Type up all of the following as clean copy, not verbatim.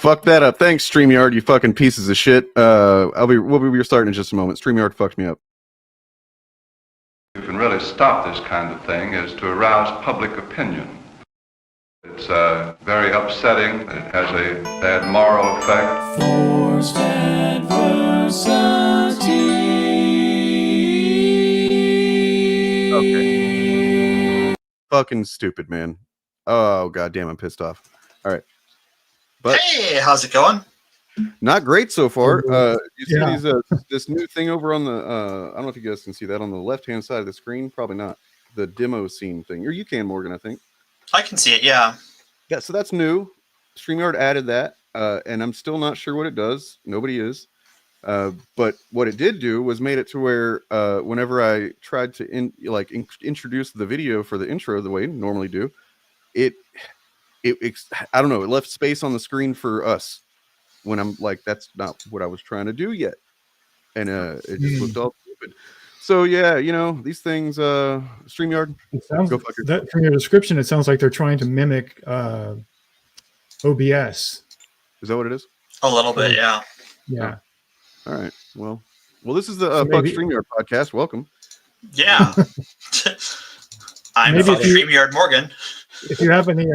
fuck that up. Thanks, StreamYard, you fucking pieces of shit. We'll be starting in just a moment. StreamYard fucked me up. You can really stop this kind of thing is to arouse public opinion. It's very upsetting. It has a bad moral effect. Forced adversity. Okay. Fucking stupid, man. Oh, goddamn, I'm pissed off. All right. But hey, how's it going? Not great so far. You see these this new thing over on the I don't know if you guys can see that on the left-hand side of the screen. Probably not. The demo scene thing. Or you can, Morgan, I think. I can see it, yeah. Yeah, so that's new. StreamYard added that, and I'm still not sure what it does. Nobody is. But what it did do was made it to where whenever I tried to introduce the video for the intro the way I normally do, it I don't know, it left space on the screen for us when I'm like, that's not what I was trying to do yet. And it just looked all stupid. So yeah, you know, these things, StreamYard, go fuck yourself. From your description, it sounds like they're trying to mimic OBS. Is that what it is? A little bit, yeah. Yeah. All right. Well, this is the Fuck StreamYard podcast. Welcome. Yeah. I'm StreamYard Morgan. If you have any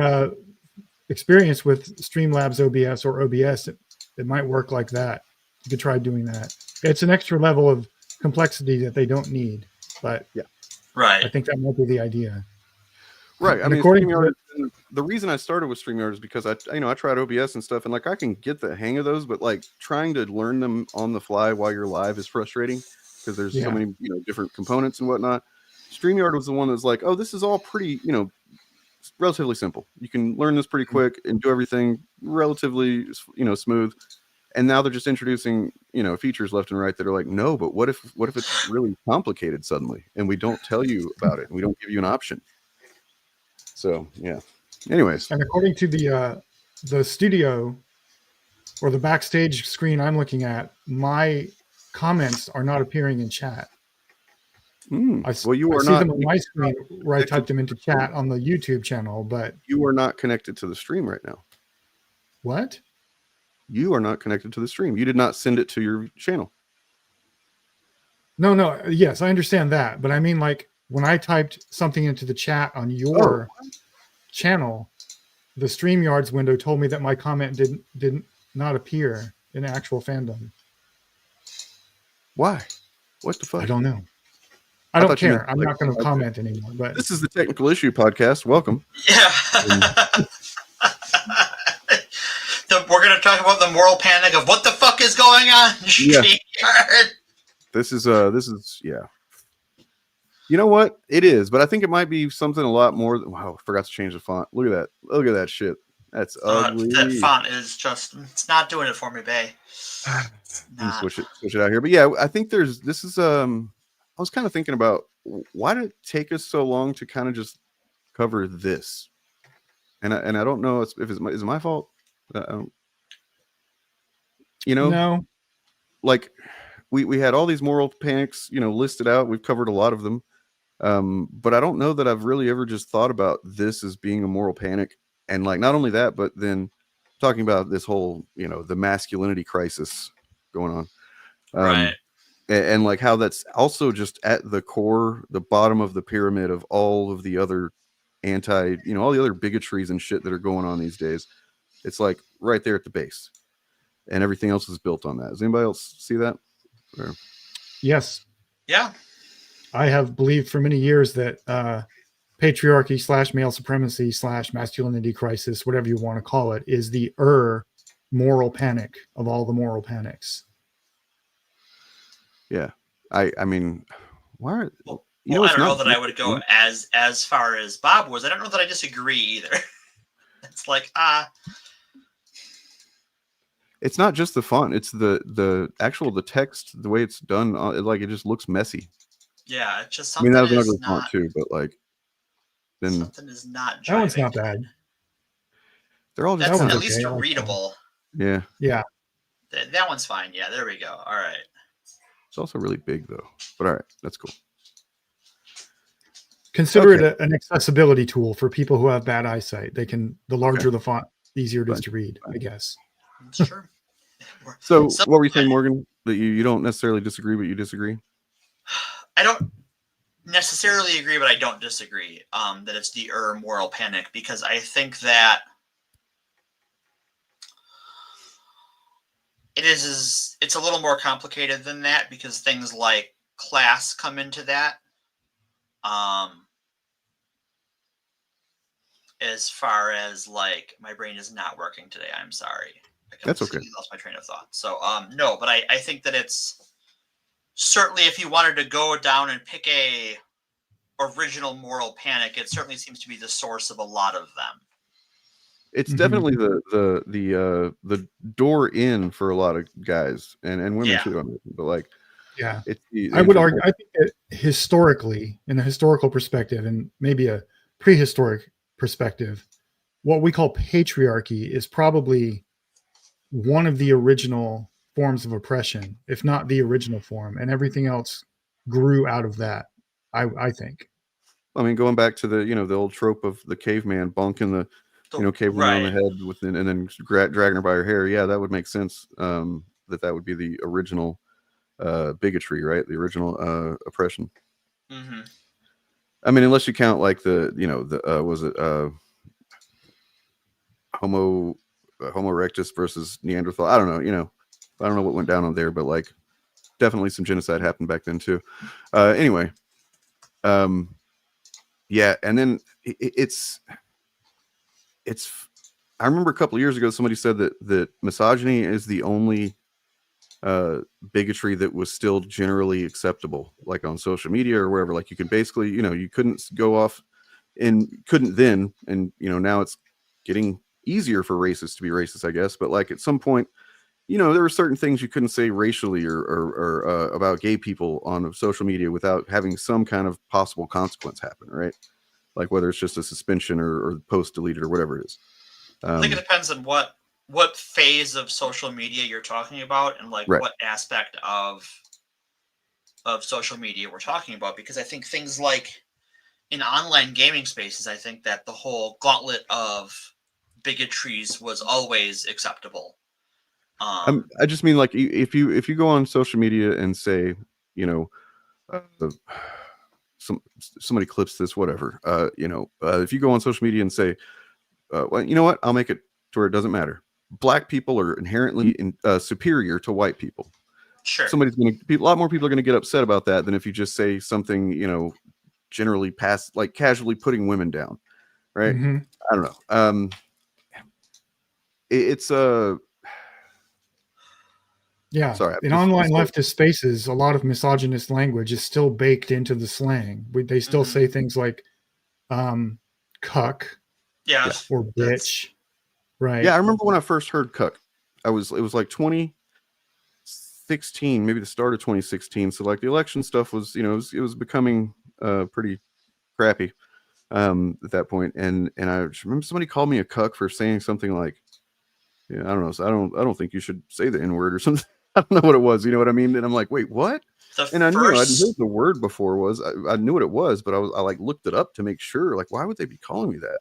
experience with Streamlabs OBS or OBS, it might work like that. You could try doing that. It's an extra level of complexity that they don't need, but yeah, right. I think that might be the idea. Right. And I mean, according StreamYard, the reason I started with StreamYard is because I tried OBS and stuff, and like I can get the hang of those, but like trying to learn them on the fly while you're live is frustrating because there's so many different components and whatnot. StreamYard was the one that's like, oh, this is all pretty relatively simple. You can learn this pretty quick and do everything relatively smooth. And now they're just introducing features left and right that are like, no, but what if it's really complicated suddenly and we don't tell you about it and we don't give you an option? So yeah. Anyways, and according to the studio or the backstage screen I'm looking at, my comments are not appearing in chat. I see them on my screen where I typed them into chat on the YouTube channel, but you are not connected to the stream right now. What? You are not connected to the stream. You did not send it to your channel. No. Yes, I understand that, but I mean, like when I typed something into the chat on your channel, the StreamYards window told me that my comment did not appear in actual fandom. Why? What the fuck? I don't know. I don't care. I'm not going to comment anymore. But this is the Technical Issue Podcast. Welcome. Yeah. We're going to talk about the moral panic of what the fuck is going on. Yeah. This is yeah. You know what? It is, but I think it might be something a lot more. Wow, I forgot to change the font. Look at that. Look at that shit. That's ugly. That font is just, it's not doing it for me, bae. Switch it out here. But yeah, I think I was kind of thinking about why did it take us so long to kind of just cover this? And I don't know if is it my fault? No. Like we had all these moral panics, listed out. We've covered a lot of them. But I don't know that I've really ever just thought about this as being a moral panic. And like, not only that, but then talking about this whole, the masculinity crisis going on. Right. And like how that's also just at the core, the bottom of the pyramid of all of the other all the other bigotries and shit that are going on these days. It's like right there at the base, and everything else is built on that. Does anybody else see that? Or... Yes. Yeah. I have believed for many years that patriarchy / male supremacy / masculinity crisis, whatever you want to call it, is the moral panic of all the moral panics. Yeah. I mean, why are... I don't know that I would go as far as Bob was. I don't know that I disagree either. It's like, it's not just the font. It's the text, the way it's done. It just looks messy. Yeah, it's just something. I mean, that was an ugly font too, but like, then something is not. That one's not bad. They're all just at least readable. Yeah. Yeah. That one's fine. Yeah, there we go. All right. It's also really big though, but all right, that's cool. Consider it an accessibility tool for people who have bad eyesight. The larger the font, the easier it is to read, I guess. It's true. So what were you saying, Morgan? That you don't necessarily disagree, but you disagree? I don't necessarily agree, but I don't disagree that it's the moral panic, because I think that it's a little more complicated than that, because things like class come into that. As far as like, my brain is not working today. I'm sorry. That's okay. Lost my train of thought. So no, but I think that it's certainly, if you wanted to go down and pick a original moral panic, it certainly seems to be the source of a lot of them. It's definitely the door in for a lot of guys and women too. I mean, but like, it's I would argue. I think that historically, in a historical perspective, and maybe a prehistoric perspective, what we call patriarchy is probably one of the original forms of oppression, if not the original form, and everything else grew out of that. I think. I mean, going back to the old trope of the caveman bonking the caveman on the head and then dragging her by her hair. Yeah, that would make sense. That would be the original bigotry, right? The original oppression. Mm-hmm. I mean, unless you count like was it Homo erectus versus Neanderthal? I don't know. I don't know what went down on there, but like definitely some genocide happened back then too. Anyway, yeah, and then it's. I remember a couple of years ago somebody said that misogyny is the only bigotry that was still generally acceptable, like on social media or wherever. Like you can basically, you couldn't go off and couldn't then, and now it's getting easier for racists to be racist, I guess. But like at some point, there were certain things you couldn't say racially or about gay people on social media without having some kind of possible consequence happen, right? Like whether it's just a suspension or post deleted or whatever it is. I think it depends on what phase of social media you're talking about, and like what aspect of social media we're talking about. Because I think things like in online gaming spaces, I think that the whole gauntlet of bigotries was always acceptable. I just mean like if you go on social media and say, somebody clips this, whatever, if you go on social media and say, well, you know what, I'll make it to where it doesn't matter. Black people are inherently superior to white people. Sure. A lot more people are going to get upset about that than if you just say something, generally like casually putting women down. Right. Mm-hmm. I don't know. It's yeah. Sorry, in online leftist spaces, a lot of misogynist language is still baked into the slang. They still say things like cuck, or bitch, right? Yeah, I remember when I first heard cuck. It was like 2016, maybe the start of 2016. So like the election stuff was, it was becoming pretty crappy at that point. And I remember somebody called me a cuck for saying something like, I don't know. So I don't think you should say the N-word or something. I don't know what it was. You know what I mean? And I'm like, wait, what? And I knew I hadn't heard the word before. I knew what it was, but I like looked it up to make sure. Like, why would they be calling me that?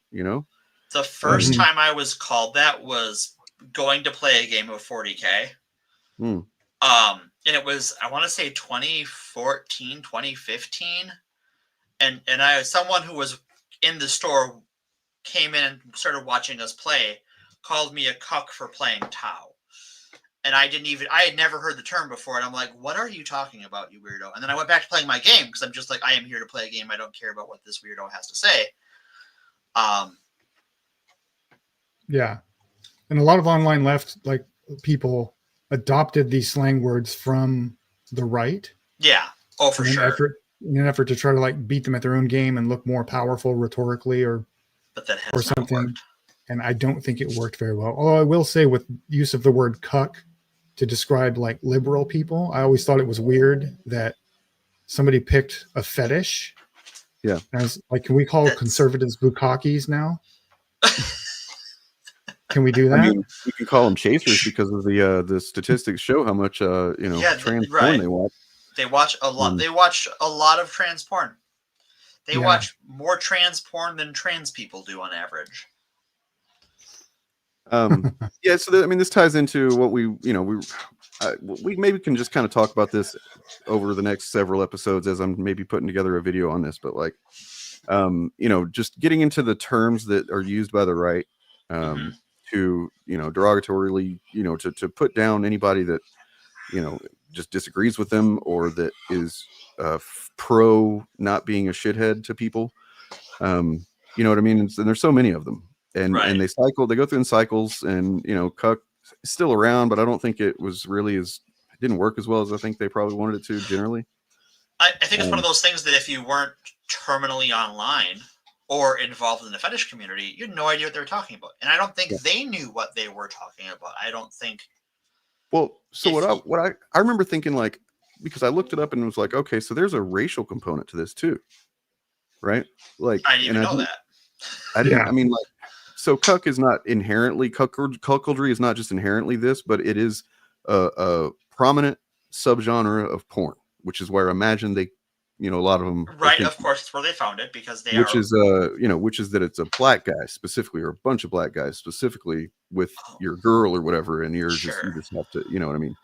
The first time I was called that was going to play a game of 40K. And it was, I want to say 2014, 2015. And someone who was in the store came in and started watching us play, called me a cuck for playing Tau. And I had never heard the term before. And I'm like, what are you talking about, you weirdo? And then I went back to playing my game because I'm just like, I am here to play a game. I don't care about what this weirdo has to say. Yeah. And a lot of online left like people adopted these slang words from the right. Yeah. Oh, for sure. In an effort to try to like beat them at their own game and look more powerful rhetorically or something. And I don't think it worked very well. Although I will say with use of the word cuck to describe like liberal people, I always thought it was weird that somebody picked a fetish. Yeah. And I was like, can we call conservatives bukakis now? Can we do that? I mean, you can call them chasers because of the statistics show how much trans porn they watch. They watch a lot. They watch a lot of trans porn. They watch more trans porn than trans people do on average. Yeah. So I mean, this ties into what we maybe can just kind of talk about this over the next several episodes as I'm maybe putting together a video on this, but like, just getting into the terms that are used by the right, to, derogatorily, to put down anybody that, just disagrees with them or that is pro not being a shithead to people. You know what I mean? And there's so many of them, and they go through in cycles, and cuck is still around, but I don't think it didn't work as well as I think they probably wanted it to generally. I think it's one of those things that if you weren't terminally online or involved in the fetish community, you had no idea what they were talking about. And I don't think they knew what they were talking about. I don't think. Well, so I remember thinking, like, because I looked it up and was like, okay, so there's a racial component to this too. Right? Like, I didn't even know that. I didn't, I mean, like, so cuck is not inherently, cuckoldry is not just inherently this, but it is a prominent subgenre of porn, which is where I imagine they, a lot of them. Right, of course, it's where they found it, because they which is that it's a black guy specifically, or a bunch of black guys specifically with your girl or whatever, and you just have to, you know what I mean?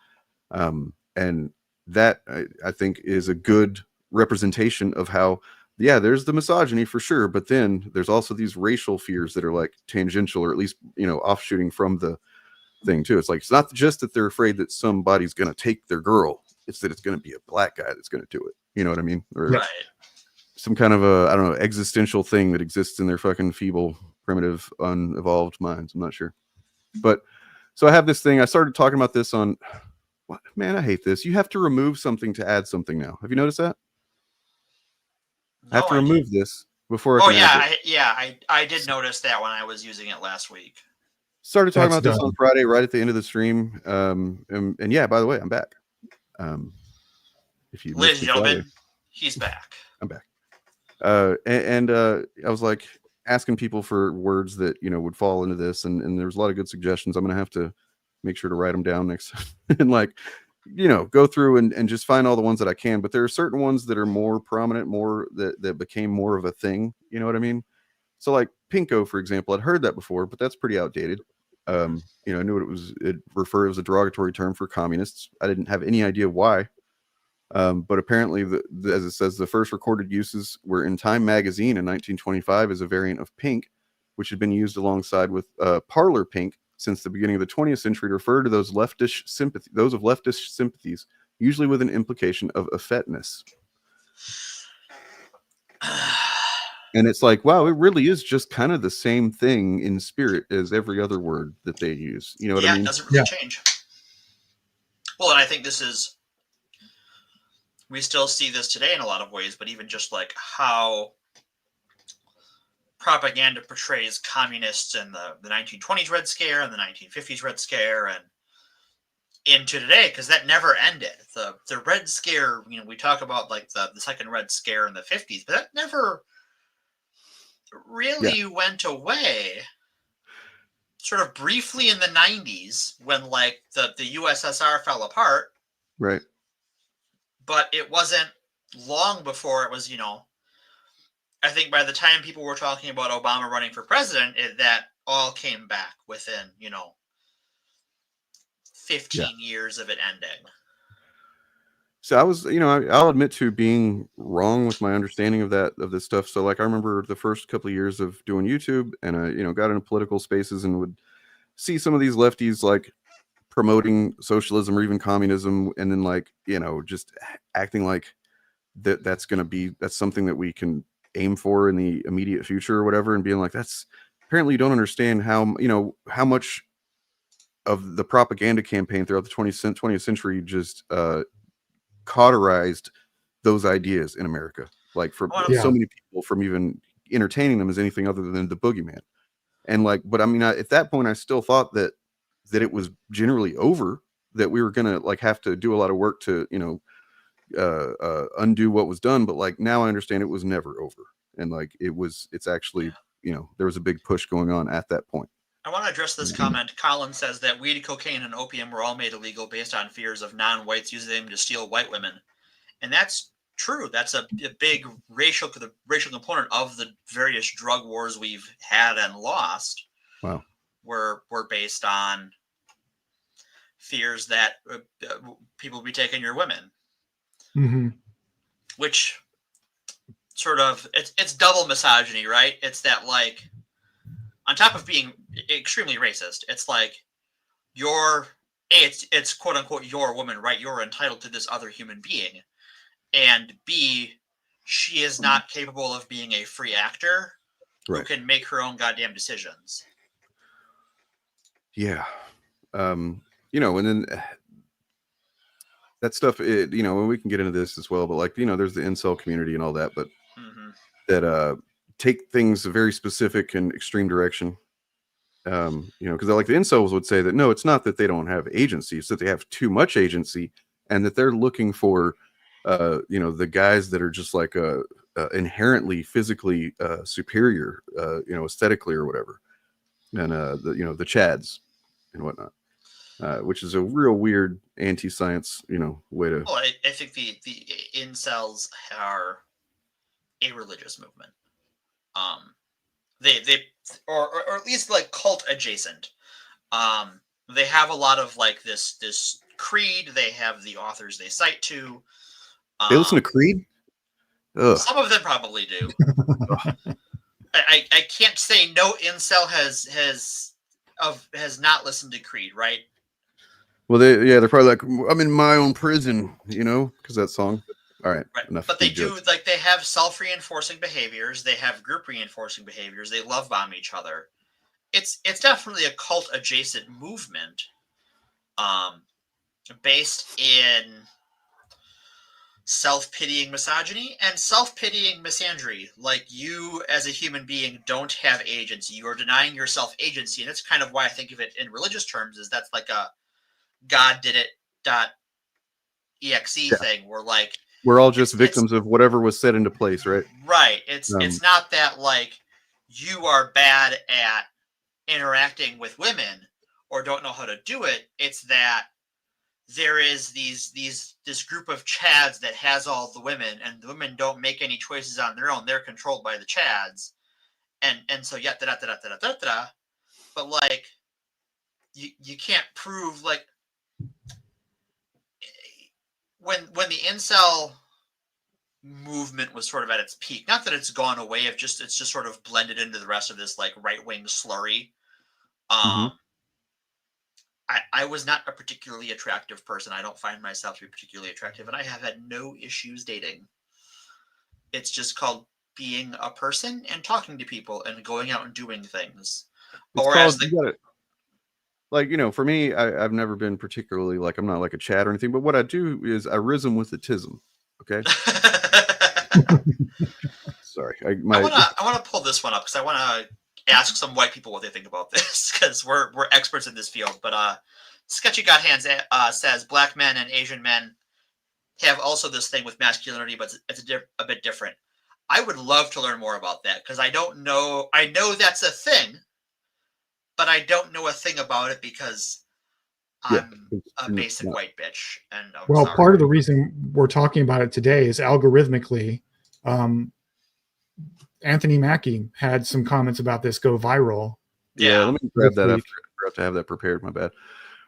And that I think is a good representation of how, there's the misogyny for sure, but then there's also these racial fears that are like tangential, or at least, offshooting from the thing too. It's like, it's not just that they're afraid that somebody's going to take their girl, it's that it's going to be a black guy that's going to do it. You know what I mean? Or some kind of a, I don't know, existential thing that exists in their fucking feeble, primitive, unevolved minds. I'm not sure. But so I have this thing. I started talking about this on, man, I hate this. You have to remove something to add something now. Have you noticed that? I have to remove this before I can add it. I did notice that when I was using it last week. Started talking about this on Friday, right at the end of the stream. And yeah, by the way, I'm back. If you ladies and gentlemen, he's back. I'm back. And I was like asking people for words that, would fall into this. And there was a lot of good suggestions. I'm going to have to make sure to write them down next and like, go through and just find all the ones that I can. But there are certain ones that are more prominent, more that became more of a thing. You know what I mean? So like pinko, for example, I'd heard that before, but that's pretty outdated. I knew what it was. It referred as a derogatory term for communists. I didn't have any idea why. But apparently, as it says, the first recorded uses were in Time magazine in 1925 as a variant of pink, which had been used alongside with parlor pink since the beginning of the 20th century to refer to those of leftist sympathies, usually with an implication of effeteness. And it's like, wow, it really is just kind of the same thing in spirit as every other word that they use. You know what I mean? It doesn't really change. Well, and I think we still see this today in a lot of ways, but even just like how propaganda portrays communists in the 1920s Red Scare and the 1950s Red Scare and into today, because that never ended. The Red Scare, we talk about like the second Red Scare in the 50s, but that never really went away. Sort of briefly in the 90s when like the USSR fell apart. Right. But it wasn't long before it was, I think by the time people were talking about Obama running for president, that all came back within, 15 years of it ending. So I was, I'll admit to being wrong with my understanding of this stuff. So like, I remember the first couple of years of doing YouTube, and I, got into political spaces and would see some of these lefties like promoting socialism or even communism, and then like, just acting like that's something that we can aim for in the immediate future or whatever, and being like, that's apparently you don't understand how much of the propaganda campaign throughout the 20th century just cauterized those ideas in America, like for so many people from even entertaining them as anything other than the boogeyman. And like, but I mean, at that point I still thought that it was generally over, that we were gonna like have to do a lot of work to undo what was done. But like now I understand it was never over, and like it's actually there was a big push going on at that point. I want to address this comment. Colin says that weed, cocaine, and opium were all made illegal based on fears of non-whites using them to steal white women, and that's true. That's a big racial component of the various drug wars we've had and lost. Wow. were based on fears that people would be taking your women, which sort of it's double misogyny, right? It's that, like, on top of being extremely racist, it's like it's quote unquote your woman, right? You're entitled to this other human being, and B, she is not capable of being a free actor who can make her own goddamn decisions. Yeah. You know, and then that stuff, you know, and we can get into this as well, but like, you know, there's the incel community and all that, but that take things a very specific and extreme direction. You know, because like the incels would say that, no, it's not that they don't have agency, it's that they have too much agency, and that they're looking for, you know, the guys that are just like inherently physically superior, you know, aesthetically or whatever. And, you know, the Chads and whatnot. Which is a real weird anti-science, you know, way to. Well, I think the incels are a religious movement. They or at least like cult adjacent. They have a lot of like this creed. They have the authors they cite to. They listen to Creed. Ugh. Some of them probably do. I can't say no incel has not listened to Creed, right? Well, they're probably like, I'm in my own prison, you know, because that song. All right. Enough. But they do, like, they have self-reinforcing behaviors. They have group reinforcing behaviors. They love bomb each other. It's definitely a cult adjacent movement, based in self-pitying misogyny and self-pitying misandry. Like, you as a human being don't have agency. You are denying yourself agency, and that's kind of why I think of it in religious terms, is that's like a God did it .exe thing, where like we're all just victims of whatever was set into place, right? Right. It's not that like you are bad at interacting with women or don't know how to do it. It's that there is this group of Chads that has all the women, and the women don't make any choices on their own. They're controlled by the Chads, and so yeah, but like you can't prove, like, when the incel movement was sort of at its peak, not that it's gone away, it's just sort of blended into the rest of this like right-wing slurry. I was not a particularly attractive person. I don't find myself to be particularly attractive, and I have had no issues dating. It's just called being a person and talking to people and going out and doing things. Like, you know, for me, I've never been particularly, like, I'm not like a chat or anything, but what I do is I rhythm with the tism. Okay. Sorry. I want to pull this one up because I want to ask some white people what they think about this, because we're experts in this field. But Sketchy Got Hands says Black men and Asian men have also this thing with masculinity, but it's a bit different. I would love to learn more about that, because I don't know. I know that's a thing, but I don't know a thing about it because I'm a basic white bitch. And part of the reason we're talking about it today is algorithmically. Anthony Mackie had some comments about this go viral. Yeah, let me grab that after. I forgot to have that prepared. My bad.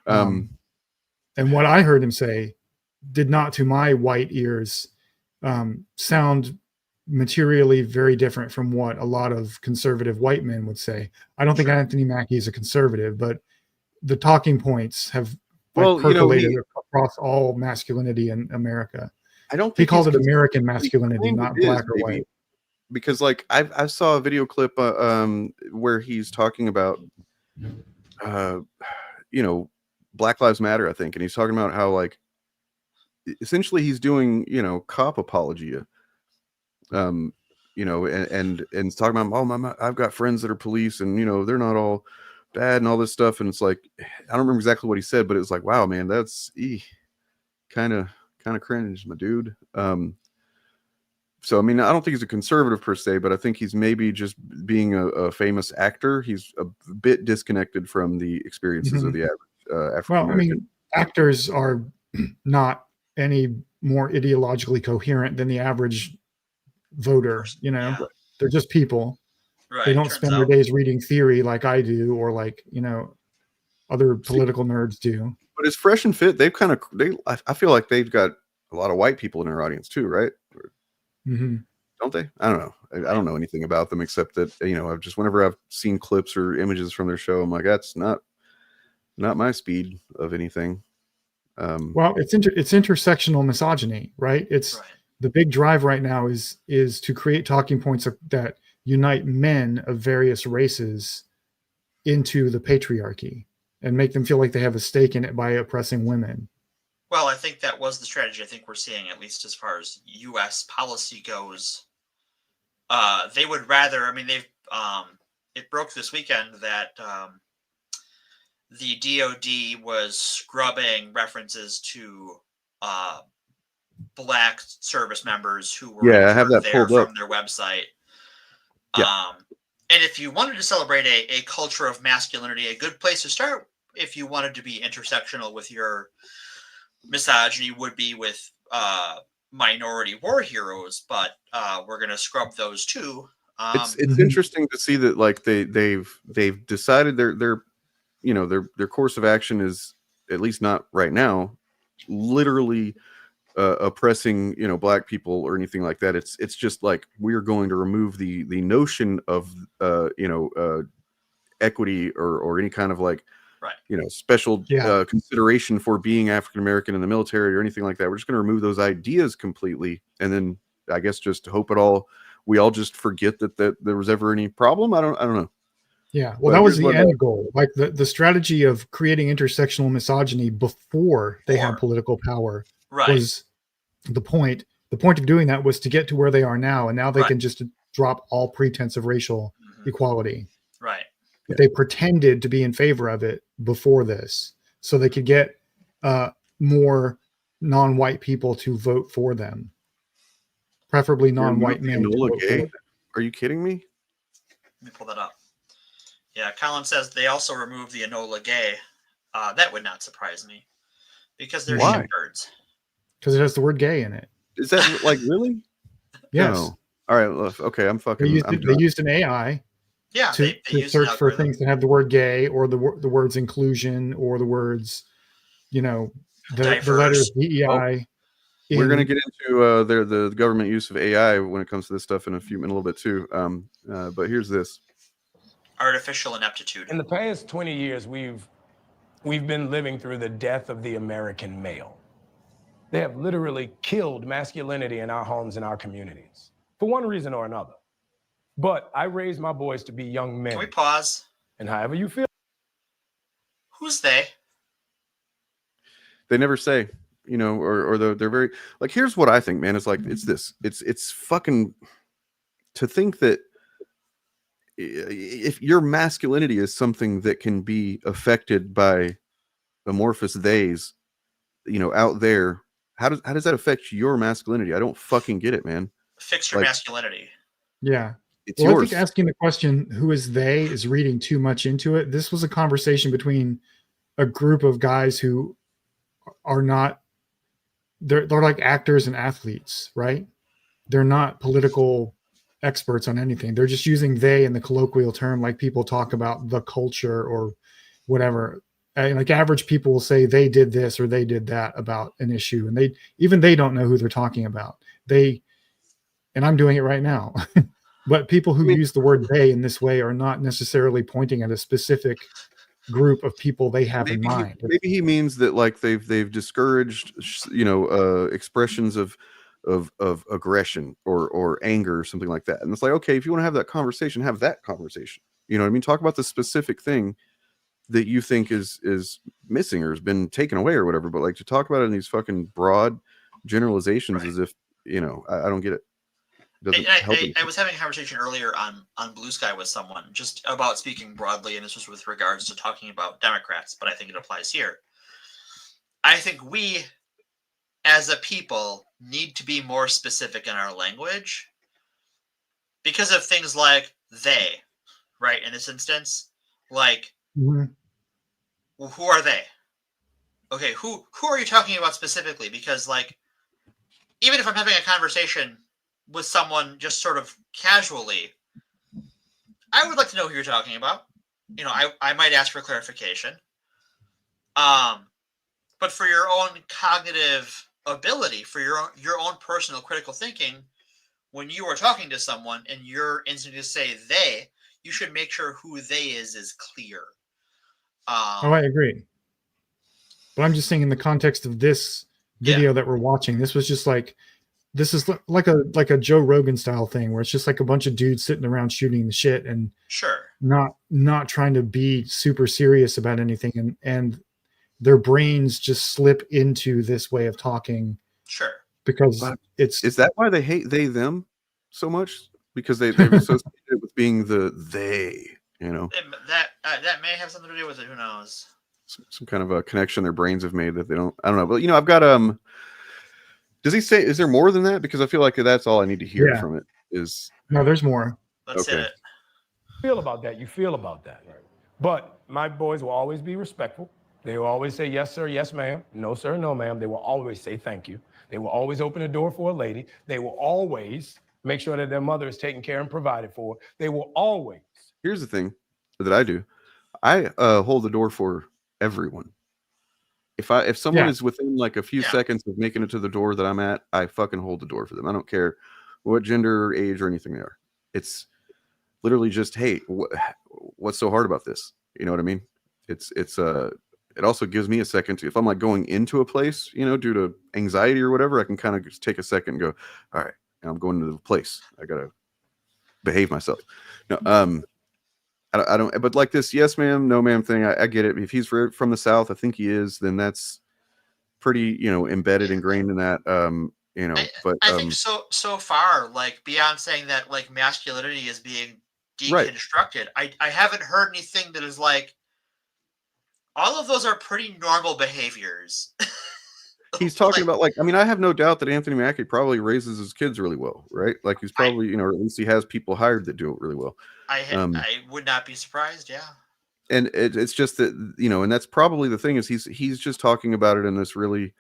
And what I heard him say did not, to my white ears, sound materially very different from what a lot of conservative white men would say. I don't think Anthony Mackie is a conservative, but the talking points have percolated across all masculinity in America. I don't think he called it American masculinity, not black or white. Because like I saw a video clip where he's talking about you know, Black Lives Matter, I think, and he's talking about how, like, essentially he's doing, you know, cop apologia. You know, and talking about, I've got friends that are police, and, you know, they're not all bad and all this stuff. And it's like, I don't remember exactly what he said, but it was like, wow, man, that's kind of cringe, my dude. So, I mean, I don't think he's a conservative per se, but I think he's maybe just being a famous actor. He's a bit disconnected from the experiences of the average African American. Well, I mean, actors are not any more ideologically coherent than the average voter, you know. They're just people. Right. They don't spend their days reading theory like I do, or like, other political nerds do. But it's Fresh and Fit. I feel like they've got a lot of white people in their audience too, right? Mm-hmm. Don't they? I don't know. I don't know anything about them except that, I've just, whenever I've seen clips or images from their show, I'm like, that's not my speed of anything. Well, it's intersectional misogyny, right? It's the big drive right now is to create talking points that unite men of various races into the patriarchy and make them feel like they have a stake in it by oppressing women. Well, I think that was the strategy I think we're seeing, at least as far as U.S. policy goes. They would rather, it broke this weekend that the DOD was scrubbing references to black service members who were I have that there pulled from up. their website. Yeah. And if you wanted to celebrate a culture of masculinity, a good place to start, if you wanted to be intersectional with your misogyny, would be with minority war heroes, but we're going to scrub those too. It's interesting to see that, like, they've decided their course of action is, at least not right now, literally oppressing black people or anything like that. It's just like, we're going to remove the notion of equity or any kind of like special consideration for being African American in the military or anything like that. We're just going to remove those ideas completely, and then I guess just hope we all just forget that there was ever any problem. I don't know. Yeah, well, that was the end goal. Like the strategy of creating intersectional misogyny before they had political power was the point. The point of doing that was to get to where they are now, and now they can just drop all pretense of racial equality. Right. But they pretended to be in favor of it before this, so they could get more non-white people to vote for them, preferably non-white men. Are you kidding me? Let me pull that up. Yeah, Colin says they also removed the Enola Gay. That would not surprise me, because they're shitbirds. Because it has the word gay in it. Is that like really? Yes. No. All right. Okay, I'm fucking. They used an AI. Yeah, to search for things that have the word gay or the words inclusion or the words, the letters DEI. We're going to get into the government use of AI when it comes to this stuff in a little bit too. But here's this. Artificial ineptitude. In the past 20 years, we've been living through the death of the American male. They have literally killed masculinity in our homes and our communities for one reason or another. But I raised my boys to be young men. Can we pause? And however you feel. Who's they? They never say, or they're very, like, here's what I think, man. It's like, it's fucking, to think that if your masculinity is something that can be affected by amorphous theys, out there, how does that affect your masculinity? I don't fucking get it, man. Fix your masculinity. Yeah. It's yours. I think asking the question, who is they, is reading too much into it. This was a conversation between a group of guys who are not, they're like actors and athletes, right? They're not political experts on anything. They're just using they in the colloquial term, like people talk about the culture or whatever. And like average people will say they did this or they did that about an issue. And they don't know who they're talking about. And I'm doing it right now. But people who use the word they in this way are not necessarily pointing at a specific group of people they have in mind. Maybe he means that, like, they've discouraged, expressions of aggression or anger or something like that. And it's like, okay, if you want to have that conversation, have that conversation. You know what I mean? Talk about the specific thing that you think is missing or has been taken away or whatever. But like, to talk about it in these fucking broad generalizations as if, I don't get it. I was having a conversation earlier on Blue Sky with someone just about speaking broadly, and this was with regards to talking about Democrats, but I think it applies here. I think we, as a people, need to be more specific in our language because of things like they, right? In this instance, like, who are they? Okay, who are you talking about specifically? Because, like, even if I'm having a conversation with someone just sort of casually, I would like to know who you're talking about. You know, I might ask for clarification. But for your own cognitive ability, for your own personal critical thinking, when you are talking to someone and you're instinct to say they, you should make sure who they is clear. I agree. But I'm just saying, in the context of this video that we're watching, this was just like, this is like a Joe Rogan style thing where it's just like a bunch of dudes sitting around shooting the shit and not trying to be super serious about anything, and their brains just slip into this way of talking. Sure. Because is that why they hate they them so much? Because they've associated it with being the they, you know. That may have something to do with it. Who knows? Some kind of a connection their brains have made that they don't. I don't know. But you know, I've got Does he say? Is there more than that? Because I feel like that's all I need to hear from it. Is no, there's more. Let's hit it. You feel about that. You feel about that. Right? But my boys will always be respectful. They will always say yes, sir, yes, ma'am. No, sir, no, ma'am. They will always say thank you. They will always open the door for a lady. They will always make sure that their mother is taken care and provided for. They will always. Here's the thing that I do. I hold the door for everyone. If someone is within like a few seconds of making it to the door that I'm at, I fucking hold the door for them. I don't care what gender, age, or anything they are. It's literally just, hey, what's so hard about this? You know what I mean? It also gives me a second to, if I'm like going into a place, you know, due to anxiety or whatever, I can kind of just take a second and go, all right, I'm going to the place. I gotta behave myself. No, I don't, but like this yes ma'am, no ma'am thing, I get it. If he's from the South, I think he is, then that's pretty, you know, embedded, ingrained in that, you know. But I think so far, like beyond saying that like masculinity is being deconstructed, I haven't heard anything that is like, all of those are pretty normal behaviors. He's talking about, like, I mean, I have no doubt that Anthony Mackie probably raises his kids really well, right? Like he's probably, you know, or at least he has people hired that do it really well. I would not be surprised, yeah. And it's just that, you know, and that's probably the thing is he's just talking about it in this really,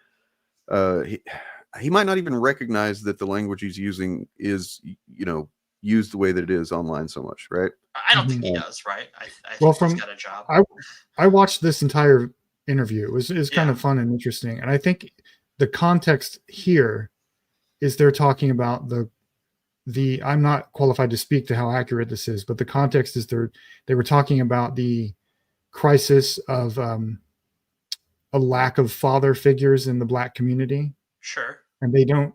he might not even recognize that the language he's using is, you know, used the way that it is online so much, right? I don't think he does, right? I think he's got a job. I watched this entire interview. It was kind of fun and interesting. And I think the context here is they're talking about the I'm not qualified to speak to how accurate this is, but the context is they were talking about the crisis of a lack of father figures in the Black community. Sure. And they don't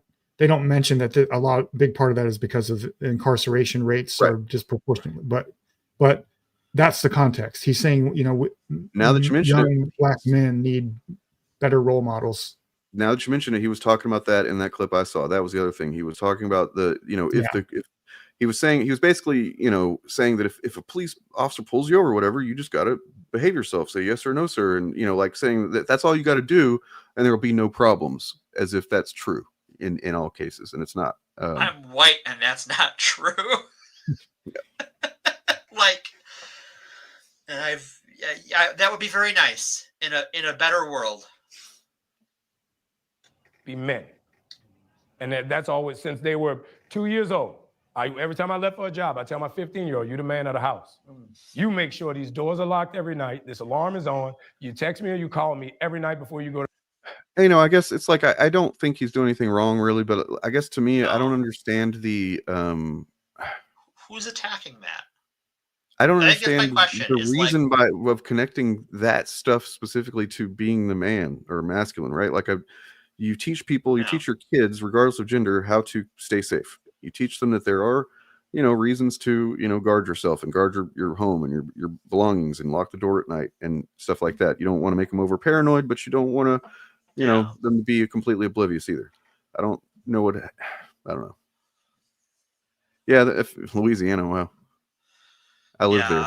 mention that big part of that is because of incarceration rates are disproportionate, but that's the context. He's saying, you know, now that you mention young Black men need better role models. Now that you mention it, he was talking about that in that clip I saw. That was the other thing. He was talking about the, you know, if he was basically, you know, saying that if a police officer pulls you over or whatever, you just got to behave yourself, say yes or no, sir. And, you know, like saying that that's all you got to do and there will be no problems, as if that's true in all cases. And it's not. I'm white and that's not true. Like, and that would be very nice in a better world. Be men. And that's always, since they were 2 years old. Every time I left for a job, I tell my 15-year-old, you're the man of the house. You make sure these doors are locked every night. This alarm is on. You text me or you call me every night before you go to. You know, I guess it's like, I don't think he's doing anything wrong really, but I guess to me, I don't understand the, who's attacking that? I don't understand the reason of connecting that stuff specifically to being the man or masculine, right? Like you teach people, you teach your kids, regardless of gender, how to stay safe. You teach them that there are, you know, reasons to, you know, guard yourself and guard your home and your belongings and lock the door at night and stuff like that. You don't want to make them over paranoid, but you don't want to, you know, them to be completely oblivious either. I don't know. Yeah, if Louisiana, wow. I live there.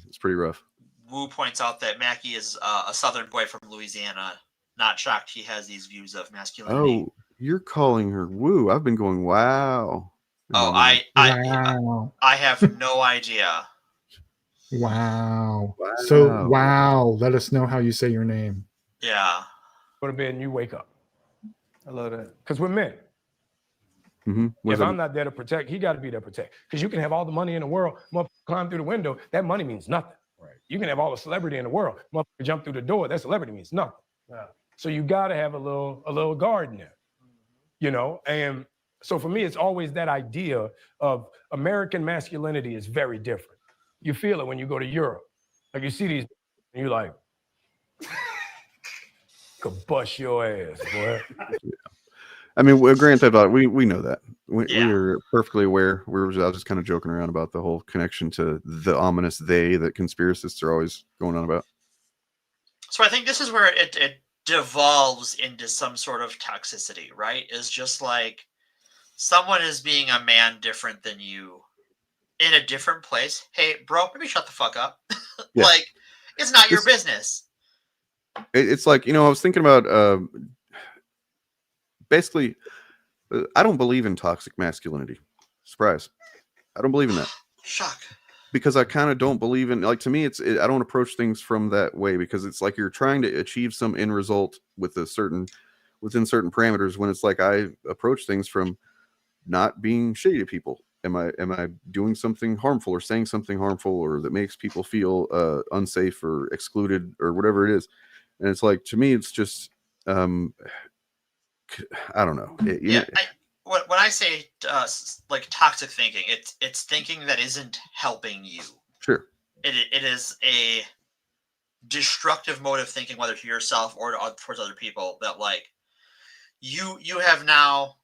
It's pretty rough. Wu points out that Mackie is a Southern boy from Louisiana. Not shocked he has these views of masculinity. Oh, you're calling her Woo. I've been going, wow. Oh, I have no idea. Wow. So, wow. Let us know how you say your name. Yeah. Go to bed and you wake up. I love that. Because we're men. If I'm not there to protect, he got to be there to protect. Because you can have all the money in the world, motherfucker climb through the window, that money means nothing. Right. You can have all the celebrity in the world, motherfucker jump through the door, that celebrity means nothing. Yeah. So you got to have a little guard in there, you know? And so for me, it's always that idea of American masculinity is very different. You feel it when you go to Europe. Like you see these, and you're like, could bust your ass, boy. I mean, Grand Theft Auto, we know that. We are perfectly aware. I was just kind of joking around about the whole connection to the ominous they that conspiracists are always going on about. So I think this is where it devolves into some sort of toxicity, right? It's just like someone is being a man different than you in a different place. Hey, bro, maybe shut the fuck up. Yeah. Like, it's not your business. It's like, I was thinking about basically, I don't believe in toxic masculinity. Surprise. I don't believe in that. Shock. Because I kind of don't believe in, like, to me, I don't approach things from that way, because it's like you're trying to achieve some end result within certain parameters, when it's like I approach things from not being shitty to people. Am I doing something harmful or saying something harmful or that makes people feel unsafe or excluded or whatever it is? And it's like, to me, it's just, I don't know. When I say like toxic thinking, it's thinking that isn't helping you. Sure. It is a destructive mode of thinking, whether to yourself or towards other people, that like you have now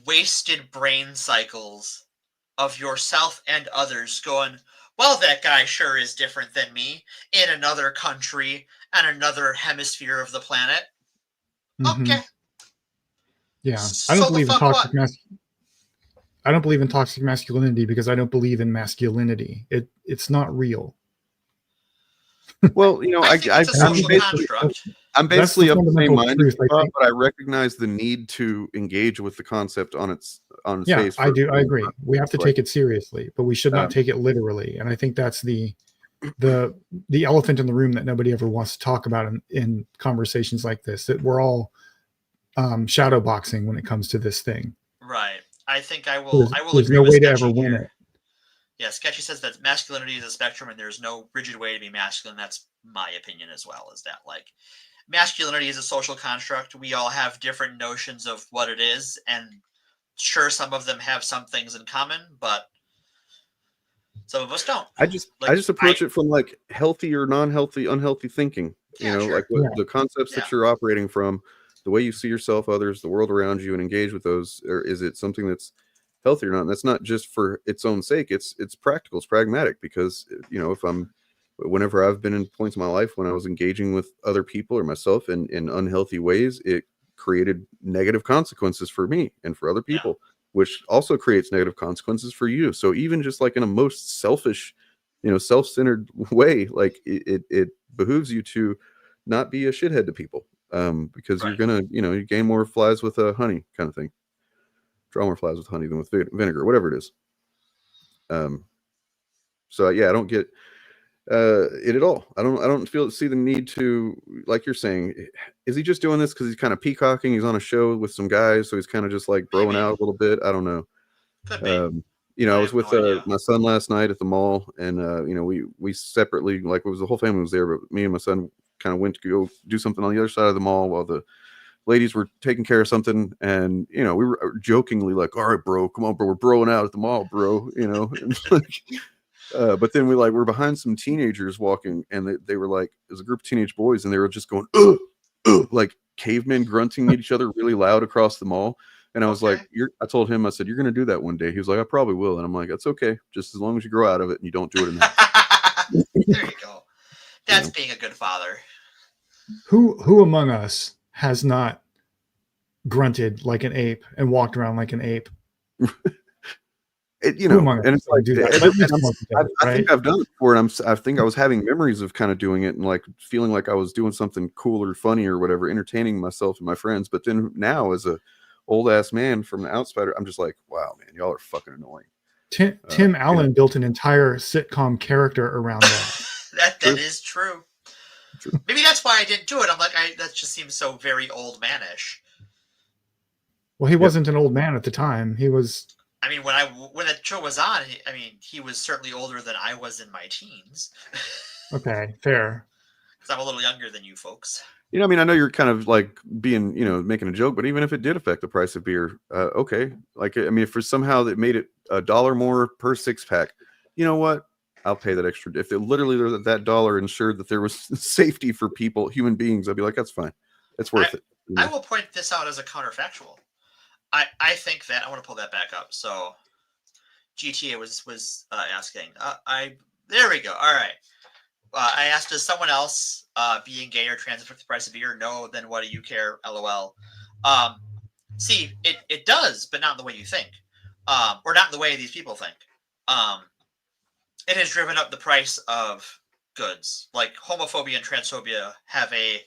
wasted brain cycles of yourself and others going, well, that guy sure is different than me in another country and another hemisphere of the planet. Mm-hmm. Okay. Yeah, I don't believe in toxic I don't believe in toxic masculinity because I don't believe in masculinity. It's not real. Well, I'm basically of the same mind, but I recognize the need to engage with the concept on its face. I do. I agree. We have to take it seriously, but we should not take it literally. And I think that's the elephant in the room that nobody ever wants to talk about in conversations like this. That we're all shadow boxing when it comes to this thing. Right. I think I will. There's no way to ever win it. Yeah, Sketchy says that masculinity is a spectrum and there's no rigid way to be masculine. That's my opinion as well, is that like masculinity is a social construct. We all have different notions of what it is, and sure, some of them have some things in common, but some of us don't. I just approach it from like healthy or non-healthy, unhealthy thinking. Like the concepts that you're operating from, the way you see yourself, others, the world around you, and engage with those, or is it something that's healthy or not? And that's not just for its own sake. It's practical, it's pragmatic, because whenever I've been in points in my life when I was engaging with other people or myself in unhealthy ways, it created negative consequences for me and for other people, which also creates negative consequences for you. So even just like in a most selfish, self-centered way, like it behooves you to not be a shithead to people, because you're gonna, you gain more flies with honey kind of thing. Draw more flies with honey than with vinegar, whatever it is. So I don't get it at all. I don't see the need to, like you're saying, is he just doing this because he's kind of peacocking? He's on a show with some guys, so he's kind of just like broing out a little bit. I don't know. I was with my son last night at the mall, and we separately, like, it was the whole family was there, but me and my son kind of went to go do something on the other side of the mall while the ladies were taking care of something, and we were jokingly like, all right, bro, come on, bro, we're broing out at the mall, bro, and like, but then we're behind some teenagers walking, and they were like, there's a group of teenage boys, and they were just going like cavemen grunting at each other really loud across the mall. And I was like, I told him, I said, you're gonna do that one day. He was like, I probably will. And I'm like, that's okay, just as long as you grow out of it and you don't do it enough. There you go. That's being a good father. Who among us has not grunted like an ape and walked around like an ape? And it's like, I think I've done it before, and I think I was having memories of kind of doing it and like feeling like I was doing something cool or funny or whatever, entertaining myself and my friends. But then now, as a old ass man from the outsider, I'm just like, wow, man, y'all are fucking annoying. Tim Allen built an entire sitcom character around that. that is true. Maybe that's why I didn't do it. I'm like, that just seems so very old manish. Well, he wasn't an old man at the time. He was. I mean, when that show was on, he was certainly older than I was in my teens. Okay, fair. Because I'm a little younger than you folks. You know, I mean, I know you're kind of like being, you know, making a joke, but even if it did affect the price of beer, okay. Like, I mean, if for somehow that made it $1 more per 6-pack, you know what? I'll pay that extra. If it literally that $1 ensured that there was safety for people, human beings, I'd be like, that's fine. It's worth it. You know? I will point this out as a counterfactual. I think that I want to pull that back up. So GTA was asking. There we go. All right. I asked, does someone else being gay or trans affect the price of beer? No, then what do you care? LOL. See, it does, but not the way you think, or not the way these people think. It has driven up the price of goods. Like homophobia and transphobia have a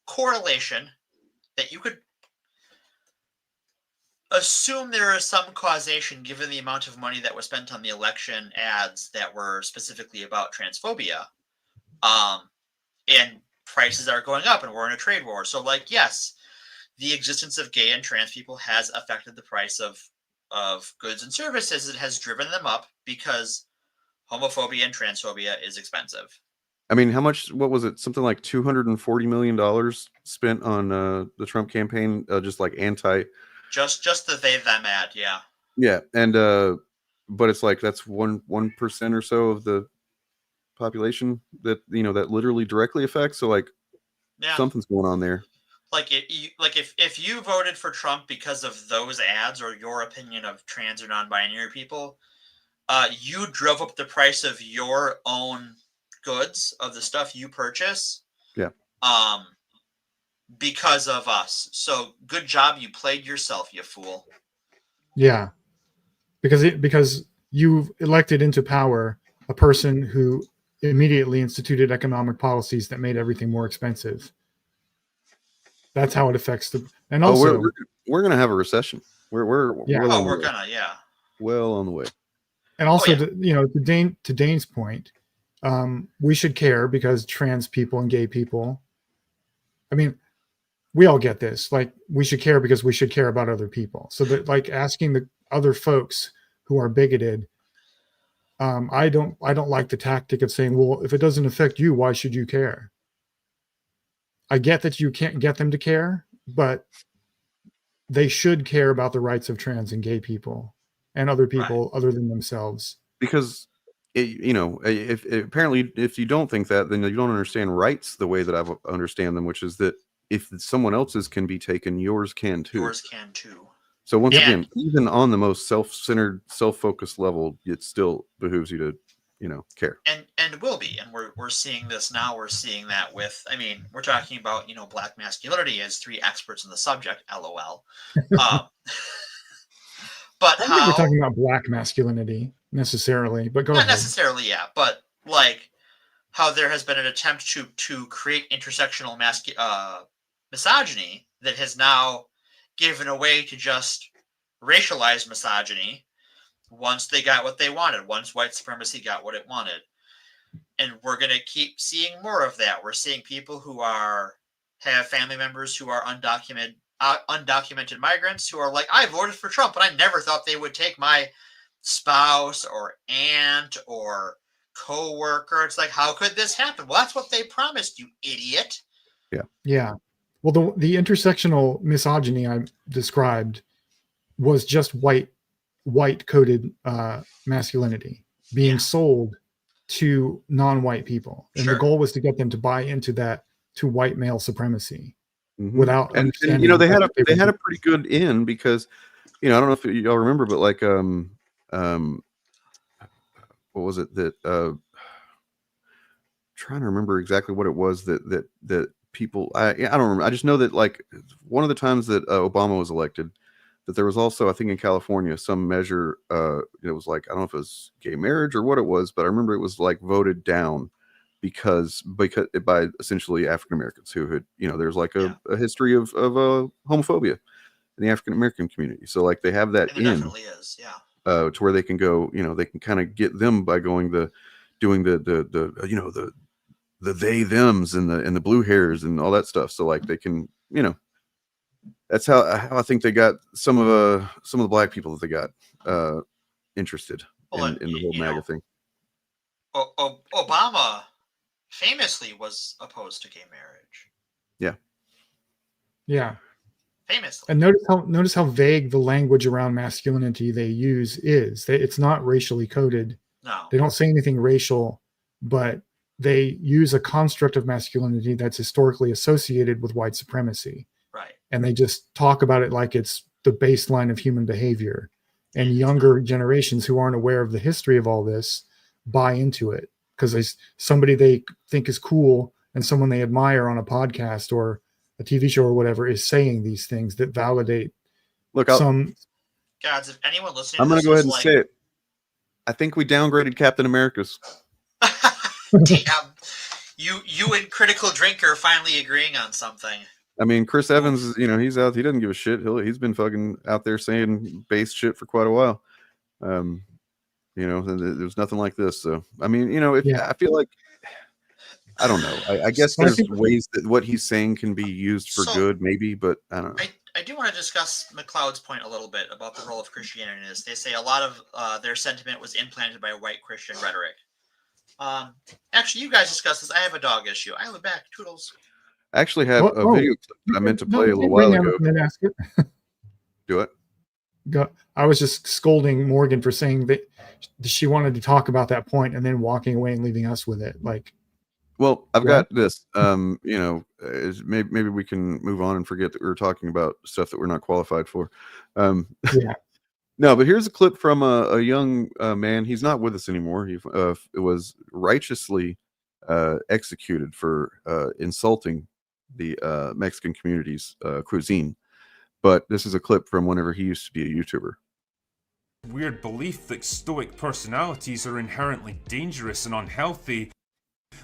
correlation that you could assume there is some causation given the amount of money that was spent on the election ads that were specifically about transphobia. And prices are going up and we're in a trade war. So like, yes, the existence of gay and trans people has affected the price of goods and services. It has driven them up because homophobia and transphobia is expensive. I mean, how much, what was it? Something like $240 million spent on the Trump campaign, just like just the they them ad. Yeah. Yeah. And, but it's like, that's 1% or so of the population that, you know, that literally directly affects. So like something's going on there. Like if you voted for Trump because of those ads or your opinion of trans or non-binary people, you drove up the price of your own goods, of the stuff you purchase. Yeah. Because of us. So good job, you played yourself, you fool. Yeah. Because you've elected into power a person who immediately instituted economic policies that made everything more expensive. That's how it affects the. And also, we're going to have a recession. We're well on the way. And also, to Dane's point, we should care because trans people and gay people. I mean, we all get this. Like, we should care because we should care about other people. So that, like, asking the other folks who are bigoted. I don't like the tactic of saying, well, if it doesn't affect you, why should you care? I get that you can't get them to care, but they should care about the rights of trans and gay people and other people other than themselves. Because, if you don't think that, then you don't understand rights the way that I understand them, which is that if someone else's can be taken, yours can too. Yours can too. So once again, even on the most self-centered, self-focused level, it still behooves you to, care. And will be. And we're seeing this now. We're seeing that with, I mean, we're talking about, black masculinity as 3 experts in the subject, LOL. But I think we're talking about black masculinity necessarily, but go ahead. Not necessarily, yeah. But like how there has been an attempt to create intersectional misogyny that has now given a way to just racialize misogyny once they got what they wanted, once white supremacy got what it wanted. And we're going to keep seeing more of that. We're seeing people who have family members who are undocumented migrants who are like, I voted for Trump, but I never thought they would take my spouse or aunt or co-worker. It's like, how could this happen? Well, that's what they promised, you idiot. Yeah. Well, the intersectional misogyny I described was just white coded masculinity being sold to non-white people. And the goal was to get them to buy into that, to white male supremacy without and they had a pretty good in because, I don't know if y'all remember, but like, what was it that, trying to remember exactly what it was that people, I don't remember. I just know that like one of the times that Obama was elected, that there was also, I think in California, some measure, it was like, I don't know if it was gay marriage or what it was, but I remember it was like voted down because by essentially African-Americans who had, there's like a history of homophobia in the African-American community. So like they have that definitely is, to where they can go, they can kind of get them by doing the they thems and the blue hairs and all that stuff. So like they can, That's how I think they got some of the black people that they got interested in the whole MAGA thing. Obama famously was opposed to gay marriage. Yeah. Famously. And notice how vague the language around masculinity they use is. It's not racially coded. No. They don't say anything racial, but they use a construct of masculinity that's historically associated with white supremacy. Right. And they just talk about it like it's the baseline of human behavior. And younger generations who aren't aware of the history of all this buy into it because somebody they think is cool and someone they admire on a podcast or a TV show or whatever is saying these things that validate some. Gods, if anyone listening, I'm going to go ahead and say it. I think we downgraded Captain America's. Damn, you and Critical Drinker finally agreeing on something. I mean, Chris Evans, he's out. He doesn't give a shit. He's been fucking out there saying base shit for quite a while. There's nothing like this. So, I mean, I feel like, I don't know. I guess there's ways that what he's saying can be used for good, maybe, but I don't know. I do want to discuss McLeod's point a little bit about the role of Christianity in this. They say a lot of their sentiment was implanted by white Christian rhetoric. Actually, you guys discussed this. I have a dog issue. I have a back. Toodles. I actually have a video clip that I meant to play a little while ago. Do it. I was just scolding Morgan for saying that she wanted to talk about that point and then walking away and leaving us with it. Well, I've got this. Maybe we can move on and forget that we were talking about stuff that we're not qualified for. No, but here's a clip from a young man. He's not with us anymore. He was righteously executed for insulting the Mexican community's cuisine. But this is a clip from whenever he used to be a YouTuber. Weird belief that stoic personalities are inherently dangerous and unhealthy.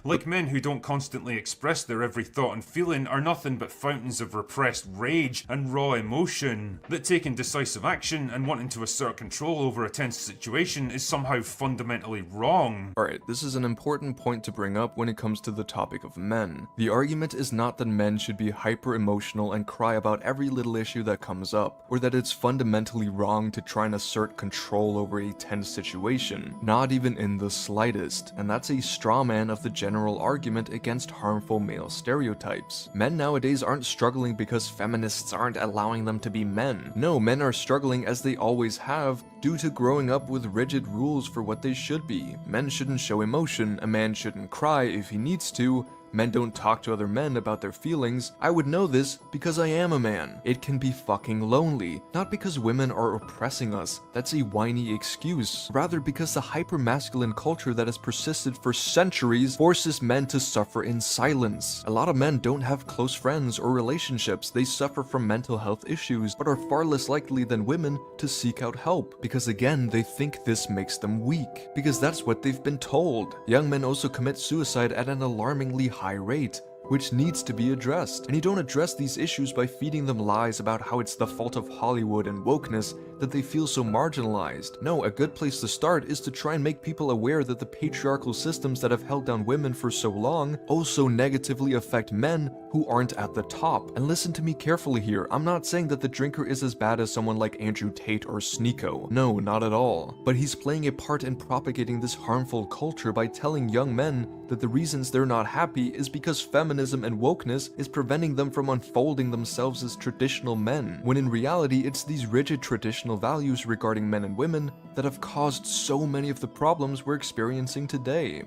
Like men who don't constantly express their every thought and feeling are nothing but fountains of repressed rage and raw emotion. That taking decisive action and wanting to assert control over a tense situation is somehow fundamentally wrong. Alright, this is an important point to bring up when it comes to the topic of men. The argument is not that men should be hyper-emotional and cry about every little issue that comes up, or that it's fundamentally wrong to try and assert control over a tense situation. Not even in the slightest, and that's a straw man of the general argument against harmful male stereotypes. Men nowadays aren't struggling because feminists aren't allowing them to be men. No, men are struggling as they always have due to growing up with rigid rules for what they should be. Men shouldn't show emotion, a man shouldn't cry if he needs to, men don't talk to other men about their feelings. I would know this because I am a man. It can be fucking lonely. Not because women are oppressing us. That's a whiny excuse. Rather because the hyper-masculine culture that has persisted for centuries forces men to suffer in silence. A lot of men don't have close friends or relationships. They suffer from mental health issues, but are far less likely than women to seek out help. Because again, they think this makes them weak. Because that's what they've been told. Young men also commit suicide at an alarmingly high rate, which needs to be addressed. And you don't address these issues by feeding them lies about how it's the fault of Hollywood and wokeness that they feel so marginalized. No, a good place to start is to try and make people aware that the patriarchal systems that have held down women for so long also negatively affect men who aren't at the top. And listen to me carefully here, I'm not saying that the drinker is as bad as someone like Andrew Tate or Sneeko. No, not at all. But he's playing a part in propagating this harmful culture by telling young men that the reasons they're not happy is because feminism and wokeness is preventing them from unfolding themselves as traditional men, when in reality it's these rigid traditional values regarding men and women that have caused so many of the problems we're experiencing today.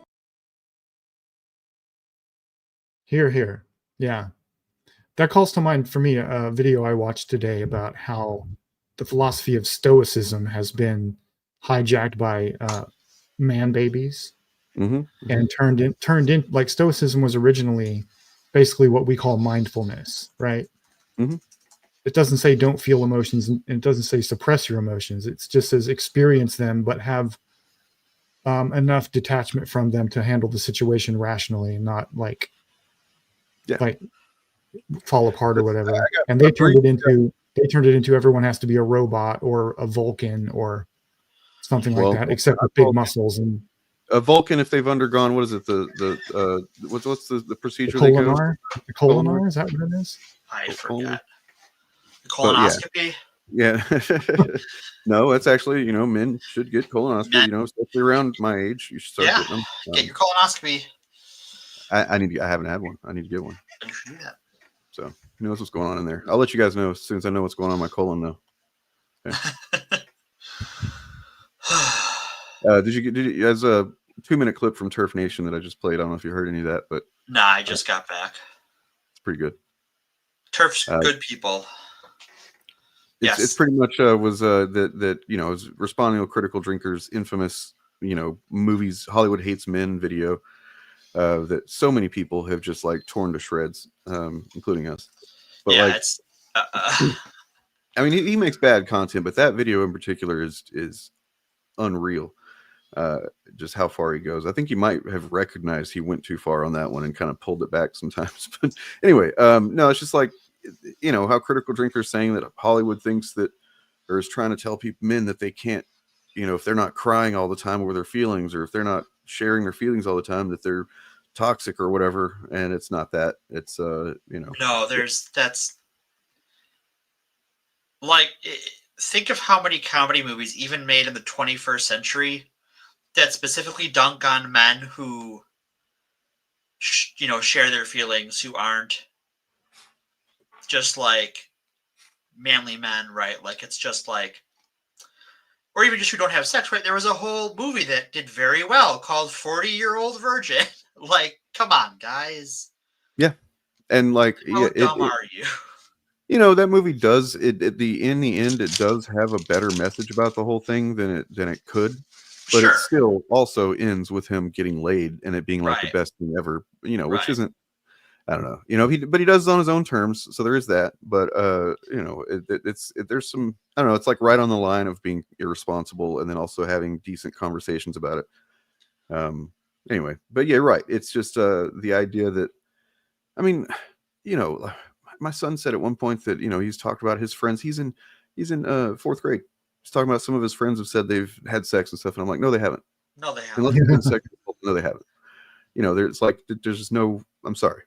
Here. Yeah. That calls to mind for me a video I watched today about how the philosophy of Stoicism has been hijacked by man babies and turned in like Stoicism was originally basically what we call mindfulness, right? It doesn't say don't feel emotions, and it doesn't say suppress your emotions. It just says experience them, but have enough detachment from them to handle the situation rationally and not like fall apart or whatever. And they turned it into everyone has to be a robot or a Vulcan or something like that, except with big muscles. And a Vulcan, if they've undergone, what is it? What's the procedure? The colonar? The colonar? Is that what it is? I forgot. Colonoscopy? Yeah. No, that's actually, men should get colonoscopy, especially around my age. You should start getting them. Get your colonoscopy. I haven't had one. I need to get one. You should do that. So who knows what's going on in there? I'll let you guys know as soon as I know what's going on in my colon though. Okay. Did you as a 2-minute clip from Turf Nation that I just played? I don't know if you heard any of that, but nah, I just got back. It's pretty good. Turf's good people. It's pretty much was that was responding to Critical Drinker's infamous movies Hollywood Hates Men video that so many people have just like torn to shreds, including us. But it's I mean he makes bad content, but that video in particular is unreal. Just how far he goes. I think he might have recognized he went too far on that one and kind of pulled it back sometimes. But anyway, no, it's just like how Critical Drinker is saying that Hollywood thinks that, or is trying to tell men that they can't, if they're not crying all the time over their feelings, or if they're not sharing their feelings all the time, that they're toxic or whatever. And it's not that. It's no, that's like, think of how many comedy movies even made in the 21st century that specifically dunk on men who share their feelings, who aren't just like manly men, right? Like it's just like, or even just who don't have sex, right? There was a whole movie that did very well called 40-Year-Old Virgin. Like, come on, guys. Yeah. And like, how dumb are you? That movie does in the end, it does have a better message about the whole thing than it could. But it still also ends with him getting laid and it being like the best thing ever, which isn't, I don't know, but he does it on his own terms. So there is that, but there's some, I don't know, it's like right on the line of being irresponsible and then also having decent conversations about it. Anyway, but yeah, right. It's just the idea that, I mean, my son said at one point that, he's talked about his friends. He's in 4th grade. He's talking about some of his friends have said they've had sex and stuff. And I'm like, no, they haven't. No, they haven't. Unless they've been sexual, no, they haven't. There's like, there's just no, I'm sorry.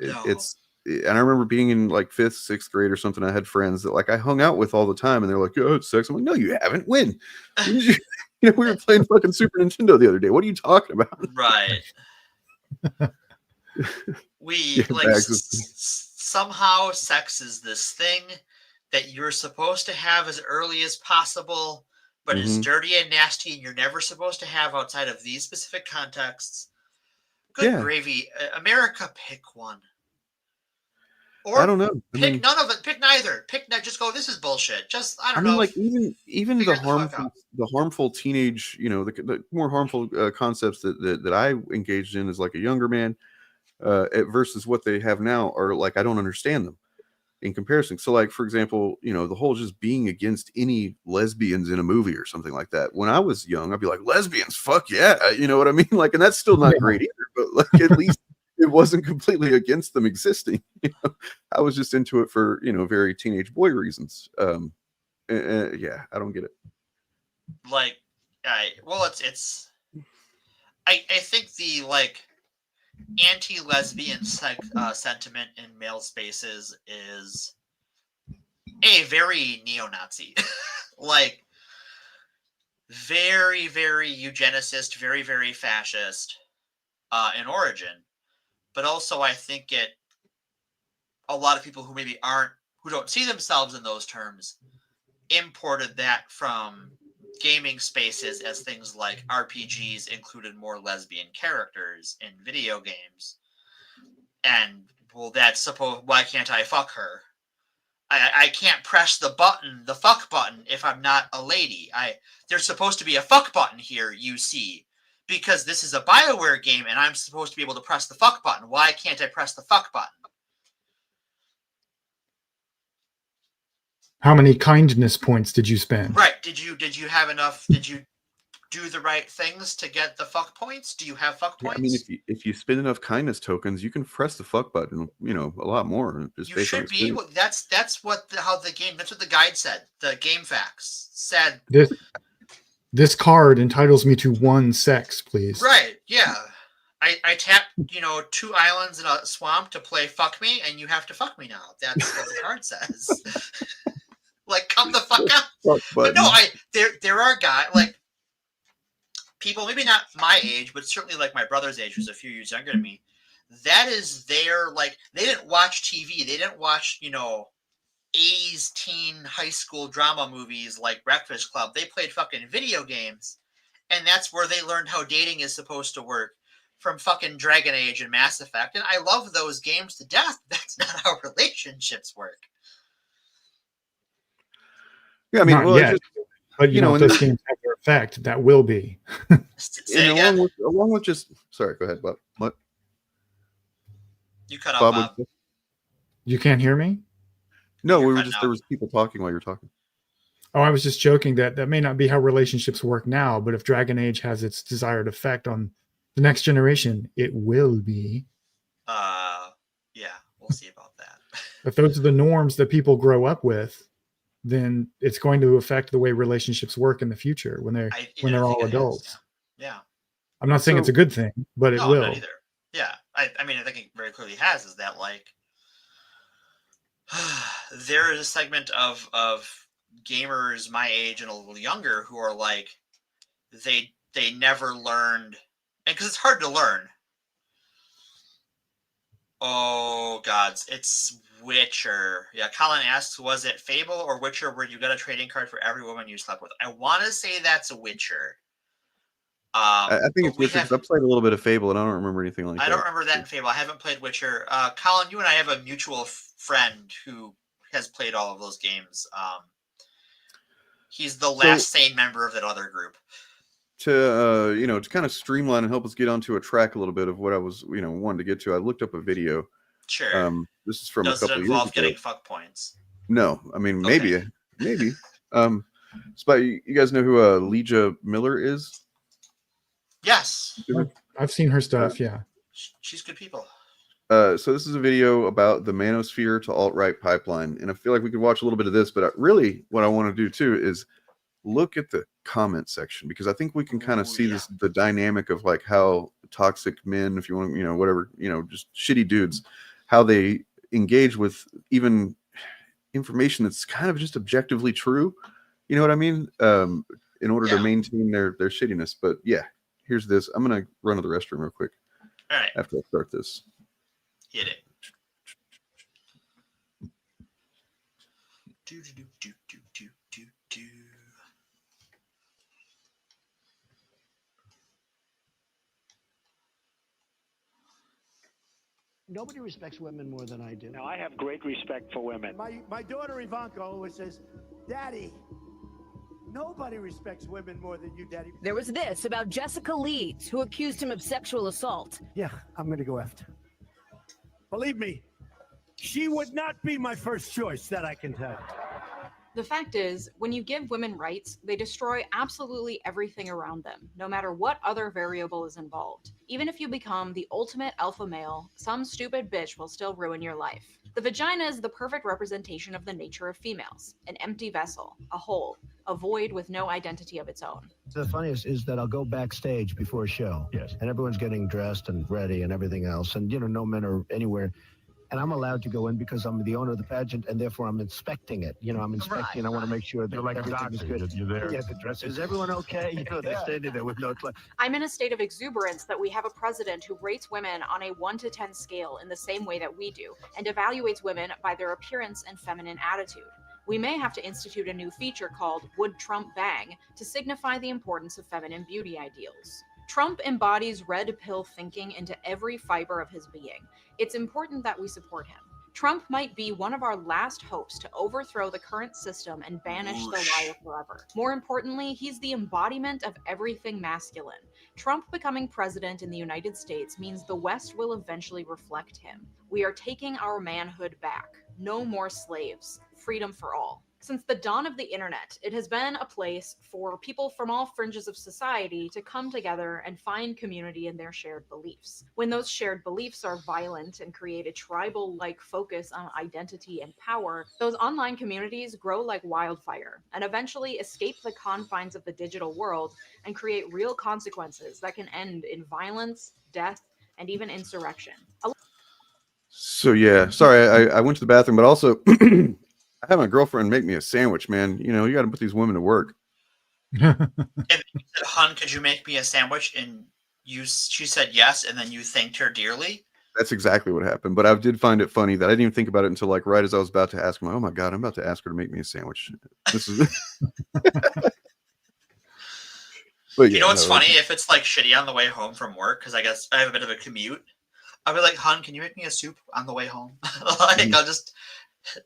It's, and I remember being in like 5th, 6th grade or something. I had friends that like I hung out with all the time and they're like, oh, it's sex. I'm like, no, you haven't. When? We were playing fucking Super Nintendo the other day. What are you talking about? Right. Somehow sex is this thing that you're supposed to have as early as possible, but it's dirty and nasty and you're never supposed to have outside of these specific contexts. Good gravy. America, pick one. Or I don't know. Pick none of it. Pick neither. Just go, this is bullshit. Just, I don't know. Like even the harmful teenage, the more harmful concepts that I engaged in as like a younger man versus what they have now are like, I don't understand them in comparison. So like, for example, the whole just being against any lesbians in a movie or something like that. When I was young, I'd be like, lesbians, fuck yeah. You know what I mean? Like, and that's still not great either, but like, at least it wasn't completely against them existing. I was just into it for, very teenage boy reasons. Yeah, I don't get it. Like, I think the like anti-lesbian sentiment in male spaces is very neo-Nazi, like very, very eugenicist, very, very fascist in origin. But also I think a lot of people who maybe who don't see themselves in those terms imported that from gaming spaces as things like RPGs included more lesbian characters in video games. And, well, why can't I fuck her? I can't press the fuck button if I'm not a lady. There's supposed to be a fuck button here, you see, because this is a BioWare game and I'm supposed to be able to press the fuck button. Why can't I press the fuck button? How many kindness points did you spend? Right. Did you have enough? Did you do the right things to get the fuck points? Do you have fuck points? I mean, if you spend enough kindness tokens, you can press the fuck button, a lot more. You should be. That's what the guide said. The game facts said. This card entitles me to 1 sex, please. Right. Yeah. I tapped, 2 islands in a swamp to play fuck me, and you have to fuck me now. That's what the card says. Like, come the fuck out. But no, there are guys, like, people, maybe not my age, but certainly like my brother's age, who's a few years younger than me. That is their, like, they didn't watch TV. They didn't watch, 80s teen high school drama movies like Breakfast Club. They played fucking video games. And that's where they learned how dating is supposed to work, from fucking Dragon Age and Mass Effect. And I love those games to death. That's not how relationships work. Yeah, I mean, not yet. But if those games have their effect, that will be. along with just, sorry, go ahead, Bob. What? You cut out, Bob. You can't hear me? No, there was people talking while you were talking. Oh, I was just joking that may not be how relationships work now, but if Dragon Age has its desired effect on the next generation, it will be. Yeah, we'll see about that. If those are the norms that people grow up with, then it's going to affect the way relationships work in the future when they're all adults. Yeah. I'm not saying it's a good thing, but it will. Not either. Yeah. I mean, I think it very clearly has, is that, like, there is a segment of gamers my age and a little younger who are like, they never learned, and because it's hard to learn. Oh gods, it's Witcher. Yeah, Colin asks, was it Fable or Witcher where you got a trading card for every woman you slept with? I want to say that's a Witcher. I think it's Witcher because I played a little bit of Fable and I don't remember anything like that. I don't remember that in Fable. I haven't played Witcher. Colin, you and I have a mutual friend who has played all of those games. He's the last sane member of that other group. To kind of streamline and help us get onto a track a little bit of what I was wanting to get to, I looked up a video. Sure. This is from a couple of years ago. Does it involve getting fuck points? No, I mean maybe. But you guys know who Legia Miller is? Yes. I've seen her stuff. Yeah. She's good people. So this is a video about the manosphere to alt-right pipeline, and I feel like we could watch a little bit of this, but really what I want to do too is look at the comment section, because I think we can kind of see the dynamic of like how toxic men, if you want, whatever, just shitty dudes, how they engage with even information that's kind of just objectively true. You know what I mean? In order to maintain their shittiness. But yeah, here's this. I'm going to run to the restroom real quick. All right. After I start this. Hit it. Nobody respects women more than I do. Now, I have great respect for women. My daughter Ivanka always says, Daddy, nobody respects women more than you, Daddy. There was this about Jessica Leeds, who accused him of sexual assault. Yeah, I'm going to go effed. Believe me, she would not be my first choice, that I can tell you. The fact is, when you give women rights, they destroy absolutely everything around them, no matter what other variable is involved. Even if you become the ultimate alpha male, some stupid bitch will still ruin your life. The vagina is the perfect representation of the nature of females. An empty vessel, a hole, a void with no identity of its own. The funniest is that I'll go backstage before a show. Yes. And everyone's getting dressed and ready and everything else. And, no men are anywhere. And I'm allowed to go in because I'm the owner of the pageant, and therefore I'm inspecting it. I'm inspecting. Right. I want to make sure that everything is good. You're there. Yeah, the dress. Is everyone okay? They're standing there with no clue. I'm in a state of exuberance that we have a president who rates women on a 1 to 10 scale in the same way that we do, and evaluates women by their appearance and feminine attitude. We may have to institute a new feature called Would Trump Bang to signify the importance of feminine beauty ideals. Trump embodies red pill thinking into every fiber of his being. It's important that we support him. Trump might be one of our last hopes to overthrow the current system and banish the liar forever. More importantly, he's the embodiment of everything masculine. Trump becoming president in the United States means the West will eventually reflect him. We are taking our manhood back. No more slaves. Freedom for all. Since the dawn of the internet, it has been a place for people from all fringes of society to come together and find community in their shared beliefs. When those shared beliefs are violent and create a tribal-like focus on identity and power, those online communities grow like wildfire and eventually escape the confines of the digital world and create real consequences that can end in violence, death, and even insurrection. So yeah, sorry, I went to the bathroom, but also I had my girlfriend make me a sandwich, man. You know, you got to put these women to work. And you said, "Hun, could you make me a sandwich?" And she said yes, and then you thanked her dearly. That's exactly what happened. But I did find it funny that I didn't even think about it until like right as I was about to ask him. Oh my god, I'm about to ask her to make me a sandwich. This is. But you know what's funny? If it's like shitty on the way home from work, because I guess I have a bit of a commute, I'll be like, "Hun, can you make me a soup on the way home?" Like I'll just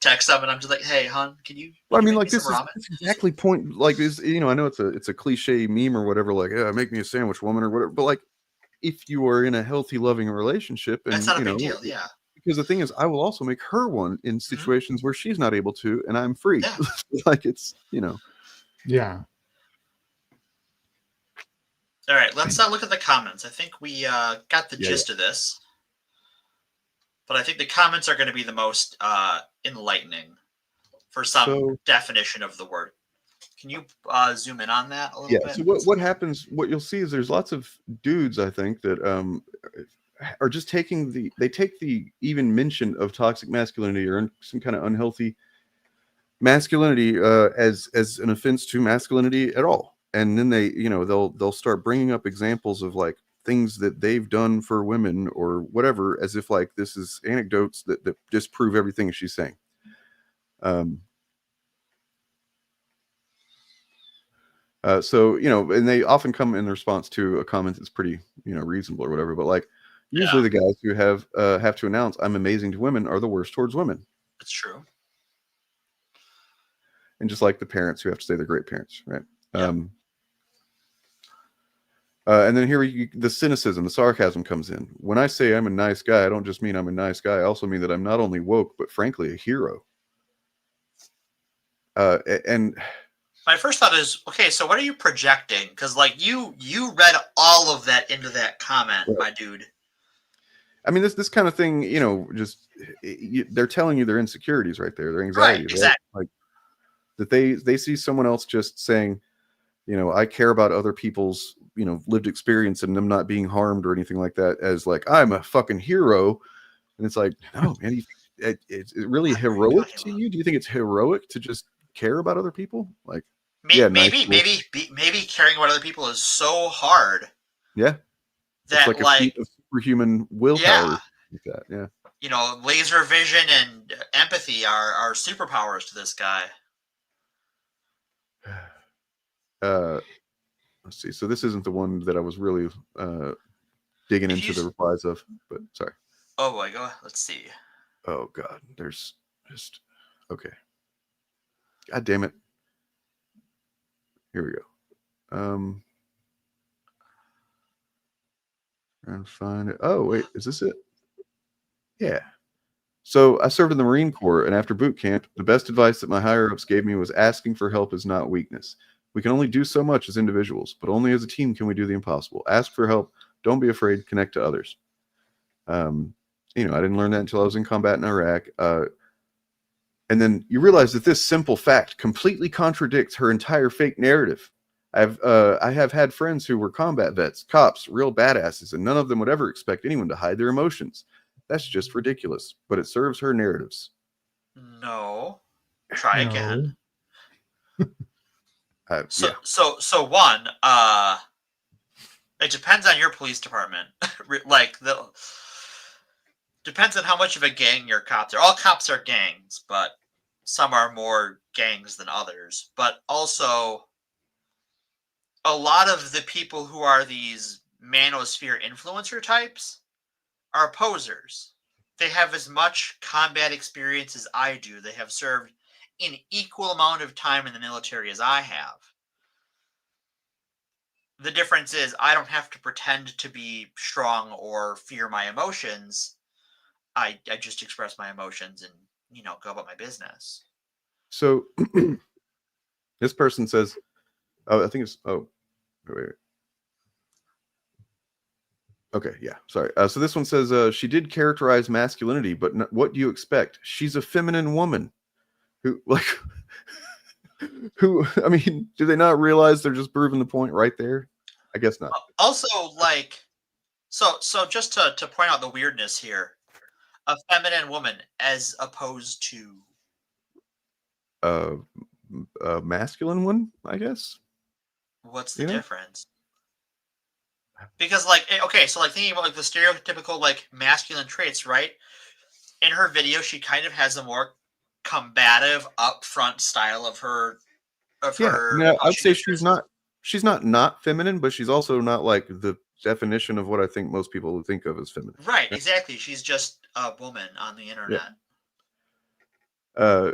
text them and I'm just like, "Hey, hun, can you?" Well, I mean, like this is exactly point. Like is I know it's a cliche meme or whatever. Like, yeah, make me a sandwich, woman, or whatever. But like, if you are in a healthy, loving relationship, and that's not a big deal, yeah. Because the thing is, I will also make her one in situations where she's not able to, and I'm free. Yeah. Like it's Yeah. All right, let's look at the comments. I think we got the gist of this, but I think the comments are going to be the most enlightening for some definition of the word. Can you zoom in on that a little bit? So what happens? What you'll see is there's lots of dudes, I think, that are just taking the even mention of toxic masculinity or some kind of unhealthy masculinity as an offense to masculinity at all. And then they'll start bringing up examples of like things that they've done for women or whatever, as if like this is anecdotes that disprove everything she's saying. So and they often come in response to a comment that's pretty reasonable or whatever. But like usually the guys who have to announce "I'm amazing to women" are the worst towards women. That's true. And just like the parents who have to say they're great parents, right? Yeah. And then here the cynicism, the sarcasm comes in. When I say I'm a nice guy, I don't just mean I'm a nice guy. I also mean that I'm not only woke, but frankly, a hero. And my first thought is, okay, so what are you projecting? Because like you read all of that into that comment, right, my dude. I mean, this kind of thing, they're telling you their insecurities right there, their anxieties, right? Exactly. Like that they see someone else just saying, I care about other people's, lived experience and them not being harmed or anything like that as like, I'm a fucking hero. And it's like, no, man, it's really heroic to you? Do you think it's heroic to just care about other people? Like, maybe caring about other people is so hard. Yeah. That it's like a feat of superhuman willpower. Yeah. Like that, laser vision and empathy are superpowers to this guy. Let's see. So this isn't the one that I was really digging into the replies of, but sorry. Oh boy, let's see. Oh god, there's just okay. God damn it. Here we go. And find it. Oh wait, is this it? Yeah. So I served in the Marine Corps, and after boot camp, the best advice that my higher ups gave me was asking for help is not weakness. We can only do so much as individuals, but only as a team can we do the impossible. Ask for help. Don't be afraid. Connect to others. I didn't learn that until I was in combat in Iraq. And then you realize that this simple fact completely contradicts her entire fake narrative. I have had friends who were combat vets, cops, real badasses, and none of them would ever expect anyone to hide their emotions. That's just ridiculous, but it serves her narratives. No. Try again. So one, it depends on your police department. Depends on how much of a gang your cops are. All cops are gangs, but some are more gangs than others. But also, a lot of the people who are these manosphere influencer types are posers. They have as much combat experience as I do. They have served an equal amount of time in the military as I have. The difference is I don't have to pretend to be strong or fear my emotions. I just express my emotions and, go about my business. So this person says, wait. Okay, yeah, sorry. So this one says, she did characterize masculinity, but what do you expect? She's a feminine woman who, I mean, do they not realize they're just proving the point right there? I guess not. Also, So just to point out the weirdness here, a feminine woman as opposed to a masculine one, I guess. What's the difference? Because like, okay, so like thinking about like the stereotypical like masculine traits, right? In her video, she kind of has a more combative, upfront style of her. Yeah, I'd say she's not feminine, but she's also not like the definition of what I think most people would think of as feminine. Right, exactly. She's just a woman on the internet. Yeah.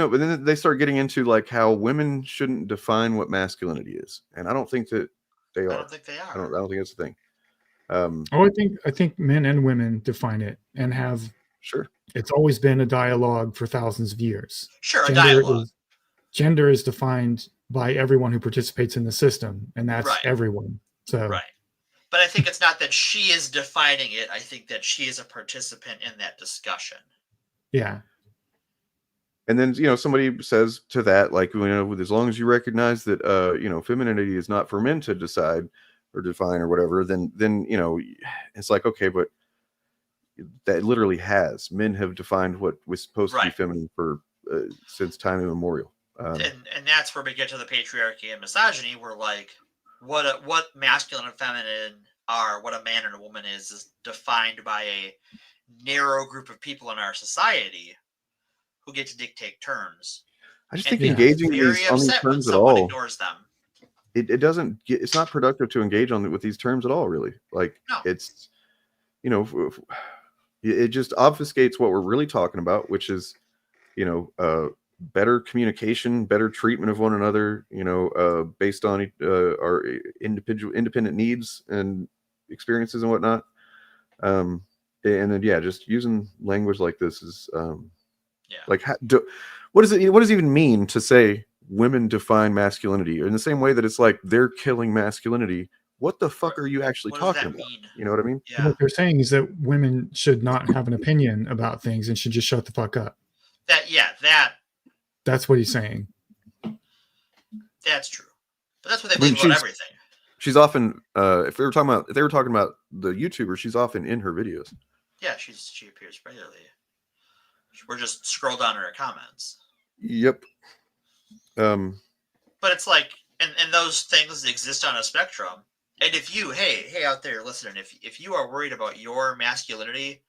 But then they start getting into like how women shouldn't define what masculinity is, and I don't think that they are. I don't think they are. I don't think that's the thing. I think men and women define it and have. Sure. It's always been a dialogue for thousands of years. Sure, a dialogue. Gender is defined by everyone who participates in the system, and that's everyone. So right. But I think it's not that she is defining it. I think that she is a participant in that discussion. Yeah. And then, somebody says to that, like, as long as you recognize that, femininity is not for men to decide or define or whatever, then, it's like, okay, but that literally men have defined what was supposed to be feminine for since time immemorial. And that's where we get to the patriarchy and misogyny, where like what masculine and feminine are, what a man and a woman is defined by a narrow group of people in our society who get to dictate terms. I just think engaging on these terms at all ignores them. It doesn't. It's not productive to engage with these terms at all. Really, like it's, it just obfuscates what we're really talking about, which is, better communication, better treatment of one another, based on our independent needs and experiences and whatnot. And then just using language like this is like what does it even mean to say women define masculinity in the same way that it's like they're killing masculinity? What the fuck are you actually talking about? You know what I mean? Yeah. What they're saying is that women should not have an opinion about things and should just shut the fuck up. That's what he's saying. That's true. But that's what they believe about everything. She's often if they were talking about the YouTuber, she's often in her videos. Yeah, she appears regularly. We're just scroll down her comments. Yep. But it's like, and those things exist on a spectrum. And if you, hey out there listening, if you are worried about your masculinity,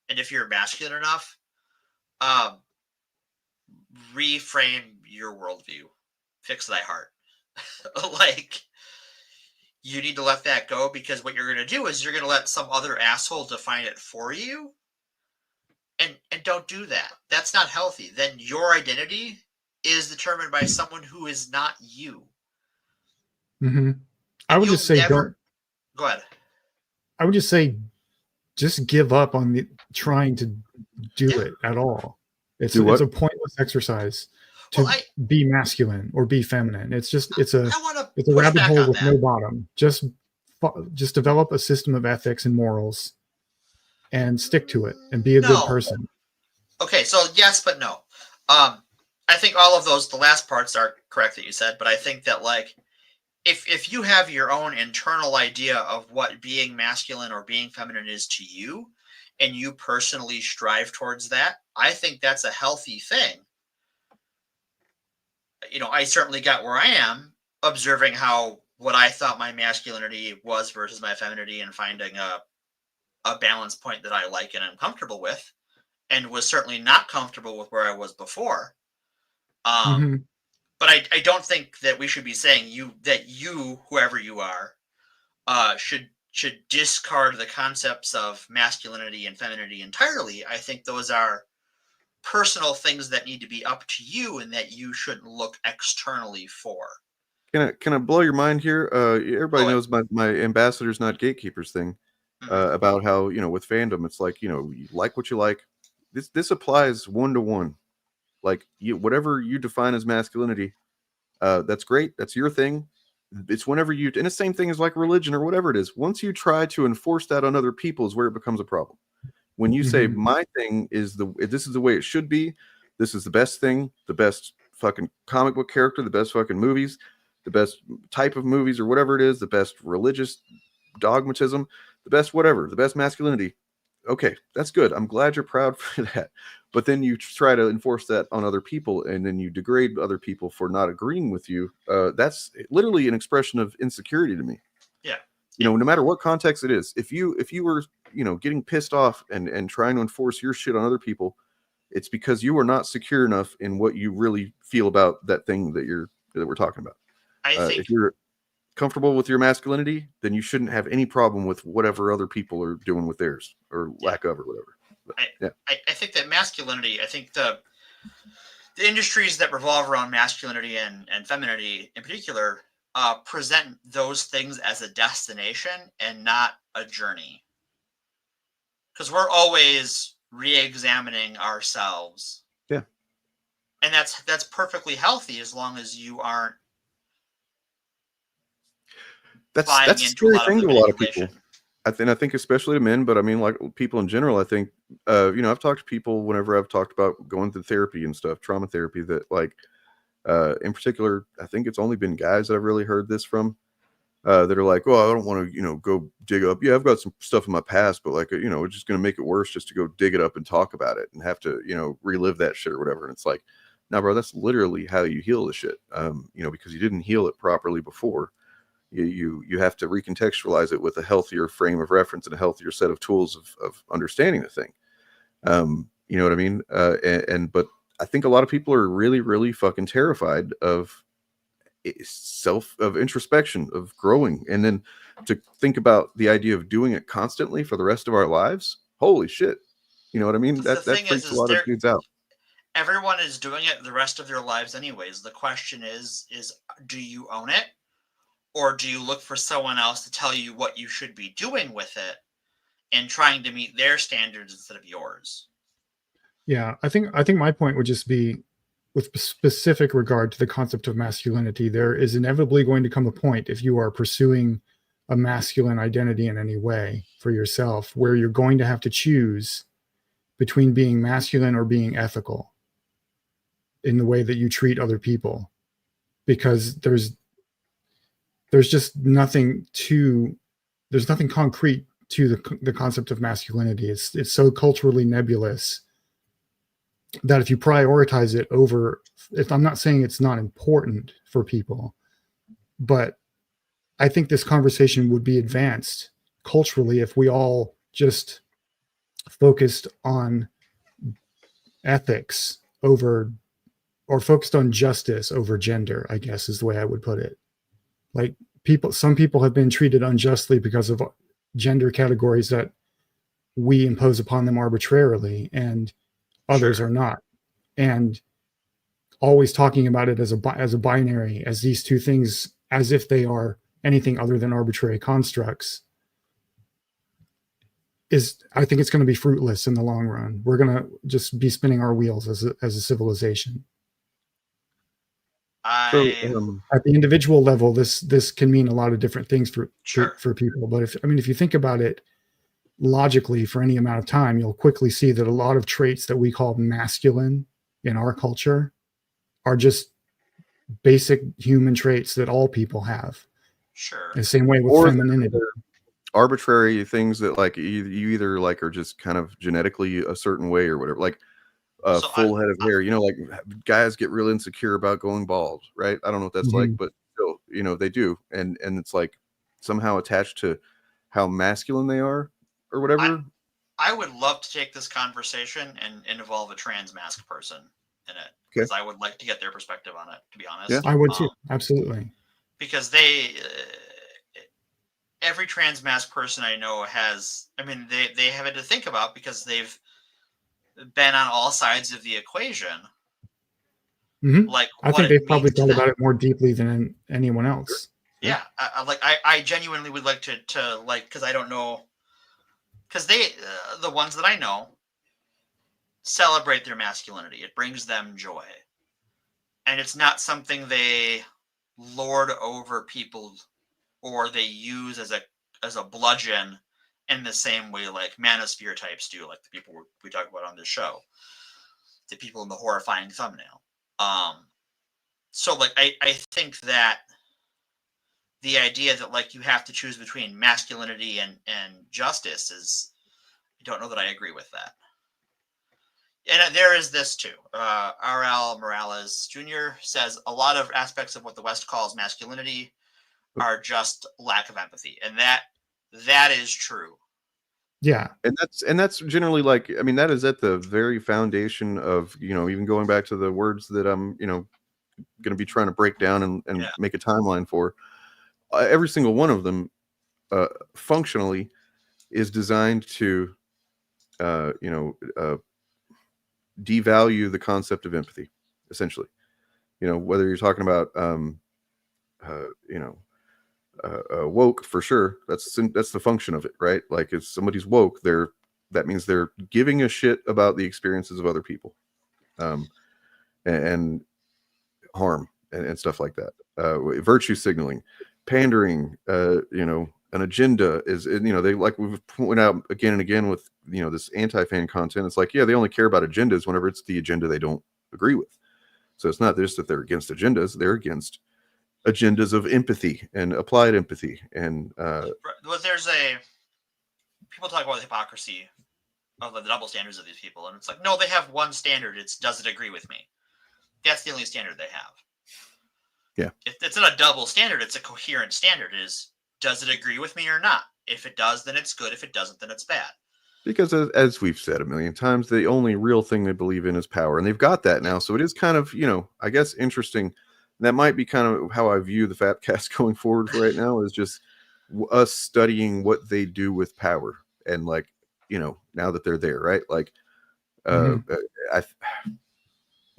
and if you're masculine enough, reframe your worldview, fix thy heart. Like, you need to let that go, because what you're going to do is you're going to let some other asshole define it for you. And don't do that. That's not healthy. Then your identity is determined by someone who is not you. Mm-hmm. I would just say don't. Go ahead. I would just say, just give up on trying to do it at all. It's a pointless exercise to be masculine or be feminine. It's a rabbit hole with no bottom. Just develop a system of ethics and morals and stick to it and be a good person. Okay, so yes, but no. I think all of those, the last parts are correct that you said, but I think that like, if you have your own internal idea of what being masculine or being feminine is to you, and you personally strive towards that, I think that's a healthy thing. I certainly got where I am observing what I thought my masculinity was versus my femininity, and finding a balance point that I like and I'm comfortable with, and was certainly not comfortable with where I was before. But I don't think that we should be saying you, whoever you are, should discard the concepts of masculinity and femininity entirely. I think those are personal things that need to be up to you, and that you shouldn't look externally for. Can I blow your mind here? Everybody knows my ambassadors, not gatekeepers thing, about how, with fandom, it's like, you like what you like. This applies 1-to-1. Like, whatever you define as masculinity, that's great. That's your thing. It's whenever and the same thing as like religion or whatever it is. Once you try to enforce that on other people is where it becomes a problem. When you say my thing is this is the way it should be, this is the best thing, the best fucking comic book character, the best fucking movies, the best type of movies or whatever it is, the best religious dogmatism, the best whatever, the best masculinity. Okay, that's good. I'm glad you're proud for that. But then you try to enforce that on other people, and then you degrade other people for not agreeing with you. That's literally an expression of insecurity to me. Yeah. You know, no matter what context it is, if you were, you know, getting pissed off and trying to enforce your shit on other people, it's because you are not secure enough in what you really feel about that thing that we're talking about. I think if you're comfortable with your masculinity, then you shouldn't have any problem with whatever other people are doing with theirs or lack of or whatever. But, I think that masculinity, I think the industries that revolve around masculinity and femininity in particular present those things as a destination and not a journey. Because we're always re-examining ourselves. Yeah. And that's perfectly healthy as long as you aren't that's a scary thing to a lot of people. I think especially to men, but I mean, like people in general, I think, you know, I've talked to people whenever I've talked about going through therapy and stuff, trauma therapy, that like, in particular, I think it's only been guys that I've really heard this from, that are like, well, I don't want to, you know, go dig up. Yeah, I've got some stuff in my past, but like, you know, it's just going to make it worse just to go dig it up and talk about it and have to, you know, relive that shit or whatever. And it's like, no, bro, that's literally how you heal the shit. You know, because you didn't heal it properly before. You have to recontextualize it with a healthier frame of reference and a healthier set of tools of understanding the thing. You know what I mean? But I think a lot of people are really, really fucking terrified of introspection, of growing, and then to think about the idea of doing it constantly for the rest of our lives. Holy shit. You know what I mean? That freaks a lot of dudes out. Everyone is doing it the rest of their lives anyways. The question is do you own it? Or do you look for someone else to tell you what you should be doing with it and trying to meet their standards instead of yours? Yeah, I think my point would just be, with specific regard to the concept of masculinity, there is inevitably going to come a point, if you are pursuing a masculine identity in any way for yourself, where you're going to have to choose between being masculine or being ethical in the way that you treat other people, because there's just nothing concrete to the concept of masculinity. It's so culturally nebulous that if you prioritize it over, I'm not saying it's not important for people, but I think this conversation would be advanced culturally if we all just focused on ethics over, or focused on justice over gender, I guess is the way I would put it. Like some people have been treated unjustly because of gender categories that we impose upon them arbitrarily, and others are not. And always talking about it as a binary, as these two things, as if they are anything other than arbitrary constructs, I think it's going to be fruitless in the long run. We're going to just be spinning our wheels as a civilization. At the individual level, this can mean a lot of different things for people. But if you think about it logically for any amount of time, you'll quickly see that a lot of traits that we call masculine in our culture are just basic human traits that all people have. Sure. The same way with femininity. Arbitrary things that like you either like are just kind of genetically a certain way or whatever. Like full head of hair, you know, like guys get real insecure about going bald, right? I don't know what that's like, but still, you know, they do. And it's like somehow attached to how masculine they are or whatever. I would love to take this conversation and involve a trans mask person in it, because I would like to get their perspective on it, to be honest. Yeah, I would too. Absolutely. Because every trans mask person I know has, they have it to think about because they've been on all sides of the equation. Mm-hmm. Like, I think they've probably thought about it more deeply than anyone else. Yeah, I genuinely would like to like, because I don't know, because the ones that I know celebrate their masculinity. It brings them joy, and it's not something they lord over people or they use as a bludgeon in the same way like manosphere types do, like the people we talk about on this show, the people in the horrifying thumbnail. So like I think that the idea that like you have to choose between masculinity and justice is, I don't know that I agree with that. And there is this too. R.L. Morales Jr. says a lot of aspects of what the West calls masculinity are just lack of empathy, and that is true. Yeah, and that's generally like, I mean, that is at the very foundation of, you know, even going back to the words that I'm, you know, going to be trying to break down and make a timeline for. Every single one of them, functionally, is designed to, devalue the concept of empathy, essentially. You know, whether you're talking about, woke, for sure, that's the function of it, right? Like, if somebody's woke, that means they're giving a shit about the experiences of other people, and harm and stuff like that. Virtue signaling, pandering, an agenda is, they, like we've pointed out again and again with, this anti-fan content. It's like, yeah, they only care about agendas whenever it's the agenda they don't agree with. So it's not just that they're against agendas, they're against agendas of empathy and applied empathy. And well, people talk about the hypocrisy of the double standards of these people, and it's like, no, they have one standard. It's, does it agree with me? That's the only standard they have. Yeah. If it's not a double standard, it's a coherent standard. Does it agree with me or not? If it does, then it's good. If it doesn't, then it's bad. Because as we've said a million times, the only real thing they believe in is power, and they've got that now. So it is kind of, I guess, interesting. That might be kind of how I view the FAPcast going forward right now, is just us studying what they do with power. And like, now that they're there, right? Like, I'm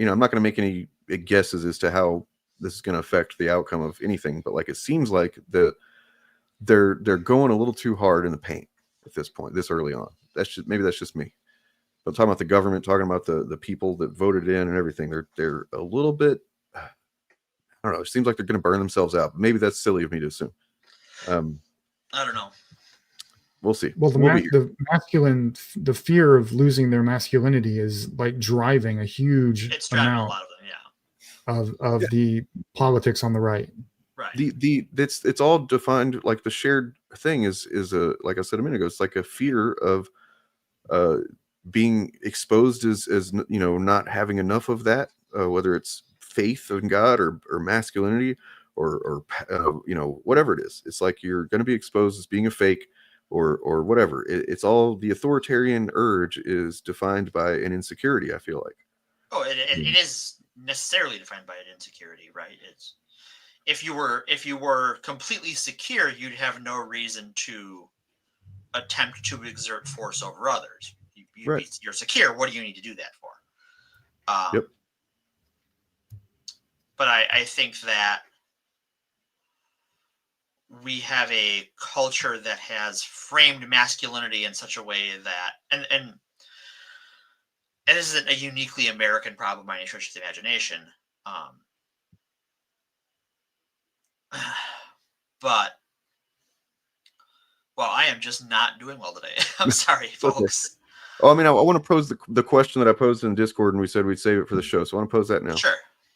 not going to make any guesses as to how this is going to affect the outcome of anything, but like, it seems like they're going a little too hard in the paint at this point, this early on. That's just me. But I'm talking about the government, talking about the people that voted in and everything. They're a little bit, I don't know. It seems like they're going to burn themselves out. Maybe that's silly of me to assume. I don't know. We'll see. Well, the fear of losing their masculinity is like driving a huge amount a lot of them, of the politics on the right. Right. It's all defined, like the shared thing is like I said a minute ago, it's like a fear of being exposed as not having enough of that, whether it's faith in God or masculinity or whatever it is. It's like you're going to be exposed as being a fake or whatever. It's all, the authoritarian urge is defined by an insecurity, I feel like. Oh, it is necessarily defined by an insecurity, right? It's, if you were completely secure, you'd have no reason to attempt to exert force over others. You're secure. What do you need to do that for? Yep. But I think that we have a culture that has framed masculinity in such a way that, and this isn't a uniquely American problem by any stretch of the imagination. But, well, I am just not doing well today. I'm sorry, folks. Okay. Oh, I mean, I want to pose the question that I posed in Discord, and we said we'd save it for the show. So I want to pose that now. Sure.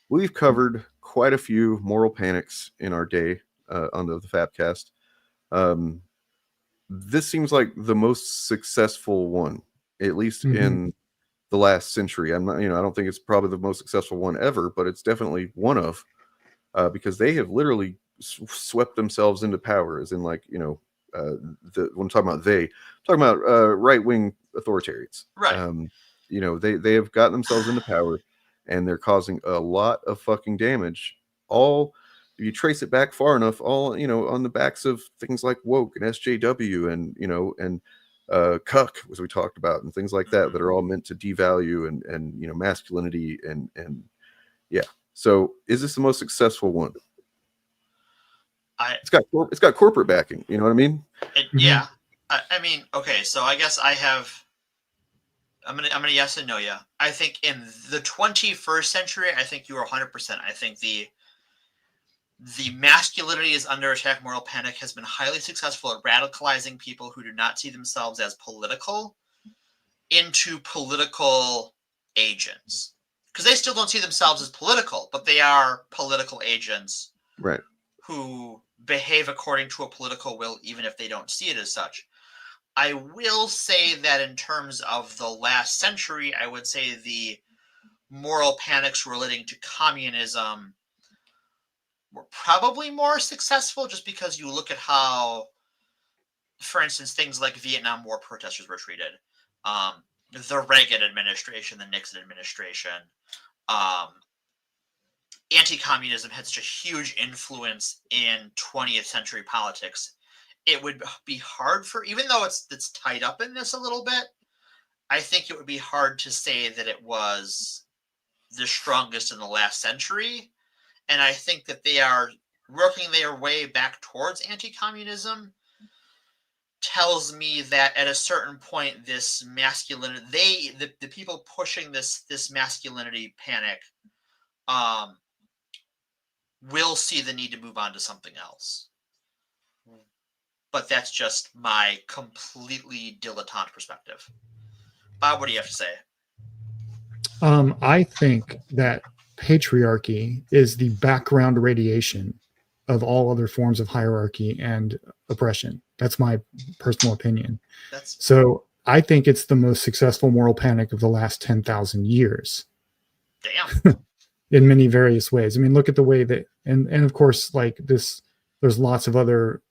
We've covered quite a few moral panics in our day on the FAPcast. This seems like the most successful one, at least in the last century. I'm not, I don't think it's probably the most successful one ever, but it's definitely one of, because they have literally swept themselves into power, as in, like, when I'm talking about I'm talking about right-wing authoritarians. Right. They have gotten themselves into power, and they're causing a lot of fucking damage. All, if you trace it back far enough, all, on the backs of things like woke and SJW and cuck, as we talked about, and things like that are all meant to devalue and masculinity and yeah. So is this the most successful one? It's got corporate backing. You know what I mean? Yeah. I mean, okay. So I guess I'm gonna yes and no. Yeah. I think in the 21st century, I think you are 100%. I think the masculinity is under attack. Moral panic has been highly successful at radicalizing people who do not see themselves as political into political agents, because they still don't see themselves as political, but they are political agents, right? Who behave according to a political will, even if they don't see it as such. I will say that in terms of the last century, I would say the moral panics relating to communism were probably more successful, just because you look at how, for instance, things like Vietnam War protesters were treated. The Reagan administration, the Nixon administration, anti-communism had such a huge influence in 20th century politics. It would be hard for, even though it's tied up in this a little bit, I think it would be hard to say that it was the strongest in the last century. And I think that they are working their way back towards anti-communism tells me that at a certain point, this masculinity, the people pushing this masculinity panic, will see the need to move on to something else. But that's just my completely dilettante perspective. Bob, what do you have to say? I think that patriarchy is the background radiation of all other forms of hierarchy and oppression. That's my personal opinion. So I think it's the most successful moral panic of the last 10,000 years. Damn. In many various ways. I mean, look at the way that, and of course, like this, there's lots of other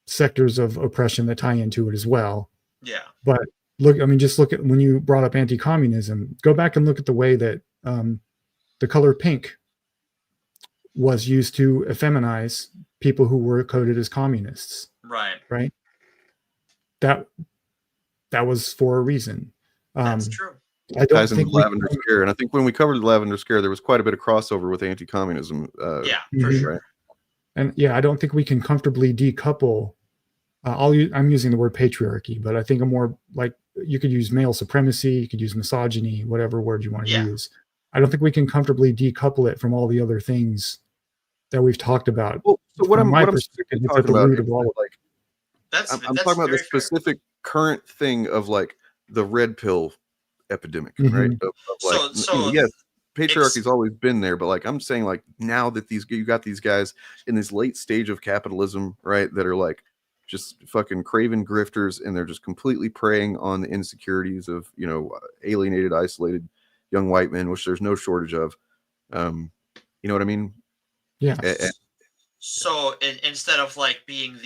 sectors of oppression that tie into it as well. Yeah. But look, I mean, just look at, when you brought up anti-communism, go back and look at the way that the color pink was used to effeminize people who were coded as communists. Right. Right. That was for a reason. That's true. I don't think the Lavender Scare, and I think when we covered the Lavender Scare, there was quite a bit of crossover with anti-communism. Yeah, for sure. Right? And yeah, I don't think we can comfortably decouple. I'm using the word patriarchy, but I think a more like, you could use male supremacy, you could use misogyny, whatever word you want to use. I don't think we can comfortably decouple it from all the other things that we've talked about. Well, so what I'm talking about is like, I'm talking about the specific current thing of like the red pill epidemic, right? Of like, yes, patriarchy's always been there, but like I'm saying, like now that you got these guys in this late stage of capitalism, right, that are like just fucking craven grifters, and they're just completely preying on the insecurities of, you know, alienated, isolated young white men, which there's no shortage of. You know what I mean? Yeah. So instead of like being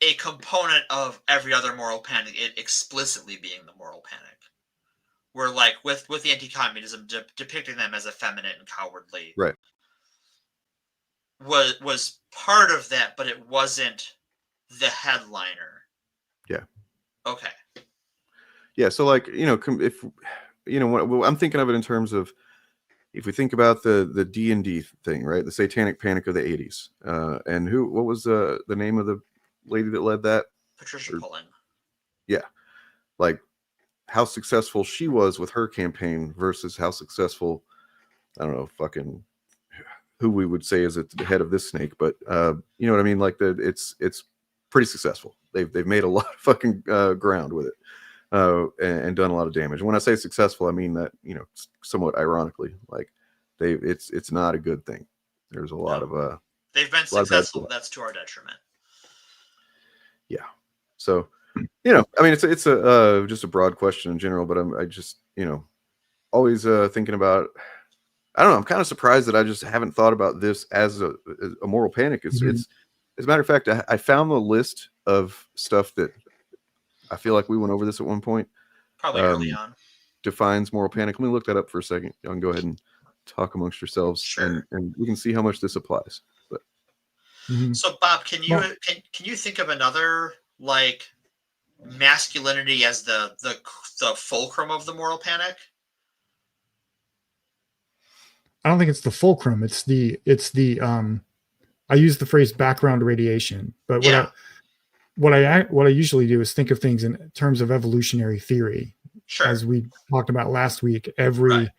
a component of every other moral panic, it explicitly being the moral panic, where like with the anti-communism depicting them as effeminate and cowardly, right, was part of that, but it wasn't the headliner. Yeah. Okay. Yeah. So like, you know, if you know what I'm thinking of it in terms of, if we think about the D&D thing, right, the Satanic Panic of the 80s, and what was the name of the lady that led that? Patricia Pullen. Yeah. Like how successful she was with her campaign versus how successful, I don't know, fucking who we would say is at the head of this snake, but you know what I mean? Like it's pretty successful. They've made a lot of fucking ground with it, and done a lot of damage. And when I say successful, I mean that, you know, somewhat ironically, like it's not a good thing. There's a lot of they've been successful. That's to our detriment. Yeah. So, you know, I mean, it's a just a broad question in general, but I just, you know, always thinking about, I don't know, I'm kind of surprised that I just haven't thought about this as a moral panic. It's as a matter of fact, I found the list of stuff that I feel like we went over this at one point. Probably early on. Defines moral panic. Let me look that up for a second. Y'all can go ahead and talk amongst yourselves, sure, and we can see how much this applies. But so Bob, can you think of another like masculinity as the fulcrum of the moral panic? I don't think it's the fulcrum. It's the I use the phrase background radiation, but what I usually do is think of things in terms of evolutionary theory. Sure. As we talked about last week, every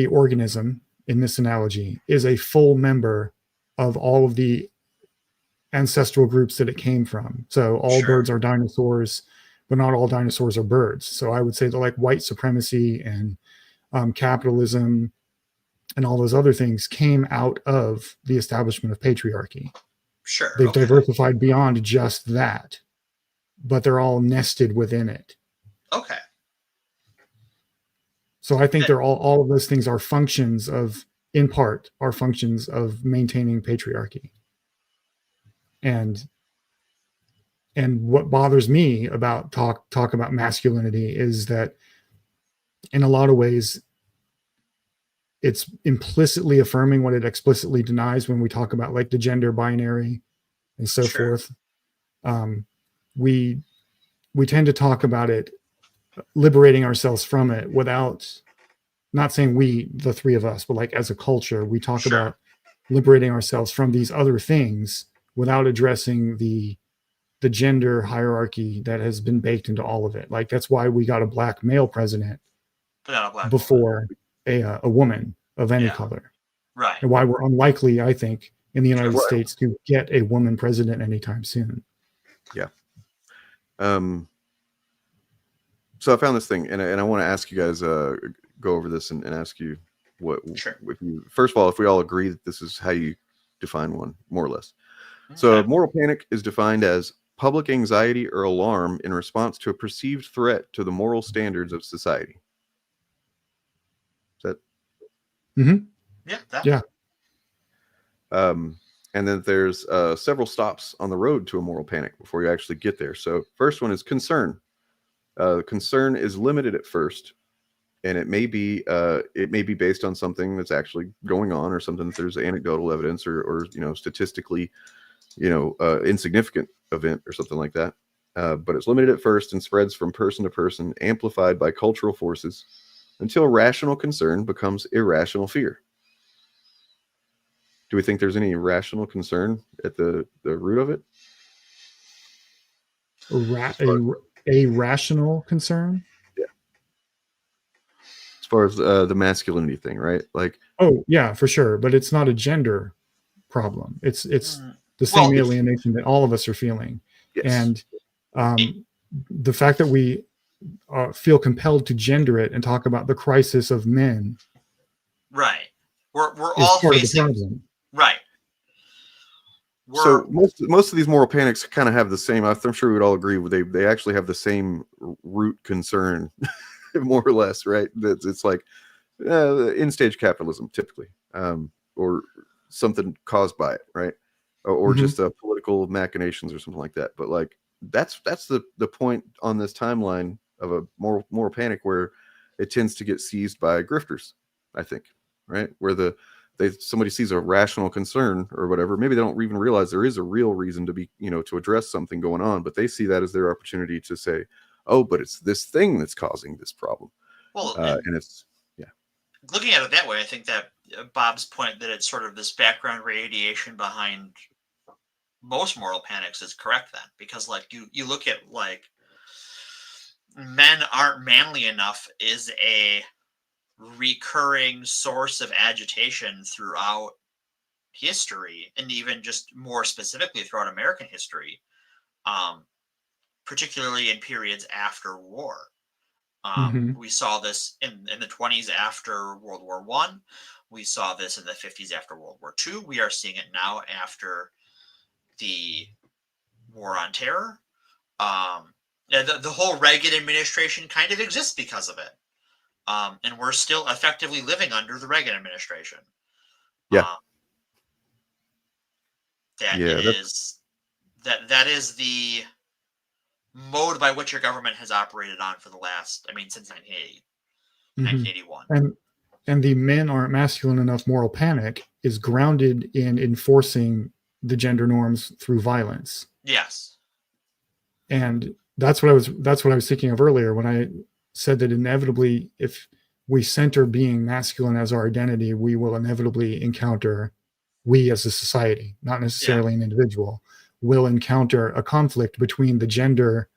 organism in this analogy is a full member of all of the ancestral groups that it came from. So all birds are dinosaurs, but not all dinosaurs are birds. So I would say that like white supremacy and capitalism and all those other things came out of the establishment of patriarchy. Sure. They've diversified beyond just that, but they're all nested within it. Okay. So I think they're all of those things are functions of, in part, are functions of maintaining patriarchy. And what bothers me about talk about masculinity is that in a lot of ways, it's implicitly affirming what it explicitly denies when we talk about like the gender binary and so forth. We tend to talk about it, liberating ourselves from it without, not saying we, the three of us, but like as a culture, we talk about liberating ourselves from these other things without addressing the gender hierarchy that has been baked into all of it. Like that's why we got a black male president before a woman of any color. Right. And why we're unlikely, I think, in the United States to get a woman president anytime soon. Yeah. So I found this thing, and I want to ask you guys, go over this and ask you what, if you, first of all, if we all agree that this is how you define one, more or less. Okay. So moral panic is defined as public anxiety or alarm in response to a perceived threat to the moral standards of society. Is that? Mm-hmm. Yeah. And then there's several stops on the road to a moral panic before you actually get there. So first one is concern. Concern is limited at first, and it may be based on something that's actually going on, or something that there's anecdotal evidence, or statistically, insignificant event or something like that. But it's limited at first and spreads from person to person, amplified by cultural forces, until rational concern becomes irrational fear. Do we think there's any rational concern at the root of it? A rational concern? Yeah. As far as the masculinity thing, right? Like, oh yeah, for sure. But it's not a gender problem. It's the same alienation that all of us are feeling. Yes. And the fact that we feel compelled to gender it and talk about the crisis of men. Right. We're all facing. Right. So most of these moral panics kind of have the same. I'm sure we'd all agree. They actually have the same root concern, more or less, right? It's like in-stage capitalism, typically, or something caused by it, right? Or just political machinations or something like that. But like that's the point on this timeline of a moral panic where it tends to get seized by grifters, I think, right? Where somebody sees a rational concern or whatever, maybe they don't even realize there is a real reason to be, to address something going on, but they see that as their opportunity to say, oh, but it's this thing that's causing this problem. Well, and it's, looking at it that way, I think that Bob's point that it's sort of this background radiation behind most moral panics is correct then, because like you look at like men aren't manly enough is a recurring source of agitation throughout history, and even just more specifically throughout American history, particularly in periods after war. We saw this in the 20s after World War I. We saw this in the 50s after World War II. We are seeing it now after the War on Terror. The whole Reagan administration kind of exists because of it. And we're still effectively living under the Reagan administration. Yeah. That is the mode by which your government has operated on for the last, since 1980, 1981. And the men aren't masculine enough moral panic is grounded in enforcing the gender norms through violence. Yes. And that's what I was thinking of earlier when I said that inevitably, if we center being masculine as our identity, we will inevitably encounter, we as a society, not necessarily an individual, will encounter a conflict between the gender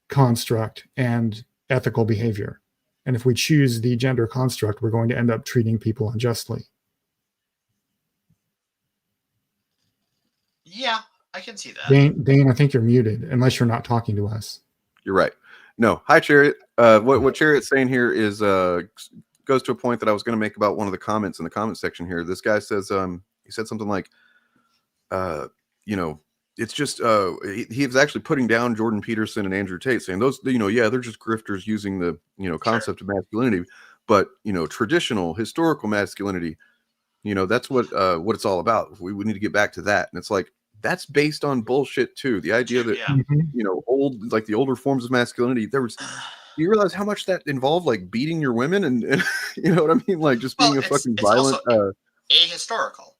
construct and ethical behavior. And if we choose the gender construct, we're going to end up treating people unjustly. Yeah, I can see that. Dane, I think you're muted, unless you're not talking to us. You're right. No. Hi, Chariot. What Chariot's saying here is goes to a point that I was going to make about one of the comments in the comment section here. This guy says, he said something like, it's just, he was actually putting down Jordan Peterson and Andrew Tate, saying those, they're just grifters using the, concept of masculinity, but, traditional historical masculinity, that's what it's all about. We need to get back to that. And it's like, that's based on bullshit too. The idea that, old, like the older forms of masculinity, you realize how much that involved, like beating your women and you know what I mean? Like just being fucking violent. Ahistorical.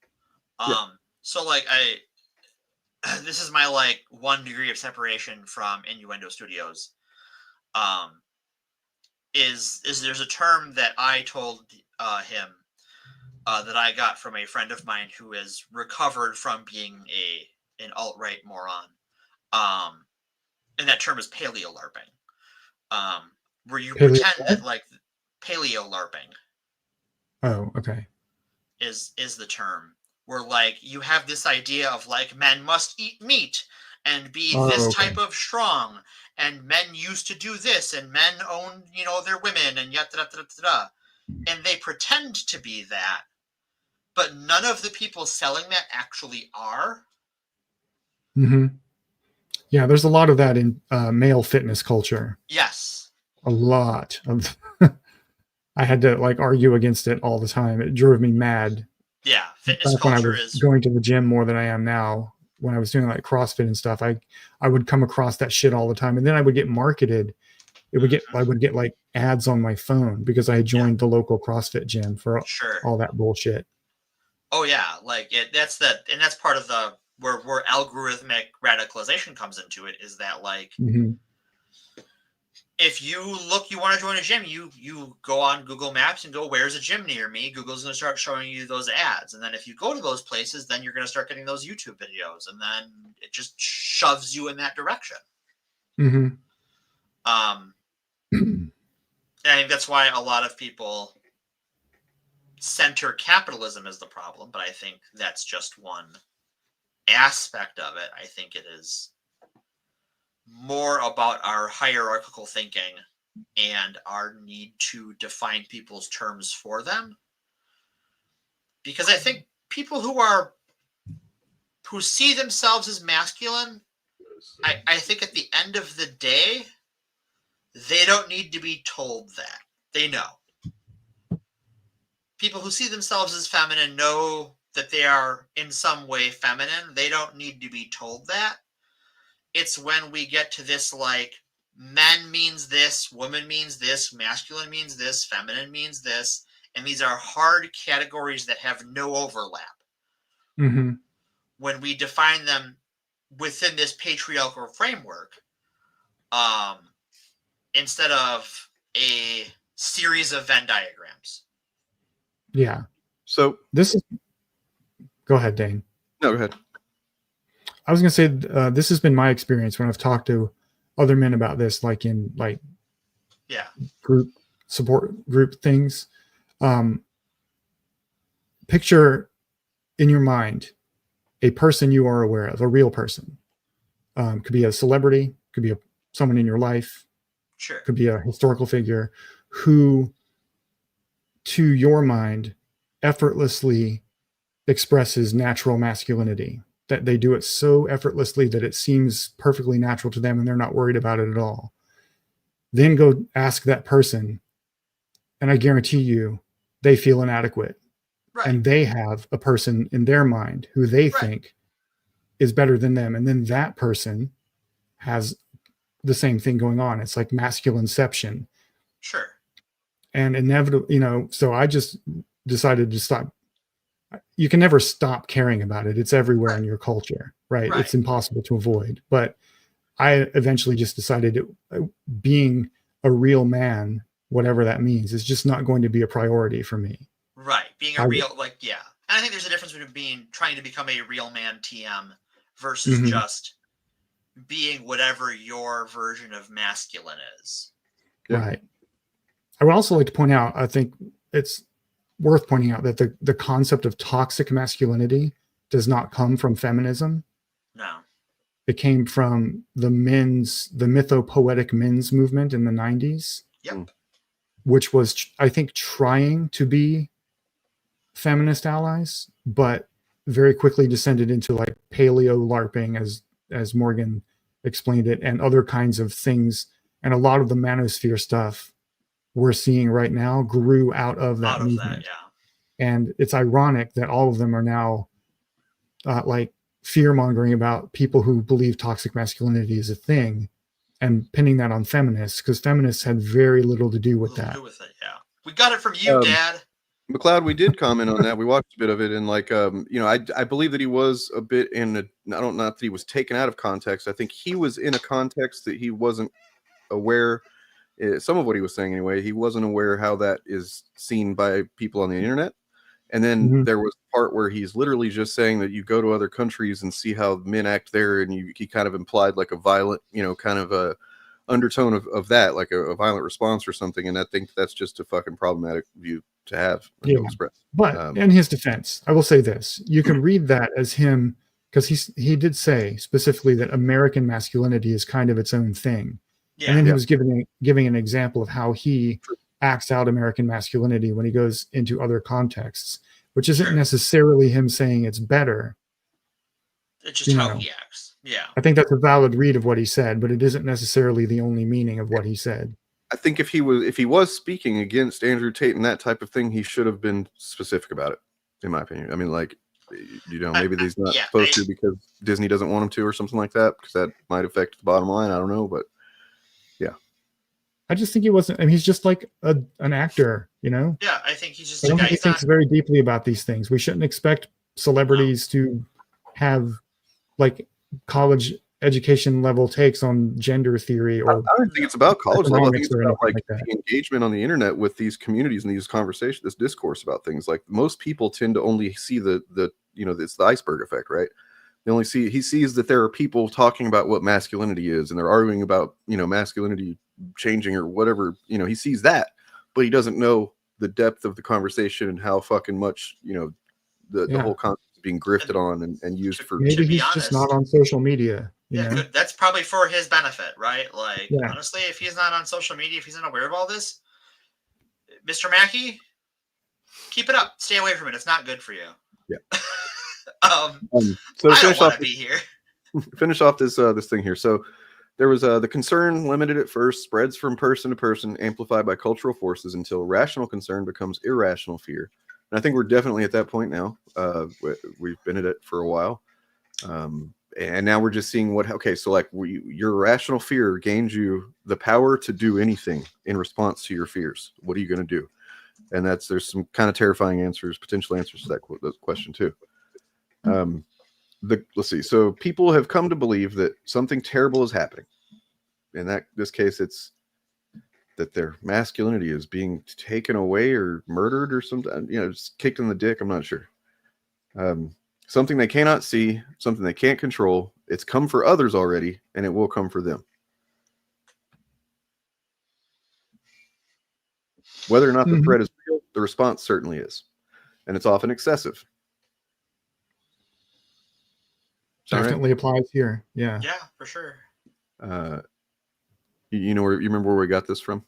So like this is my like 1 degree of separation from Innuendo Studios. Is there's a term that I told him that I got from a friend of mine who has recovered from being an alt-right moron. And that term is paleo-larping. Where you pretend that like paleo-larping. Oh, okay. Is the term where like you have this idea of like men must eat meat and be this type of strong, and men used to do this, and men own their women, and yet and they pretend to be that, but none of the people selling that actually are. Mm-hmm. Yeah, there's a lot of that in male fitness culture. Yes, a lot of. I had to like argue against it all the time. It drove me mad. Yeah, fitness back when I culture was is going to the gym more than I am now. When I was doing like CrossFit and stuff, I would come across that shit all the time, and then I would get marketed. I would get like ads on my phone because I had joined the local CrossFit gym for all that bullshit. Oh yeah, like that's part of the where algorithmic radicalization comes into it, is that like if you want to join a gym, you go on Google Maps and go, where's a gym near me? Google's going to start showing you those ads. And then if you go to those places, then you're going to start getting those YouTube videos. And then it just shoves you in that direction. Mm-hmm. And I think that's why a lot of people center capitalism as the problem. But I think that's just one aspect of it. I think it is more about our hierarchical thinking and our need to define people's terms for them. Because I think people who see themselves as masculine, I think at the end of the day, they don't need to be told that. They know. People who see themselves as feminine know that they are in some way feminine. They don't need to be told that. It's when we get to this, like, men means this, woman means this, masculine means this, feminine means this, and these are hard categories that have no overlap. Mm-hmm. When we define them within this patriarchal framework, instead of a series of Venn diagrams. Yeah. So this is... Go ahead, Dane. No, go ahead. I was going to say, this has been my experience when I've talked to other men about this, like in group support group things. Picture in your mind a person you are aware of, a real person. Could be a celebrity, could be someone in your life, sure, could be a historical figure who, to your mind, effortlessly expresses natural masculinity. That they do it so effortlessly that it seems perfectly natural to them and they're not worried about it at all. Then go ask that person, and I guarantee you they feel inadequate. Right. And they have a person in their mind who they think is better than them. And then that person has the same thing going on. It's like masculineception. Sure. And inevitably, so I just decided to stop. You can never stop caring about it. It's everywhere in your culture, right? It's impossible to avoid. But I eventually just decided being a real man, whatever that means, is just not going to be a priority for me. Right. Being a real, And I think there's a difference between trying to become a real man TM versus just being whatever your version of masculine is. Yeah. Right. I would also like to point out, I think it's worth pointing out that the concept of toxic masculinity does not come from feminism. No. It came from the mythopoetic men's movement in the 90s. Yep. which was, I think, trying to be feminist allies, but very quickly descended into like paleo LARPing, as Morgan explained it, and other kinds of things. And a lot of the manosphere stuff we're seeing right now grew out of that movement. And it's ironic that all of them are now like fear mongering about people who believe toxic masculinity is a thing and pinning that on feminists, because feminists had very little to do with that. We got it from you, Dad. McLeod, we did comment on that. We watched a bit of it, and like, I believe that he was a bit not that he was taken out of context. I think he was in a context that he wasn't aware. Some of what he was saying, anyway, he wasn't aware how that is seen by people on the internet. And then there was a part where he's literally just saying that you go to other countries and see how men act there, and he kind of implied like a violent, kind of a undertone of that, like a violent response or something. And I think that's just a fucking problematic view to have and to express. But in his defense, I will say this: you can read that as him, because he did say specifically that American masculinity is kind of its own thing. Yeah. And then he was giving an example of how he acts out American masculinity when he goes into other contexts, which isn't necessarily him saying it's better. It's just how he acts. Yeah. I think that's a valid read of what he said, but it isn't necessarily the only meaning of what he said. I think if he was speaking against Andrew Tate and that type of thing, he should have been specific about it, in my opinion. I mean, like, maybe he's not supposed to because Disney doesn't want him to or something like that, because that might affect the bottom line. I don't know, but yeah. I just think he wasn't. I mean, he's just like an actor, Yeah, I think he's just. I don't think he thinks very deeply about these things. We shouldn't expect celebrities to have like college education level takes on gender theory. Or I don't think it's about college level. I think it's about like the engagement on the internet with these communities and these conversations, this discourse about things. Like most people tend to only see the it's the iceberg effect, right? He sees that there are people talking about what masculinity is, and they're arguing about, masculinity changing or whatever, he sees that, but he doesn't know the depth of the conversation and how fucking much, the whole concept is being grifted on and used for. Maybe he's just not on social media. That's probably for his benefit, right? Like, honestly, if he's not on social media, if he's not aware of all this, Mr. Mackey, keep it up. Stay away from it. It's not good for you. Yeah. So I don't want to be here. Finish off this thing here. So there was the concern limited at first, spreads from person to person, amplified by cultural forces until rational concern becomes irrational fear. And I think we're definitely at that point now. We've been at it for a while. And now we're just seeing so like your irrational fear gains you the power to do anything in response to your fears. What are you going to do? And there's some kind of terrifying potential answers to that question too. Let's see. So people have come to believe that something terrible is happening. In this case, it's that their masculinity is being taken away or murdered or something, just kicked in the dick. I'm not sure. Something they cannot see, something they can't control. It's come for others already, and it will come for them. Whether or not the threat is real, the response certainly is. And it's often excessive. Definitely applies here. Yeah. Yeah, for sure. You remember where we got this from?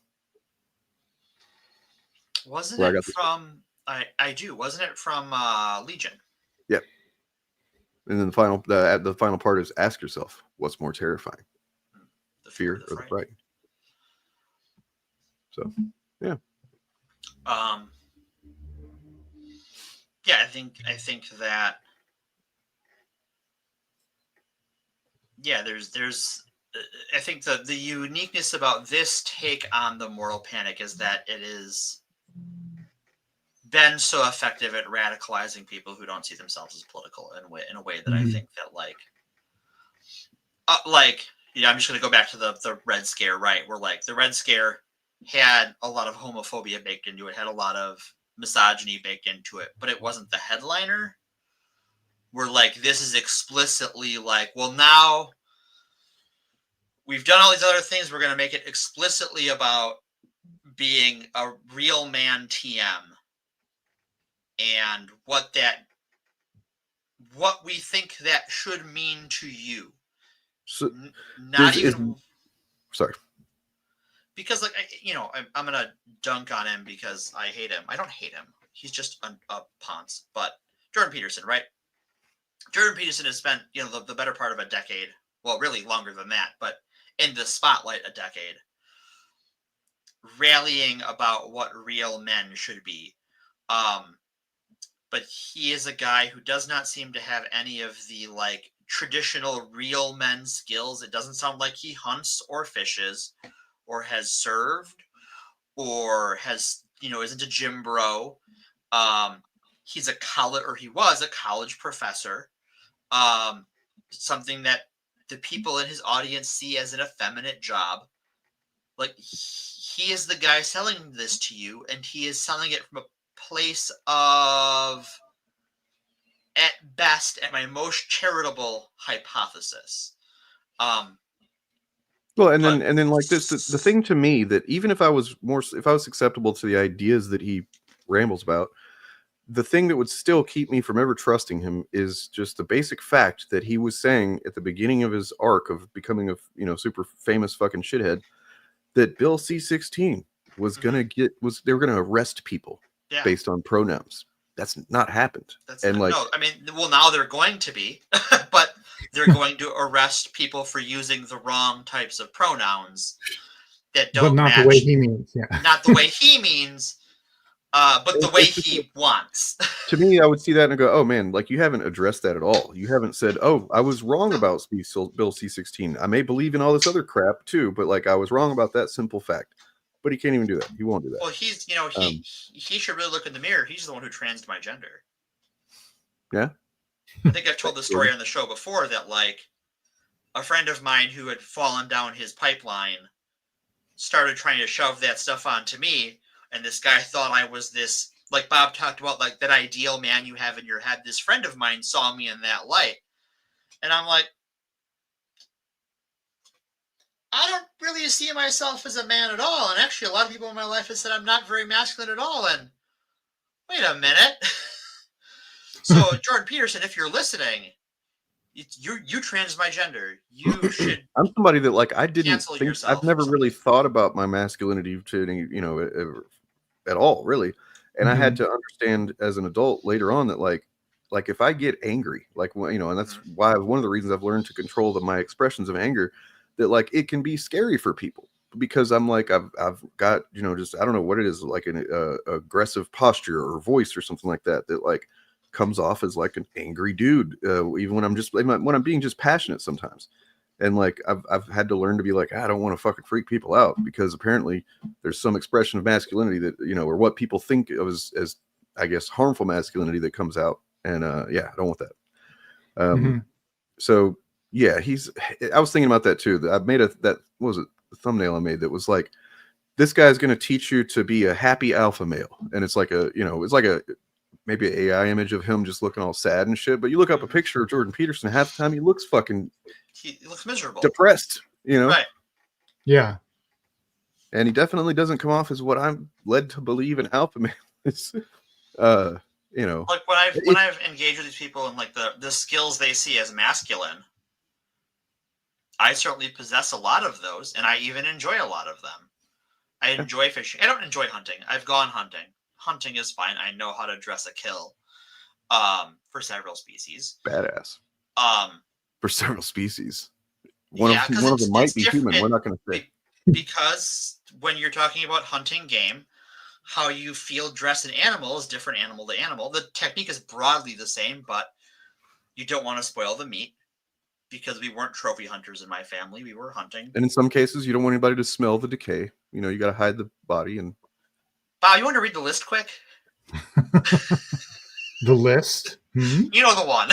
Wasn't it from? I do. Wasn't it from Legion? Yep. And then the final part is ask yourself, what's more terrifying, the fear or the fright? So, yeah. Yeah, I think that. Yeah, there's I think the uniqueness about this take on the moral panic is that it is been so effective at radicalizing people who don't see themselves as political in a way that I think that I'm just going to go back to the Red Scare, right? Where like the Red Scare had a lot of homophobia baked into it, had a lot of misogyny baked into it, but it wasn't the headliner. We're like, this is explicitly like, well, now we've done all these other things. We're going to make it explicitly about being a real man TM and what we think that should mean to you. So, not even. Sorry. because like I'm gonna dunk on him because I hate him. I don't hate him. He's just a ponce. But Jordan Peterson, right? Jordan Peterson has spent the better part of a decade, well, really longer than that, but in the spotlight a decade, rallying about what real men should be. But he is a guy who does not seem to have any of the like traditional real men skills. It doesn't sound like he hunts or fishes or has served or has, isn't a gym bro. He was a college professor. Something that the people in his audience see as an effeminate job. Like, he is the guy selling this to you, and he is selling it from a place of, at best, at my most charitable hypothesis. Well, and then like this, the thing to me that even if I was acceptable to the ideas that he rambles about, the thing that would still keep me from ever trusting him is just the basic fact that he was saying at the beginning of his arc of becoming a super famous fucking shithead that Bill C-16 was they were gonna arrest people based on pronouns. That's not happened. Now they're going to be, but they're going to arrest people for using the wrong types of pronouns that don't match. The way he means. Yeah. Not the way he means. But the way he wants. To me, I would see that and go, oh man, like you haven't addressed that at all. You haven't said, oh, I was wrong about Bill C-16. I may believe in all this other crap too, but like I was wrong about that simple fact. But he can't even do that. He won't do that. Well, he's, he should really look in the mirror. He's the one who transed my gender. Yeah. I think I've told the story on the show before that like a friend of mine who had fallen down his pipeline started trying to shove that stuff onto me. And this guy thought I was this, like Bob talked about, like that ideal man you have in your head. This friend of mine saw me in that light. And I'm like, I don't really see myself as a man at all. And actually, a lot of people in my life have said I'm not very masculine at all. And wait a minute. So, Jordan Peterson, if you're listening, you trans my gender. You should. I'm somebody that like I didn't cancel think yourself. I've never really thought about my masculinity to at all, really. And I had to understand as an adult later on that like if I get angry, like and that's why one of the reasons I've learned to control my expressions of anger, that like it can be scary for people because I'm like I've got just I don't know what it is, like an aggressive posture or voice or something like that like comes off as like an angry dude, even when I'm being just passionate sometimes. And like I've had to learn to be like, I don't want to fucking freak people out because apparently there's some expression of masculinity that or what people think of as I guess harmful masculinity that comes out. And I don't want that. So yeah, I was thinking about that too. I made the thumbnail I made that was like, this guy's going to teach you to be a happy alpha male, and it's like it's like maybe an AI image of him just looking all sad and shit. But you look up a picture of Jordan Peterson, half the time he looks fucking he looks miserable, depressed, Right. Yeah. And he definitely doesn't come off as what I'm led to believe in alpha males. Like when I've engaged with these people and like the skills they see as masculine, I certainly possess a lot of those, and I even enjoy a lot of them. I enjoy fishing. I don't enjoy hunting. I've gone hunting. Hunting is fine. I know how to dress a kill for several species. Badass. For several species. One of them might be human. We're not going to say. Because when you're talking about hunting game, how you feel dressed an animal is different animal to animal. The technique is broadly the same, but you don't want to spoil the meat because we weren't trophy hunters in my family. We were hunting. And in some cases, you don't want anybody to smell the decay. You got to hide the body. And Bob, you want to read the list quick? The list? You know the one.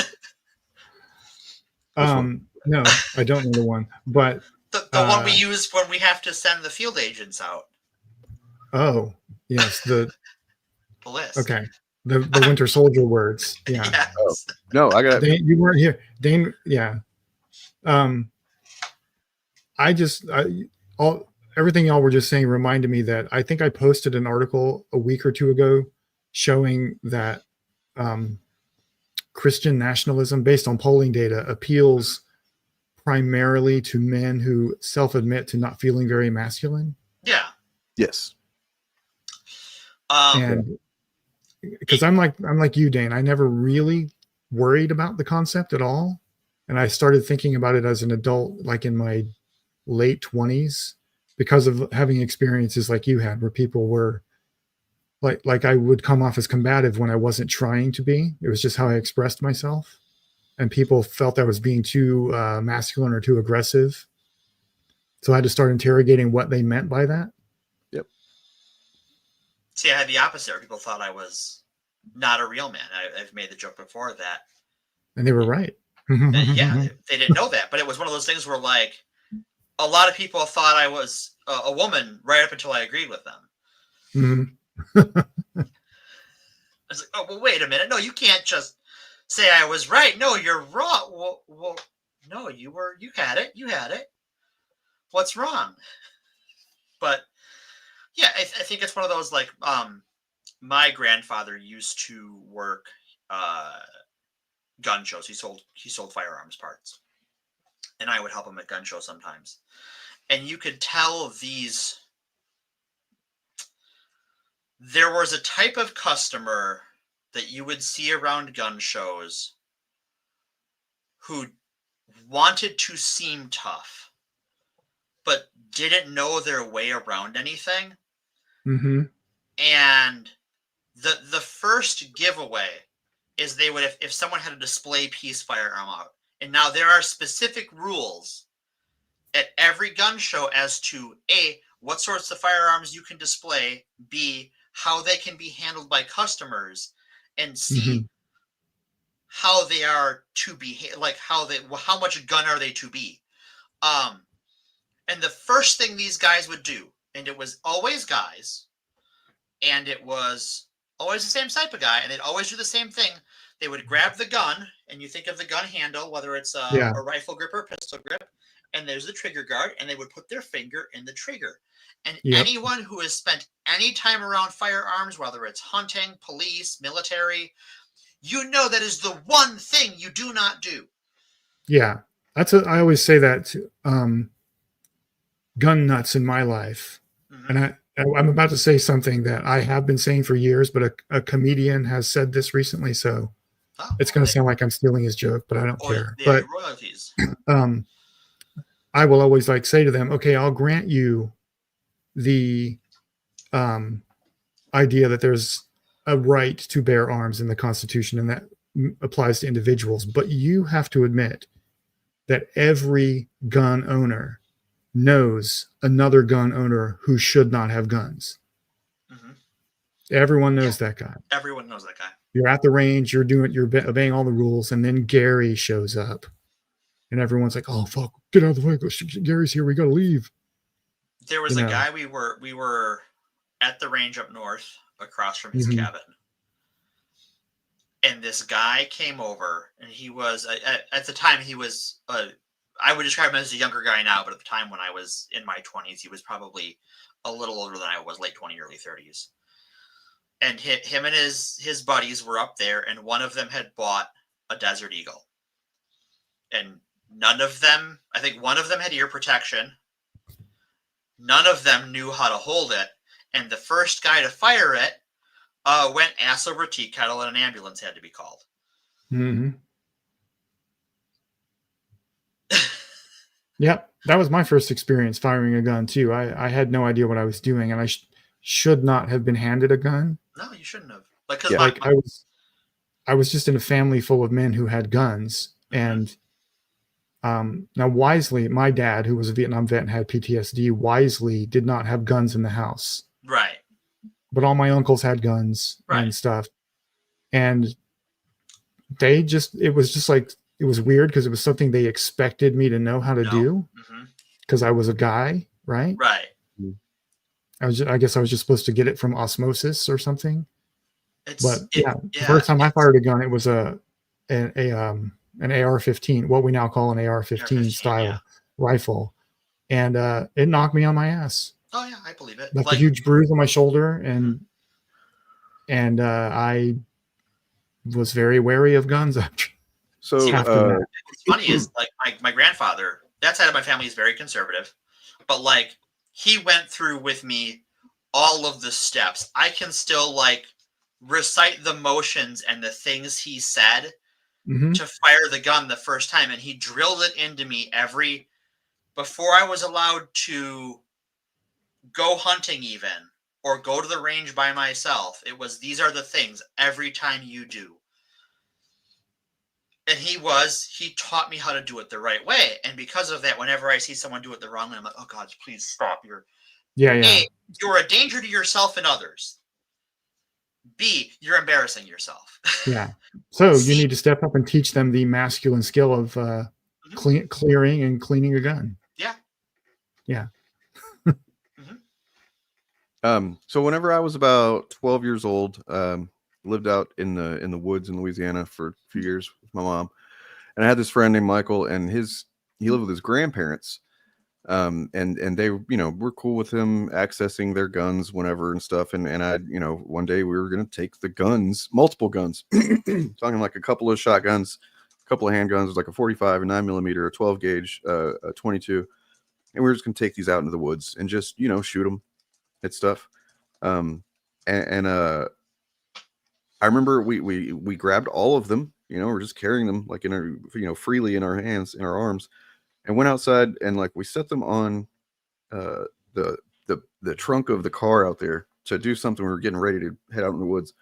No, I don't know the one, but the one we use when we have to send the field agents out. Oh, yes, the list. Okay, the Winter Soldier words. Yeah. Yes. Oh, no, I got. Dane, you weren't here, Dane. Yeah. Everything y'all were just saying reminded me that I think I posted an article a week or two ago showing that Christian nationalism, based on polling data, appeals primarily to men who self-admit to not feeling very masculine. Yeah. Yes. And because I'm like you, Dane, I never really worried about the concept at all. And I started thinking about it as an adult, like in my late 20s, because of having experiences like you had, where people were like I would come off as combative when I wasn't trying to be. It was just how I expressed myself. And people felt I was being too masculine or too aggressive. So I had to start interrogating what they meant by that. Yep. See, I had the opposite. People thought I was not a real man. I've made the joke before that. And they were right. Yeah, they didn't know that. But it was one of those things where, like, a lot of people thought I was a woman right up until I agreed with them. I was like, oh, well, wait a minute. No, you can't just say I was right. No, you're wrong. Well, no, you had it. You had it. What's wrong? But yeah, I think it's one of those, like, my grandfather used to work gun shows. He sold firearms parts, and I would help him at gun shows sometimes. And you could tell there was a type of customer that you would see around gun shows who wanted to seem tough, but didn't know their way around anything. Mm-hmm. And the first giveaway is they would, if someone had a display piece firearm out, and now there are specific rules at every gun show as to A, what sorts of firearms you can display, B, how they can be handled by customers, and C, how they are to be, like how much gun are they to be. And the first thing these guys would do, and it was always guys, and it was always the same type of guy, and they'd always do the same thing. They would grab the gun, and you think of the gun handle, whether it's a rifle grip or a pistol grip, and there's the trigger guard, and they would put their finger in the trigger. And anyone who has spent any time around firearms, whether it's hunting, police, military, you know that is the one thing you do not do. Yeah, I always say that to gun nuts in my life. And I'm about to say something that I have been saying for years, but a comedian has said this recently, so it's going to sound like I'm stealing his joke, but I don't care. But royalties. I will always say to them, okay, I'll grant you the idea that there's a right to bear arms in the Constitution, and that applies to individuals, but you have to admit that every gun owner knows another gun owner who should not have guns. Everyone knows that guy. Everyone knows that guy. You're at the range, you're obeying all the rules, and then Gary shows up, and everyone's like, "Oh fuck, get out of the way! Gary's here. We gotta leave." There was a guy we were at the range up north, across from his cabin, and this guy came over, and he was at the time he was I would describe him as a younger guy now, but at the time when I was in my 20s, he was probably a little older than I was, late 20s, early 30s. And him and his buddies were up there, and one of them had bought a Desert Eagle. And none of them, I think one of them had ear protection. None of them knew how to hold it. And the first guy to fire it went ass over tea kettle, and an ambulance had to be called. Yep, that was my first experience firing a gun too. I had no idea what I was doing, and I should not have been handed a gun. No, you shouldn't have. I was just in a family full of men who had guns, and now wisely, my dad, who was a Vietnam vet and had PTSD, wisely did not have guns in the house. Right. But all my uncles had guns and stuff, and it was weird because it was something they expected me to know how to do because I was a guy, right? Right. I guess I was just supposed to get it from osmosis or something. The first time I fired a gun, it was an AR-15, what we now call an AR-15 style rifle, and it knocked me on my ass. Oh yeah, I believe it. Left a huge bruise on my shoulder, and I was very wary of guns after. So what's funny is, like, my grandfather, that side of my family is very conservative, but like he went through with me all of the steps. I can still like recite the motions and the things he said to fire the gun the first time, and he drilled it into me before I was allowed to go hunting even or go to the range by myself. It was, these are the things every time you do. And he taught me how to do it the right way. And because of that, whenever I see someone do it the wrong way, I'm like, oh God, please stop. You're a danger to yourself and others. B, you're embarrassing yourself. Yeah. So you need to step up and teach them the masculine skill of clearing and cleaning a gun. Yeah. Yeah. So whenever I was about 12 years old, lived out in the woods in Louisiana for a few years with my mom, and I had this friend named Michael, and he lived with his grandparents, and they, were cool with him accessing their guns whenever and stuff, and I, one day we were gonna take the guns, multiple guns, talking like a couple of shotguns, a couple of handguns, like a 45, a 9mm, a 12 gauge, a 22, and we were just gonna take these out into the woods and just shoot them at stuff. I remember we grabbed all of them, we're just carrying them like in our, freely in our hands, in our arms, and went outside and like we set them on the trunk of the car out there to do something. We were getting ready to head out in the woods,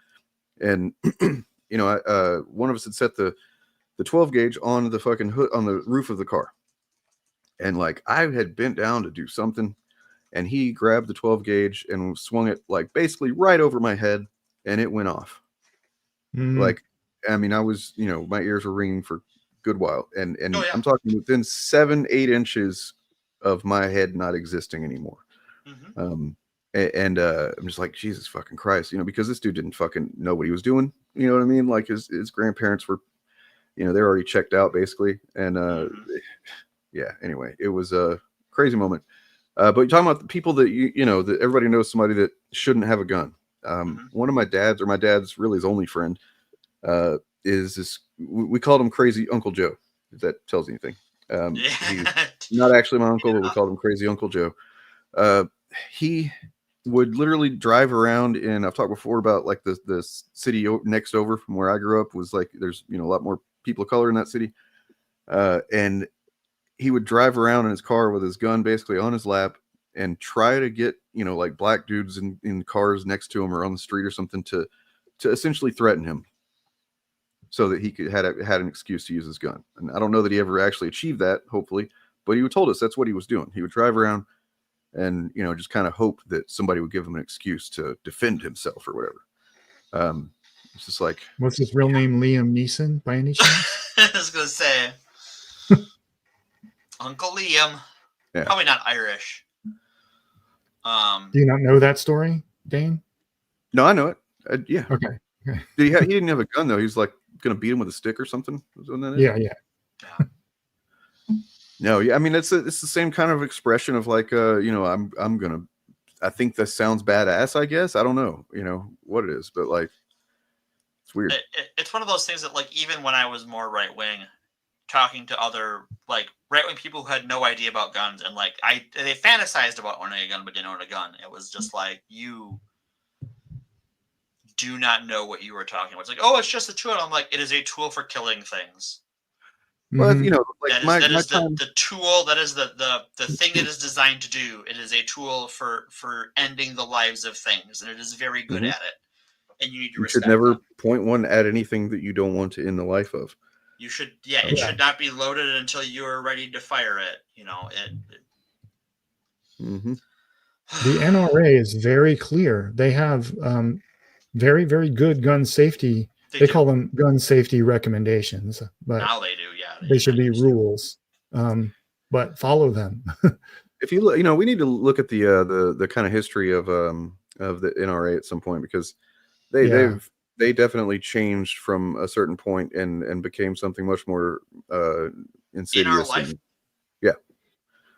and one of us had set the 12 gauge on the fucking hood on the roof of the car, and like I had bent down to do something, and he grabbed the 12 gauge and swung it like basically right over my head, and it went off. Like, I mean, I was, my ears were ringing for a good while, and I'm talking within 7-8 inches of my head not existing anymore. I'm just like, Jesus fucking Christ, because this dude didn't fucking know what he was doing. You know what I mean? Like his grandparents were, they're already checked out basically. And yeah, anyway, it was a crazy moment. But you're talking about the people that that everybody knows somebody that shouldn't have a gun. One of my dad's really his only friend, is this, we called him Crazy Uncle Joe, if that tells you anything. He's not actually my uncle, but we called him Crazy Uncle Joe. He would literally drive around in, I've talked before about like the city next over from where I grew up was like, there's, a lot more people of color in that city. And he would drive around in his car with his gun basically on his lap and try to get, like black dudes in cars next to him or on the street or something to essentially threaten him so that he could had an excuse to use his gun. And I don't know that he ever actually achieved that, hopefully, but he told us that's what he was doing. He would drive around and, just kind of hope that somebody would give him an excuse to defend himself or whatever. It's just like, what's his real name? Liam Neeson by any chance? I was going to say Uncle Liam, probably not Irish. Do you not know that story, Dane? No, I know it. Yeah. Okay. He didn't have a gun though. He's like going to beat him with a stick or something. Yeah. No, yeah. I mean, it's the same kind of expression of like, I think this sounds badass, I guess. I don't know, what it is, but like, it's weird. It's one of those things that like, even when I was more right wing, talking to other like right wing people who had no idea about guns, and like they fantasized about owning a gun but didn't own a gun. It was just like, you do not know what you were talking about. It's like, oh, it's just a tool. I'm like, it is a tool for killing things. Well, like that is the tool. That is the thing it is designed to do. It is a tool for ending the lives of things, and it is very good at it. And you need to respect. You should never point one at anything that you don't want to end the life of. You should, it should not be loaded until you are ready to fire it. The NRA is very clear. They have very, very good gun safety. They call them gun safety recommendations, but now they do. Yeah, they should be rules, but follow them. If you look, we need to look at the kind of history of the NRA at some point, because they definitely changed from a certain point and became something much more insidious. In our life.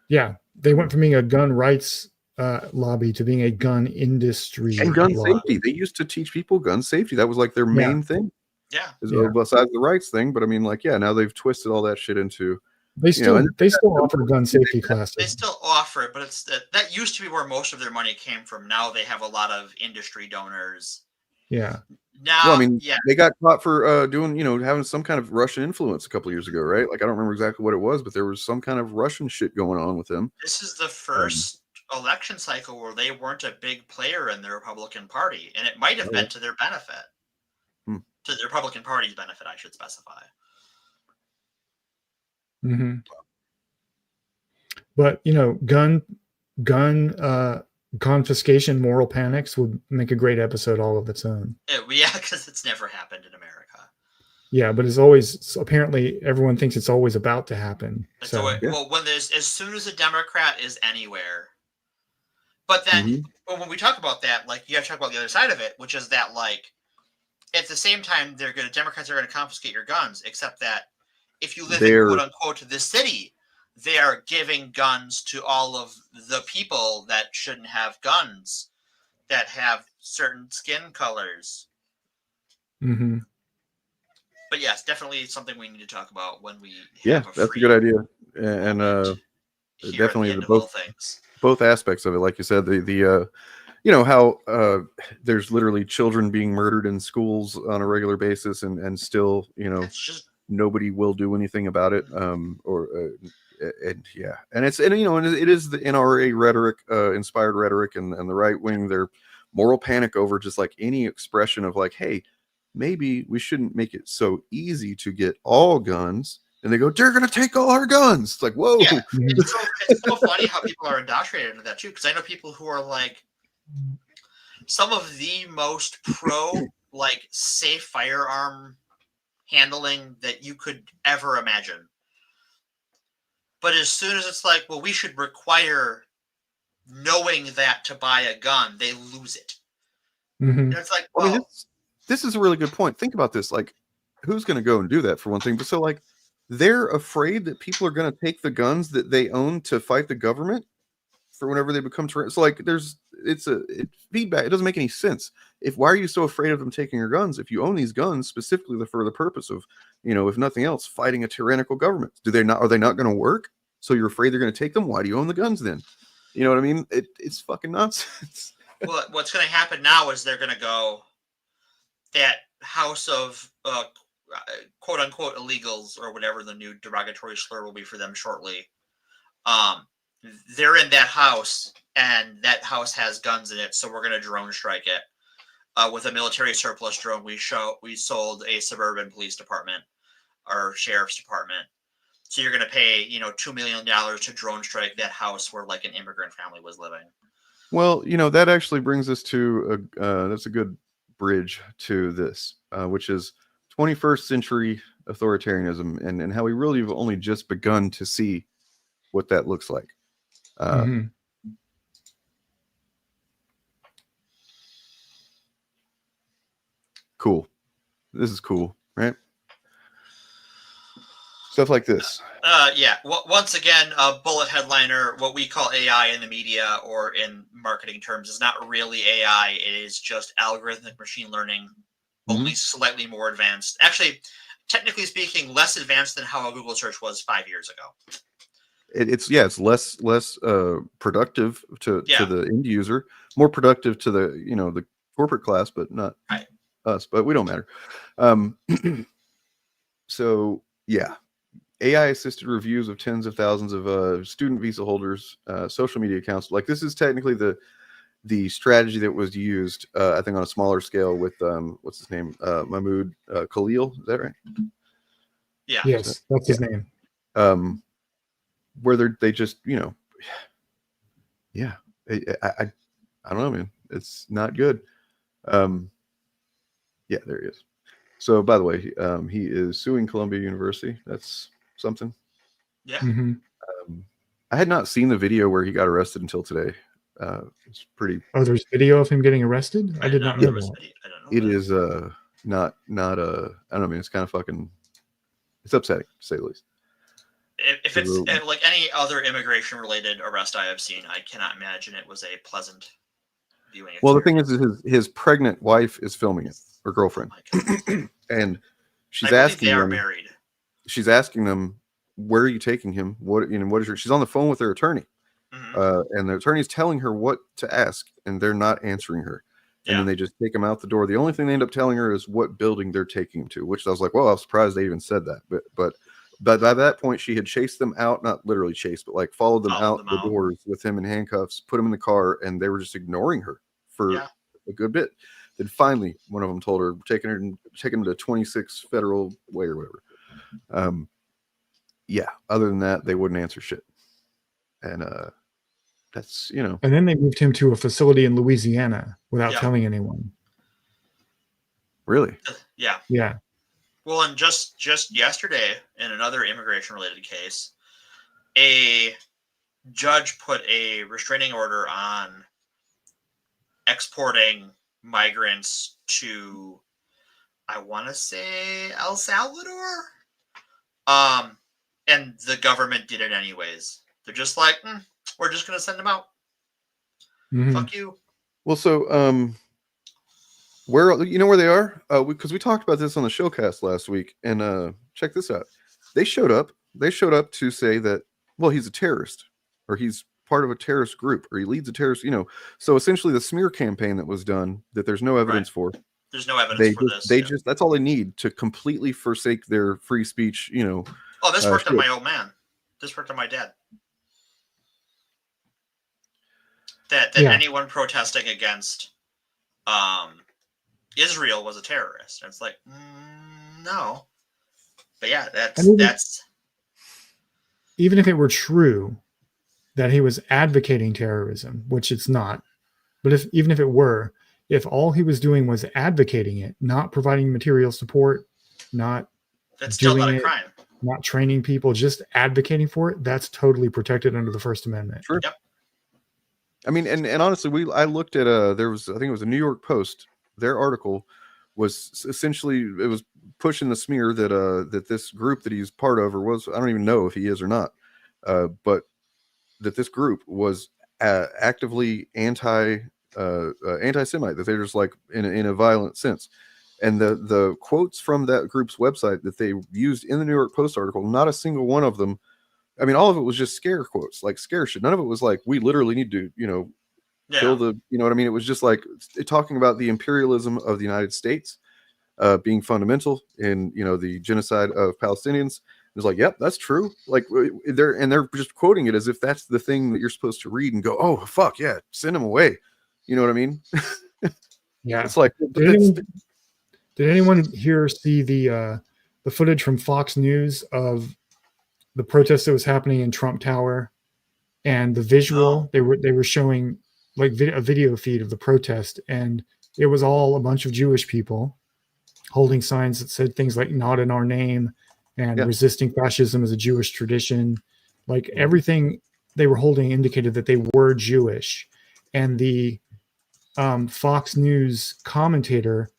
Yeah. They went from being a gun rights lobby to being a gun industry and gun lobby. safety. They used to teach people gun safety. That was like their main thing. Yeah. Besides the rights thing, but I mean, like, now they've twisted all that shit into They still offer gun safety They classes. still offer it, but it's that used to be where most of their money came from. Now they have a lot of industry donors. Yeah. Now, well, I mean, yeah, they got caught for doing, having some kind of Russian influence a couple years ago, right? Like, I don't remember exactly what it was, but there was some kind of Russian shit going on with them. this is the first election cycle where they weren't a big player in the Republican Party, and it might have been to their benefit. To the Republican Party's benefit, I should specify. Mm-hmm. But gun confiscation, moral panics would make a great episode all of its own. Yeah, because it's never happened in America. Yeah, but it's always, apparently everyone thinks it's always about to happen. Well, when there's, as soon as a Democrat is anywhere, but then when we talk about that, like, you have to talk about the other side of it, which is that, like, at the same time, Democrats are going to confiscate your guns, except that if you live in quote unquote this city, they are giving guns to all of the people that shouldn't have guns, that have certain skin colors. Mm-hmm. But yes, definitely something we need to talk about when we have that's a good idea. And definitely both aspects of it, like you said, the how there's literally children being murdered in schools on a regular basis, and still nobody will do anything about it. And it is the NRA rhetoric, inspired rhetoric, and the right wing, their moral panic over just like any expression of like, hey, maybe we shouldn't make it so easy to get all guns. And they go, they're going to take all our guns. It's like, whoa. Yeah, it's so funny how people are indoctrinated into that too. Because I know people who are like, some of the most pro, like, safe firearm handling that you could ever imagine. But as soon as it's like, well, we should require knowing that to buy a gun, they lose it. Mm-hmm. It's like, well, I mean, this is a really good point. Think about this. Like, who's going to go and do that for one thing? But so, like, they're afraid that people are going to take the guns that they own to fight the government for whenever they become tyrannical. So, like, it's feedback. It doesn't make any sense. Why are you so afraid of them taking your guns if you own these guns specifically for the purpose of, if nothing else, fighting a tyrannical government? Are they not going to work? So you're afraid they're going to take them? Why do you own the guns then? You know what I mean? It's fucking nonsense. Well, what's going to happen now is they're going to go, that house of quote unquote illegals, or whatever the new derogatory slur will be for them shortly. They're in that house, and that house has guns in it, so we're going to drone strike it. With a military surplus drone, we sold a suburban police department or sheriff's department. So you're going to pay, $2 million to drone strike that house where, like, an immigrant family was living. Well, that actually brings us to that's a good bridge to this, which is 21st century authoritarianism, and how we really have only just begun to see what that looks like. Cool. This is cool, right? Stuff like this. Yeah. Once again, a bullet headliner, what we call AI in the media or in marketing terms is not really AI. It is just algorithmic machine learning, only slightly more advanced. Actually, technically speaking, less advanced than how a Google search was 5 years ago. It's less productive to the end user, more productive to the the corporate class, but not us. But we don't matter. So yeah. AI assisted reviews of tens of thousands of student visa holders, social media accounts. Like, this is technically the strategy that was used, I think, on a smaller scale with what's his name, Mahmoud Khalil. Is that right? Yeah. Yes, that's his name. Where they just I don't know, man. It's not good. Yeah, there he is. So, by the way, he is suing Columbia University. That's something. Yeah. I had not seen the video where he got arrested until today. It's pretty. Oh, there's video of him getting arrested? I did not know that. It is not I don't know, man. It's kind of fucking. It's upsetting, to say the least. If it's like any other immigration related arrest I have seen, I cannot imagine it was a pleasant viewing experience. Well, the thing is his pregnant wife is filming it, or girlfriend, and she's asking they are them. married. She's asking them, where are you taking him? What is your? She's on the phone with her attorney, and the attorney's telling her what to ask, and they're not answering her. And then they just take him out the door. The only thing they end up telling her is what building they're taking him to, which I was like, well, I was surprised they even said that. But by that point, she had chased them out, not literally chased, but like followed them out the doors with him in handcuffs, put him in the car, and they were just ignoring her for a good bit. Then finally, one of them told her, taking him to 26 Federal Way or whatever. Other than that, they wouldn't answer shit. And that's, And then they moved him to a facility in Louisiana without telling anyone. Really? Yeah. Yeah. Well, and just yesterday, in another immigration-related case, a judge put a restraining order on exporting migrants to, I want to say, El Salvador. And the government did it anyways. They're just like, we're just going to send them out. Fuck you. Well, so where where they are? Because we talked about this on the Shillcast last week, and check this out. They showed up. They showed up to say that, well, he's a terrorist, or he's part of a terrorist group, or he leads a terrorist. So essentially, the smear campaign that was done that there's no evidence for. There's no evidence for this. They just that's all they need to completely forsake their free speech. Oh, this worked on my old man. This worked on my dad. That anyone protesting against Israel was a terrorist. And it's like, no. But yeah, that's even if it were true that he was advocating terrorism, which it's not, but even if it were, if all he was doing was advocating it, not providing material support, not that's still not a crime. Not training people, just advocating for it, that's totally protected under the First Amendment. Sure. Yep. I mean, and honestly, I looked at I think it was a New York Post. Their article was essentially, it was pushing the smear that this group that he's part of, or was, I don't even know if he is or not, but that this group was actively anti-Semite, that they're just like in a violent sense. And the quotes from that group's website that they used in the New York Post article, not a single one of them, I mean, all of it was just scare quotes, like scare shit. None of it was like, we literally need to, kill the, what I mean? It was just like talking about the imperialism of the United States being fundamental in, the genocide of Palestinians. It was like, yep, that's true. Like they're just quoting it as if that's the thing that you're supposed to read and go, oh, fuck yeah, send them away. You know what I mean? Yeah. It's like, did anyone here see the footage from Fox News of the protest that was happening in Trump Tower, and the visual they were showing like a video feed of the protest, and it was all a bunch of Jewish people holding signs that said things like "not in our name" and resisting fascism as a Jewish tradition. Like everything they were holding indicated that they were Jewish, and the Fox News commentator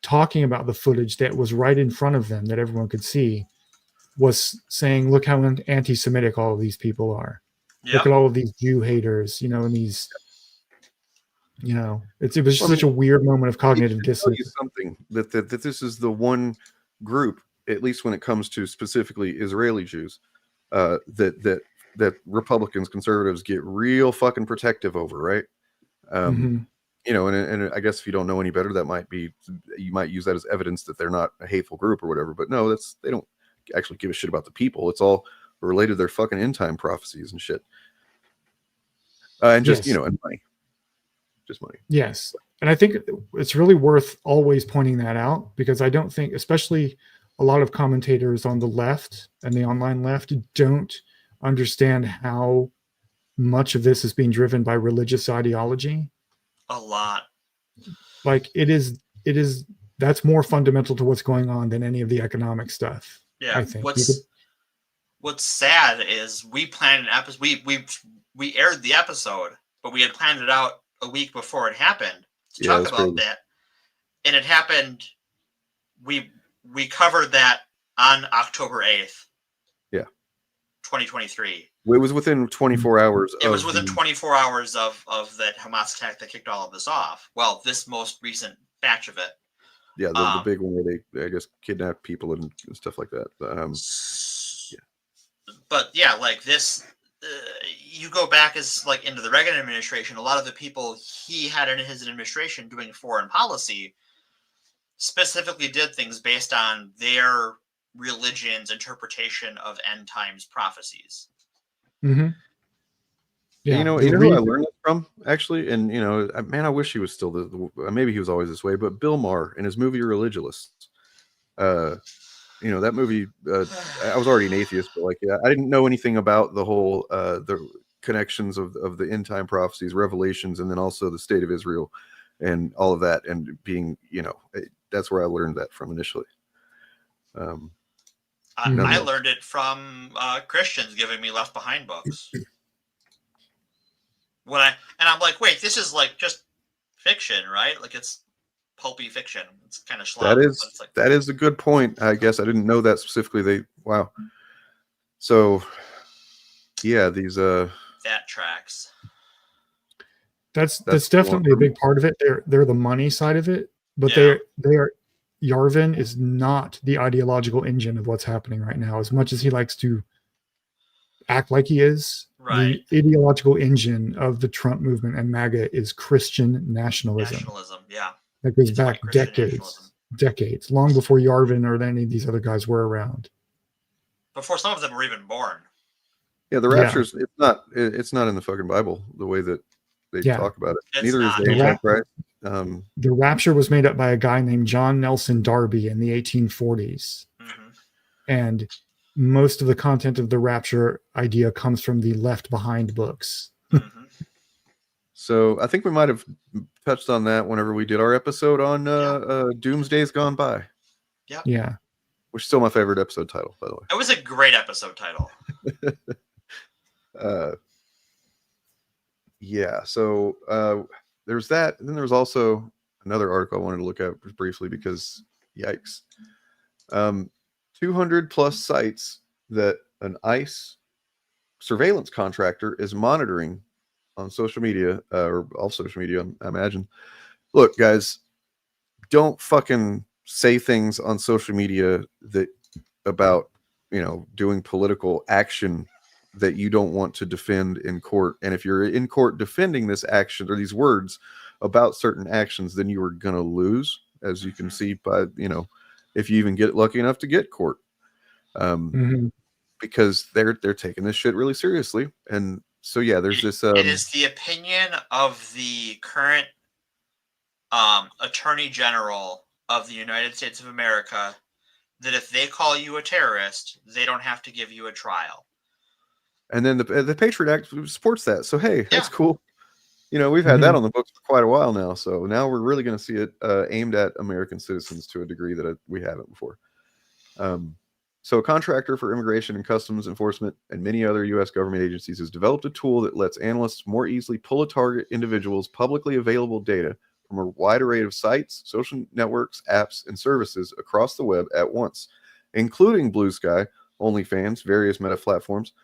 talking about the footage that was right in front of them that everyone could see was saying, look how anti-Semitic all of these people are. Yep. Look at all of these Jew haters, and these, it was just such a weird moment of cognitive dissonance. Something that this is the one group, at least when it comes to specifically Israeli Jews, that Republicans, conservatives get real fucking protective over, right? And I guess if you don't know any better, you might use that as evidence that they're not a hateful group or whatever. But no, they don't actually give a shit about the people. It's all related to their fucking end time prophecies and shit. And just, and money. Just money. Yes. And I think it's really worth always pointing that out, because I don't think, especially a lot of commentators on the left and the online left, don't understand how much of this is being driven by religious ideology. A lot. Like it is that's more fundamental to what's going on than any of the economic stuff. Yeah. I think. What's sad is we planned an episode. We aired the episode, but we had planned it out a week before it happened to talk about that. And it happened. We covered that on October 8th. Yeah. 2023. It was within 24 hours. It was within 24 hours of that Hamas attack that kicked all of this off. Well, this most recent batch of it. Yeah, the big one where they, I guess, kidnap people and stuff like that. But yeah, like this, you go back as like into the Reagan administration, a lot of the people he had in his administration doing foreign policy specifically did things based on their religion's interpretation of end times prophecies. Mm-hmm. Yeah, you know who I learned it from actually, and man, I wish he was still maybe he was always this way, but Bill Maher in his movie Religulous. That movie, I was already an atheist, but like, I didn't know anything about the whole the connections of the end time prophecies, revelations, and then also the state of Israel and all of that, and being, that's where I learned that from initially. I learned it from Christians giving me Left Behind books. I'm like, wait, this is like just fiction, right? Like it's pulpy fiction. It's kind of sloppy. That is a good point. I guess I didn't know that specifically. Wow. So yeah, these that tracks. That's definitely a big part of it. They're the money side of it, but they are. Yarvin is not the ideological engine of what's happening right now. As much as he likes to act like he is, right. The ideological engine of the Trump movement and MAGA is Christian nationalism. Yeah. That goes back decades, long before Yarvin or any of these other guys were around. Before some of them were even born. Yeah, the rapture's it's not in the fucking Bible the way that they talk about it. Neither is the Antichrist. The rapture was made up by a guy named John Nelson Darby in the 1840s. Mm-hmm. And most of the content of the rapture idea comes from the Left Behind books. Mm-hmm. So I think we might have touched on that whenever we did our episode on Doomsday's Gone By. Yeah. Which is still my favorite episode title, by the way. It was a great episode title. So there's that. And then there's also another article I wanted to look at briefly because yikes. 200 plus sites that an ICE surveillance contractor is monitoring on social media, or off social media, I imagine. Look, guys, don't fucking say things on social media that about, doing political action that you don't want to defend in court. And if you're in court defending this action or these words about certain actions, then you are going to lose, as you can see by, if you even get lucky enough to get court. Because they're taking this shit really seriously. And so, yeah, there's this. It is the opinion of the current Attorney General of the United States of America that if they call you a terrorist, they don't have to give you a trial. And then the Patriot Act supports that. So, hey, that's cool. We've had that on the books for quite a while now. So now we're really going to see it aimed at American citizens to a degree that we haven't before. So a contractor for immigration and customs enforcement and many other U.S. government agencies has developed a tool that lets analysts more easily pull a target individual's publicly available data from a wide array of sites, social networks, apps, and services across the web at once, including Blue Sky, OnlyFans, various meta platforms.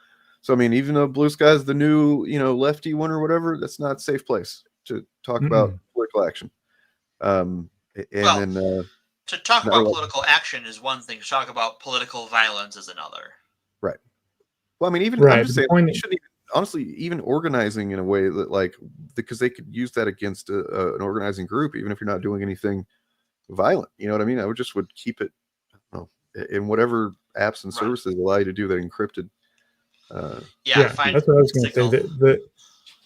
So, I mean, even though Blue Sky is the new, lefty one or whatever, that's not a safe place to talk about political action. To talk about political action is one thing. To talk about political violence is another. Right. Well, I mean, even I'm just saying, you shouldn't even, honestly, even organizing in a way that, because they could use that against an organizing group, even if you're not doing anything violent. You know what I mean? I would keep it, in whatever apps and services allow you to do that encrypted. That's what I was going to say. That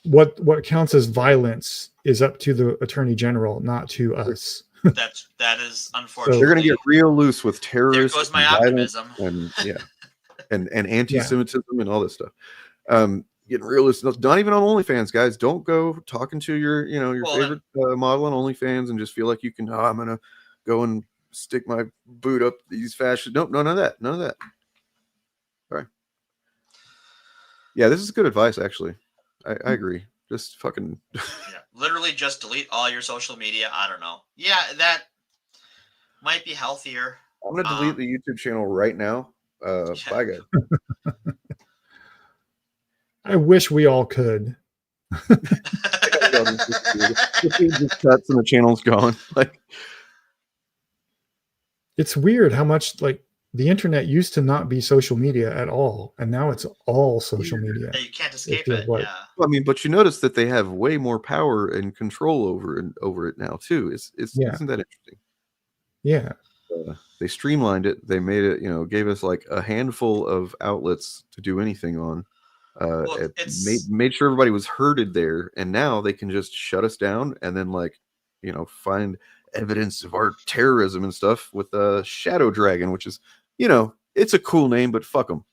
what counts as violence is up to the Attorney General, not to us. That is unfortunate. So they're going to get real loose with terrorists. There goes my optimism. And and anti-Semitism and all this stuff. Getting real loose. Not even on OnlyFans, guys. Don't go talking to your favorite model on OnlyFans and just feel like you can. I'm going to go and stick my boot up these fashion. Nope, none of that. All right. Yeah, this is good advice, actually. I agree. Just fucking... Literally just delete all your social media. I don't know. Yeah, that might be healthier. I'm going to delete the YouTube channel right now. Bye, guys. I wish we all could. Just cuts and the channel's gone. It's weird how much the internet used to not be social media at all, and now it's all social media. You can't escape it. Yeah. I mean, but you notice that they have way more power and control over it now too. Isn't that interesting? Yeah. They streamlined it. They made it, gave us like a handful of outlets to do anything on. Made sure everybody was herded there, and now they can just shut us down and then find evidence of our terrorism and stuff with Shadow Dragon, which is, it's a cool name, but fuck them.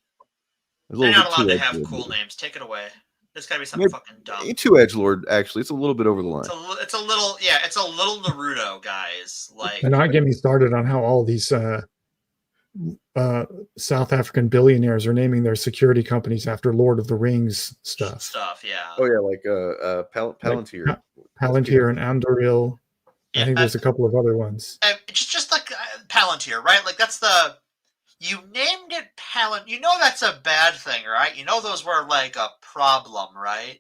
They're not allowed to have cool names. Take it away. There's got to be something fucking dumb. Two edgelord, actually, it's a little bit over the line. It's a little Naruto, guys. Like, and not get me started on how all these South African billionaires are naming their security companies after Lord of the Rings stuff. Yeah. Oh yeah, like Palantir. Like Palantir and Andoril. I think there's a couple of other ones. Just like Palantir, right? Like you named it Palantir. You know that's a bad thing, right? You know those were like a problem, right?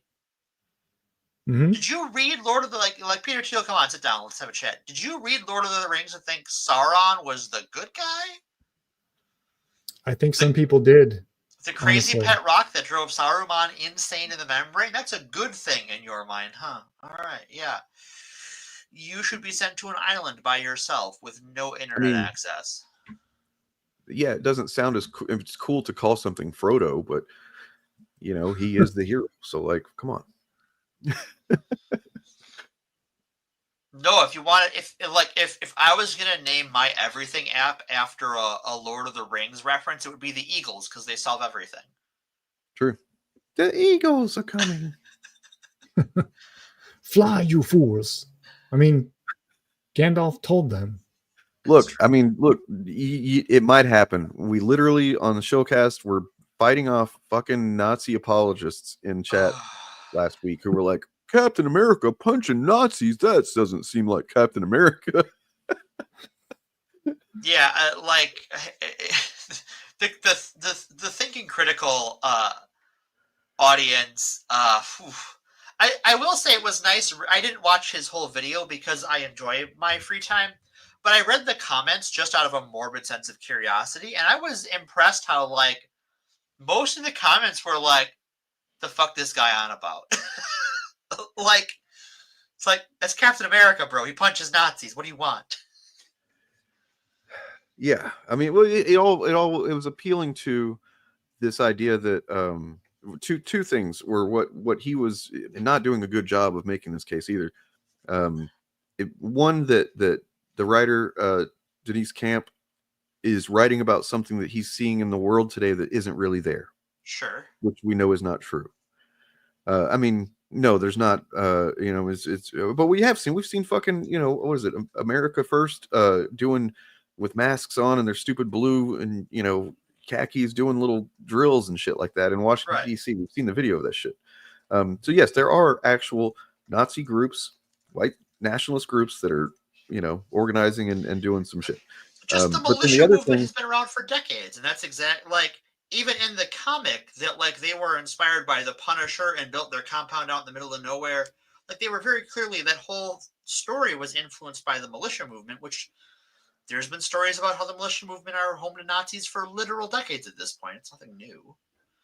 Mm-hmm. Did you read Lord of the like Peter Thiel? Come on, sit down. Let's have a chat. Did you read Lord of the Rings and think Sauron was the good guy? I think some people did. The crazy pet rock that drove Saruman insane in the membrane? That's a good thing in your mind, huh? All right, yeah. You should be sent to an island by yourself with no internet access. Yeah, it doesn't sound as cool. It's cool to call something Frodo, but he is the hero. So come on. No, if you want it, if I was gonna name my everything app after a Lord of the Rings reference, it would be the Eagles because they solve everything. True. The Eagles are coming. Fly, you fools. I mean, Gandalf told them. Look, it might happen. We literally on the Shillcast were fighting off fucking Nazi apologists in chat last week who were like, Captain America punching Nazis? That doesn't seem like Captain America. Yeah, the thinking critical audience. I will say it was nice. I didn't watch his whole video because I enjoy my free time, but I read the comments just out of a morbid sense of curiosity, and I was impressed how most of the comments were like, "The fuck this guy on about?" It's like that's Captain America, bro. He punches Nazis. What do you want? Yeah, I mean, well, it was appealing to this idea that two things were what he was not doing a good job of making this case either. One that the writer Denise Camp is writing about something that he's seeing in the world today that isn't really there. Sure. Which we know is not true. I mean, no, there's not. It's but we've seen fucking what is it? America First doing with masks on and their stupid blue and khakis doing little drills and shit like that in Washington D.C. We've seen the video of that shit. So yes, there are actual Nazi groups, white nationalist groups that are organizing and doing some shit. Just the militia movement has been around for decades, and that's even in the comic that they were inspired by the Punisher and built their compound out in the middle of nowhere. They were very clearly, that whole story was influenced by the militia movement, which there's been stories about how the militia movement are home to Nazis for literal decades at this point. It's nothing new.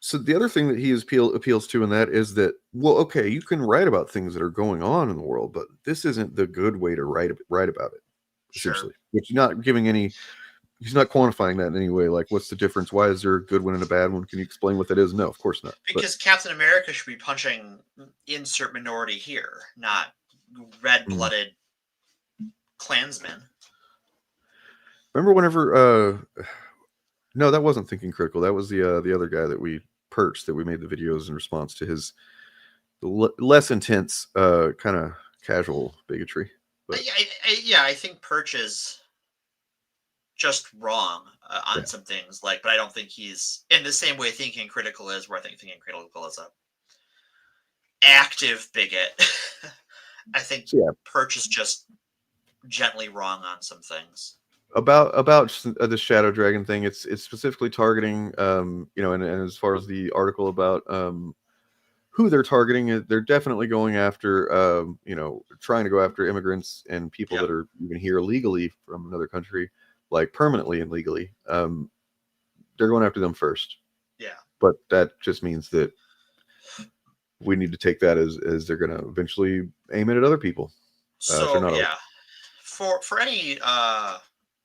So the other thing that he appeals to in that is that, well, okay, you can write about things that are going on in the world, but this isn't the good way to write about it. Essentially, which not giving any. He's not quantifying that in any way. Like, what's the difference? Why is there a good one and a bad one? Can you explain what that is? No, of course not. Because Captain America should be punching insert minority here, not red-blooded Klansmen. Remember whenever... no, that wasn't Thinking Critical. That was the other guy that we perched, that we made the videos in response to his less intense, kind of casual bigotry. But... I think Perch is just wrong on some things, but I don't think he's in the same way Thinking Critical is, where I think Thinking Critical is a active bigot. I think Perch is just gently wrong on some things. About the Shadow Dragon thing, it's specifically targeting, and as far as the article about who they're targeting, they're definitely going after, trying to go after immigrants and people that are even here legally from another country, permanently and legally. they're going after them first. Yeah. But that just means that we need to take that as they're going to eventually aim it at other people. So yeah, for any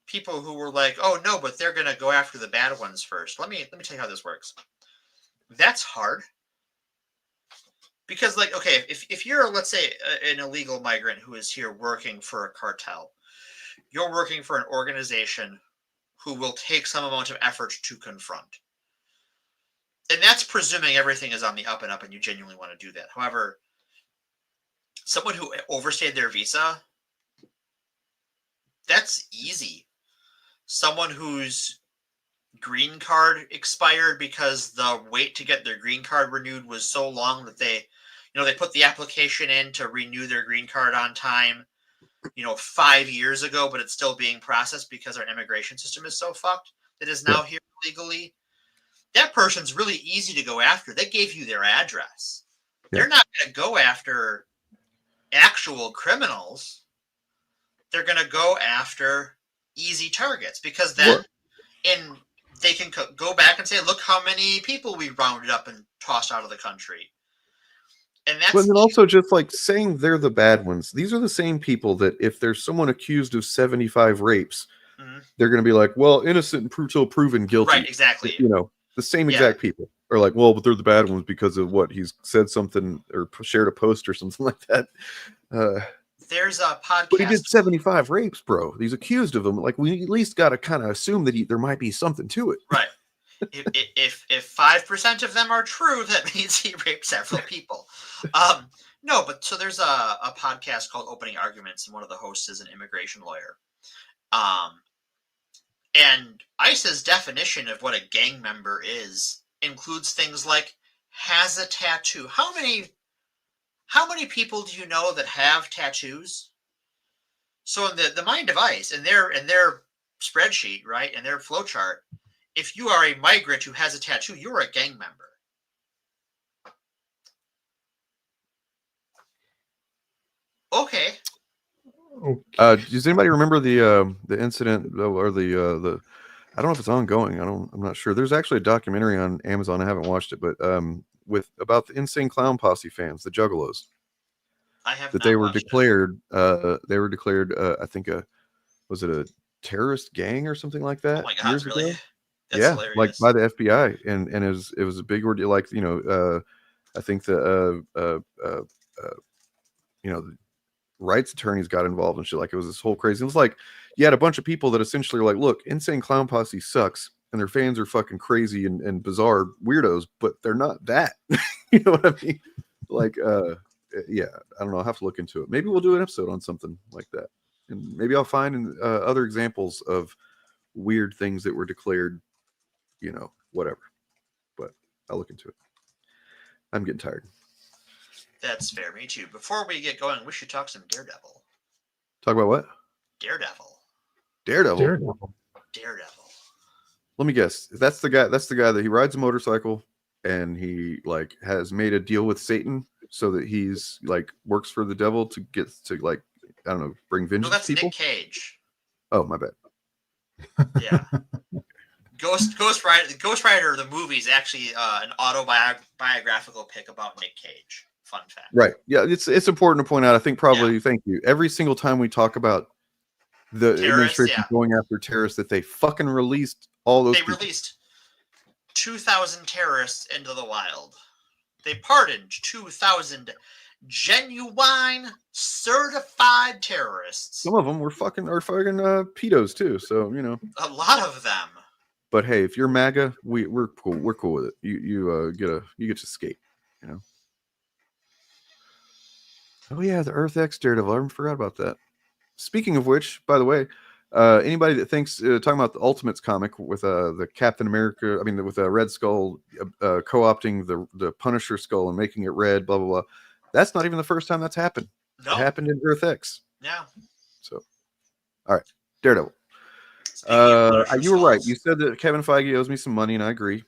people who were like, oh no, but they're going to go after the bad ones first. Let me tell you how this works. That's hard. Because, like, okay, if you're, let's say, an illegal migrant who is here working for a cartel, you're working for an organization who will take some amount of effort to confront. And that's presuming everything is on the up and up and you genuinely want to do that. However, someone who overstayed their visa, that's easy. Someone whose green card expired because the wait to get their green card renewed was so long that they put the application in to renew their green card on time, 5 years ago, but it's still being processed because our immigration system is so fucked that is now here illegally. That person's really easy to go after. They gave you their address. Yeah. They're not going to go after actual criminals. They're going to go after easy targets because then they can go back and say, look how many people we rounded up and tossed out of the country. And that's but then also just like saying they're the bad ones. These are the same people that if there's someone accused of 75 rapes, they're going to be like, well, innocent until proven guilty. Right, exactly. The same exact people are like, well, but they're the bad ones because of what he's said something or shared a post or something like that. There's a podcast. But he did 75 rapes, bro. He's accused of them. Like, we at least got to kind of assume that there might be something to it. Right. If 5% of them are true, that means he raped several people. No, but so there's a podcast called Opening Arguments, and one of the hosts is an immigration lawyer. And ICE's definition of what a gang member is includes things like has a tattoo. How many people do you know that have tattoos? So in the mind device, in their spreadsheet, right, in their flowchart, if you are a migrant who has a tattoo, you're a gang member. Okay. Does anybody remember the incident or the I don't know if it's ongoing. I'm not sure. There's actually a documentary on Amazon. I haven't watched it, but about the Insane Clown Posse fans, the Juggalos. I have that they were declared. They were declared. I think was it a terrorist gang or something like that? Oh my God, really? Ago? Yeah, hilarious. Like by the FBI, and it was a big ordeal. Like I think the rights attorneys got involved and shit. Like it was this whole crazy. It was like you had a bunch of people that essentially were like, look, Insane Clown Posse sucks, and their fans are fucking crazy and bizarre weirdos, but they're not that. You know what I mean? Like, yeah, I don't know. I'll have to look into it. Maybe we'll do an episode on something like that, and maybe I'll find other examples of weird things that were declared. Whatever. But I'll look into it. I'm getting tired. That's fair. Me too. Before we get going, we should talk some Daredevil. Talk about what? Daredevil. Let me guess. That's the guy that he rides a motorcycle and he like has made a deal with Satan so that he's like works for the devil to get to like, I don't know, bring vengeance to people. Nick Cage. Oh, my bad. Yeah. Ghost Rider, the movie, is actually an autobiographical pick about Nick Cage. Fun fact. Right. Yeah, it's important to point out. I think probably, thank you. Every single time we talk about the administration going after terrorists, that they fucking released all those. They released 2,000 terrorists into the wild. They pardoned 2,000 genuine certified terrorists. Some of them were fucking pedos too. So a lot of them. But hey, if you're MAGA, we're cool. We're cool with it. You get to skate. Oh yeah, the Earth X Daredevil. I forgot about that. Speaking of which, by the way, anybody that thinks talking about the Ultimates comic with the Captain America, with Red Skull co-opting the Punisher skull and making it red, blah blah blah. That's not even the first time that's happened. No. It happened in Earth X. Yeah. So, all right, Daredevil. You were right. You said that Kevin Feige owes me some money, and I agree.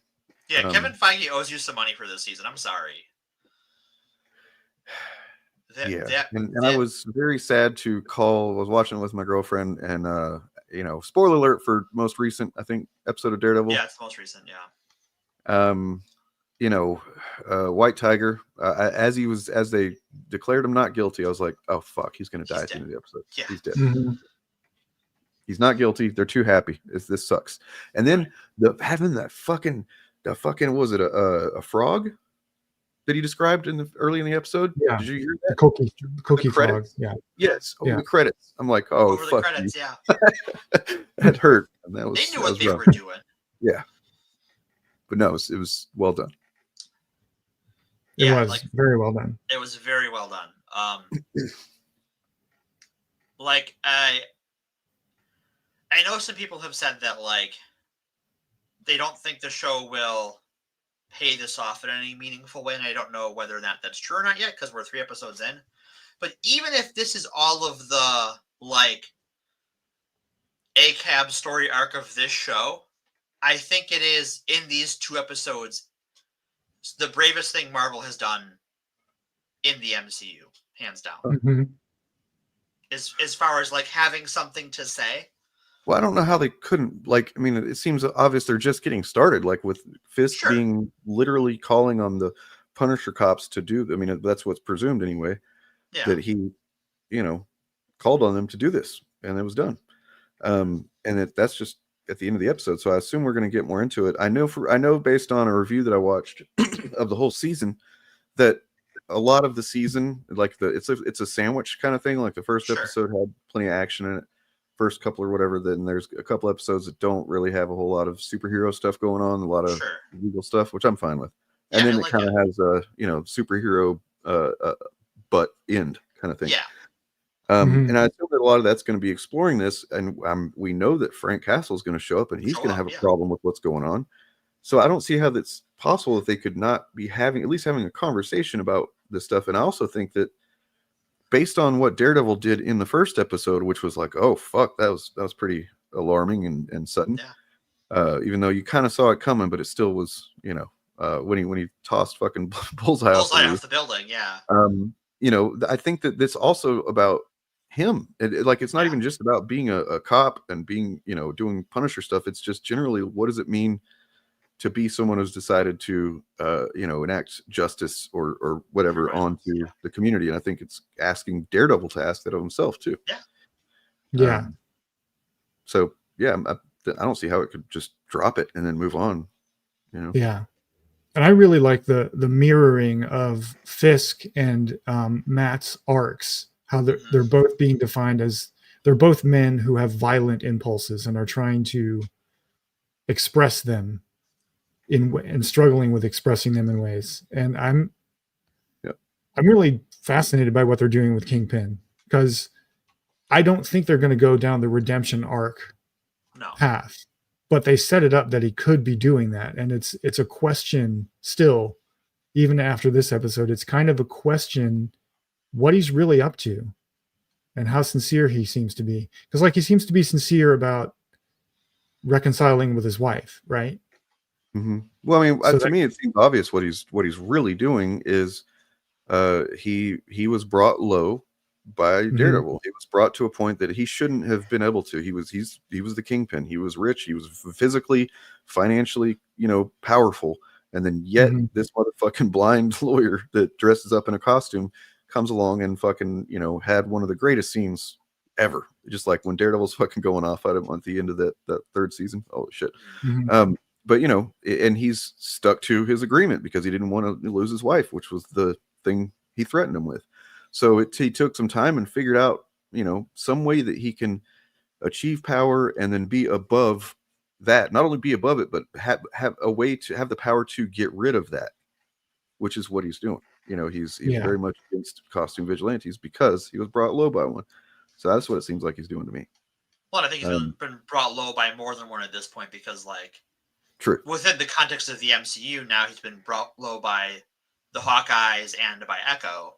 Yeah, Kevin Feige owes you some money for this season. I'm sorry. I was very sad to call. I was watching it with my girlfriend, and spoiler alert for most recent, I think, episode of Daredevil. Yeah, it's the most recent. Yeah. White Tiger, as they declared him not guilty, I was like, oh fuck, he's gonna die at the end of the episode. Yeah. He's dead. Mm-hmm. He's not guilty. They're too happy. This sucks. And then having that fucking was it a frog that he described early in the episode? Yeah. Did you hear that? The cookie frog. Credits? Yeah. Yes. Yeah. The credits. I'm like, oh Over fuck. the credits, yeah. That hurt. And that was, they knew what they rough. were doing. Yeah. But no, it was well done. It was very well done. It was very well done. Like I know some people have said that like they don't think the show will pay this off in any meaningful way, and I don't know whether or not that's true or not yet because we're 3 episodes in. But even if this is all of the like ACAB story arc of this show, I think it is in these 2 episodes the bravest thing Marvel has done in the MCU, hands down. Mm-hmm. As far as like having something to say. Well, I don't know how they couldn't, like, I mean, it seems obvious they're just getting started, like with Fisk being literally calling on the Punisher cops to do, I mean, that's what's presumed anyway, that he, called on them to do this, and it was done. And that's just at the end of the episode, so I assume we're going to get more into it. I know based on a review that I watched of the whole season, that a lot of the season, like it's a sandwich kind of thing, like the first episode had plenty of action in it, first couple or whatever, then there's a couple episodes that don't really have a whole lot of superhero stuff going on, a lot of legal stuff, which I'm fine with. And then it kind of has a superhero butt end kind of thing. And I assume that a lot of that's going to be exploring this, and we know that Frank Castle is going to show up, and he's going to have a problem with what's going on. So I don't see how that's possible that they could not be having a conversation about this stuff. And I also think that based on what Daredevil did in the first episode, which was like, oh fuck, that was pretty alarming and sudden. Even though you kind of saw it coming, but it still was, when he tossed fucking Bullseye off the building, I think that this also about him. It's not even just about being a cop and being, doing Punisher stuff. It's just generally, what does it mean to be someone who's decided to, enact justice or whatever onto the community. And I think it's asking Daredevil to ask that of himself too. Yeah. So yeah, I don't see how it could just drop it and then move on. Yeah. And I really like the mirroring of Fisk and Matt's arcs, how they're both being defined as, they're both men who have violent impulses and are trying to express them and struggling with expressing them in ways. And I'm really fascinated by what they're doing with Kingpin, because I don't think they're going to go down the redemption arc path, but they set it up that he could be doing that. And it's a question still, even after this episode, it's kind of a question what he's really up to and how sincere he seems to be. Because he seems to be sincere about reconciling with his wife, right? Mm-hmm. Well, I mean, to me, it seems obvious what he's really doing is he was brought low by Daredevil. He was brought to a point that he shouldn't have been able to. He was the Kingpin. He was rich. He was physically, financially, powerful. And then yet this motherfucking blind lawyer that dresses up in a costume comes along and fucking, had one of the greatest scenes ever. Just like when Daredevil's fucking going off at him at the end of that 3rd season. Oh shit. But and he's stuck to his agreement because he didn't want to lose his wife, which was the thing he threatened him with. So he took some time and figured out, some way that he can achieve power and then be above that. Not only be above it, but have a way to have the power to get rid of that, which is what he's doing. He's very much against costume vigilantes because he was brought low by one. So that's what it seems like he's doing to me. Well, I think he's been brought low by more than one at this point because, true. Within the context of the MCU, now he's been brought low by the Hawkeyes and by Echo.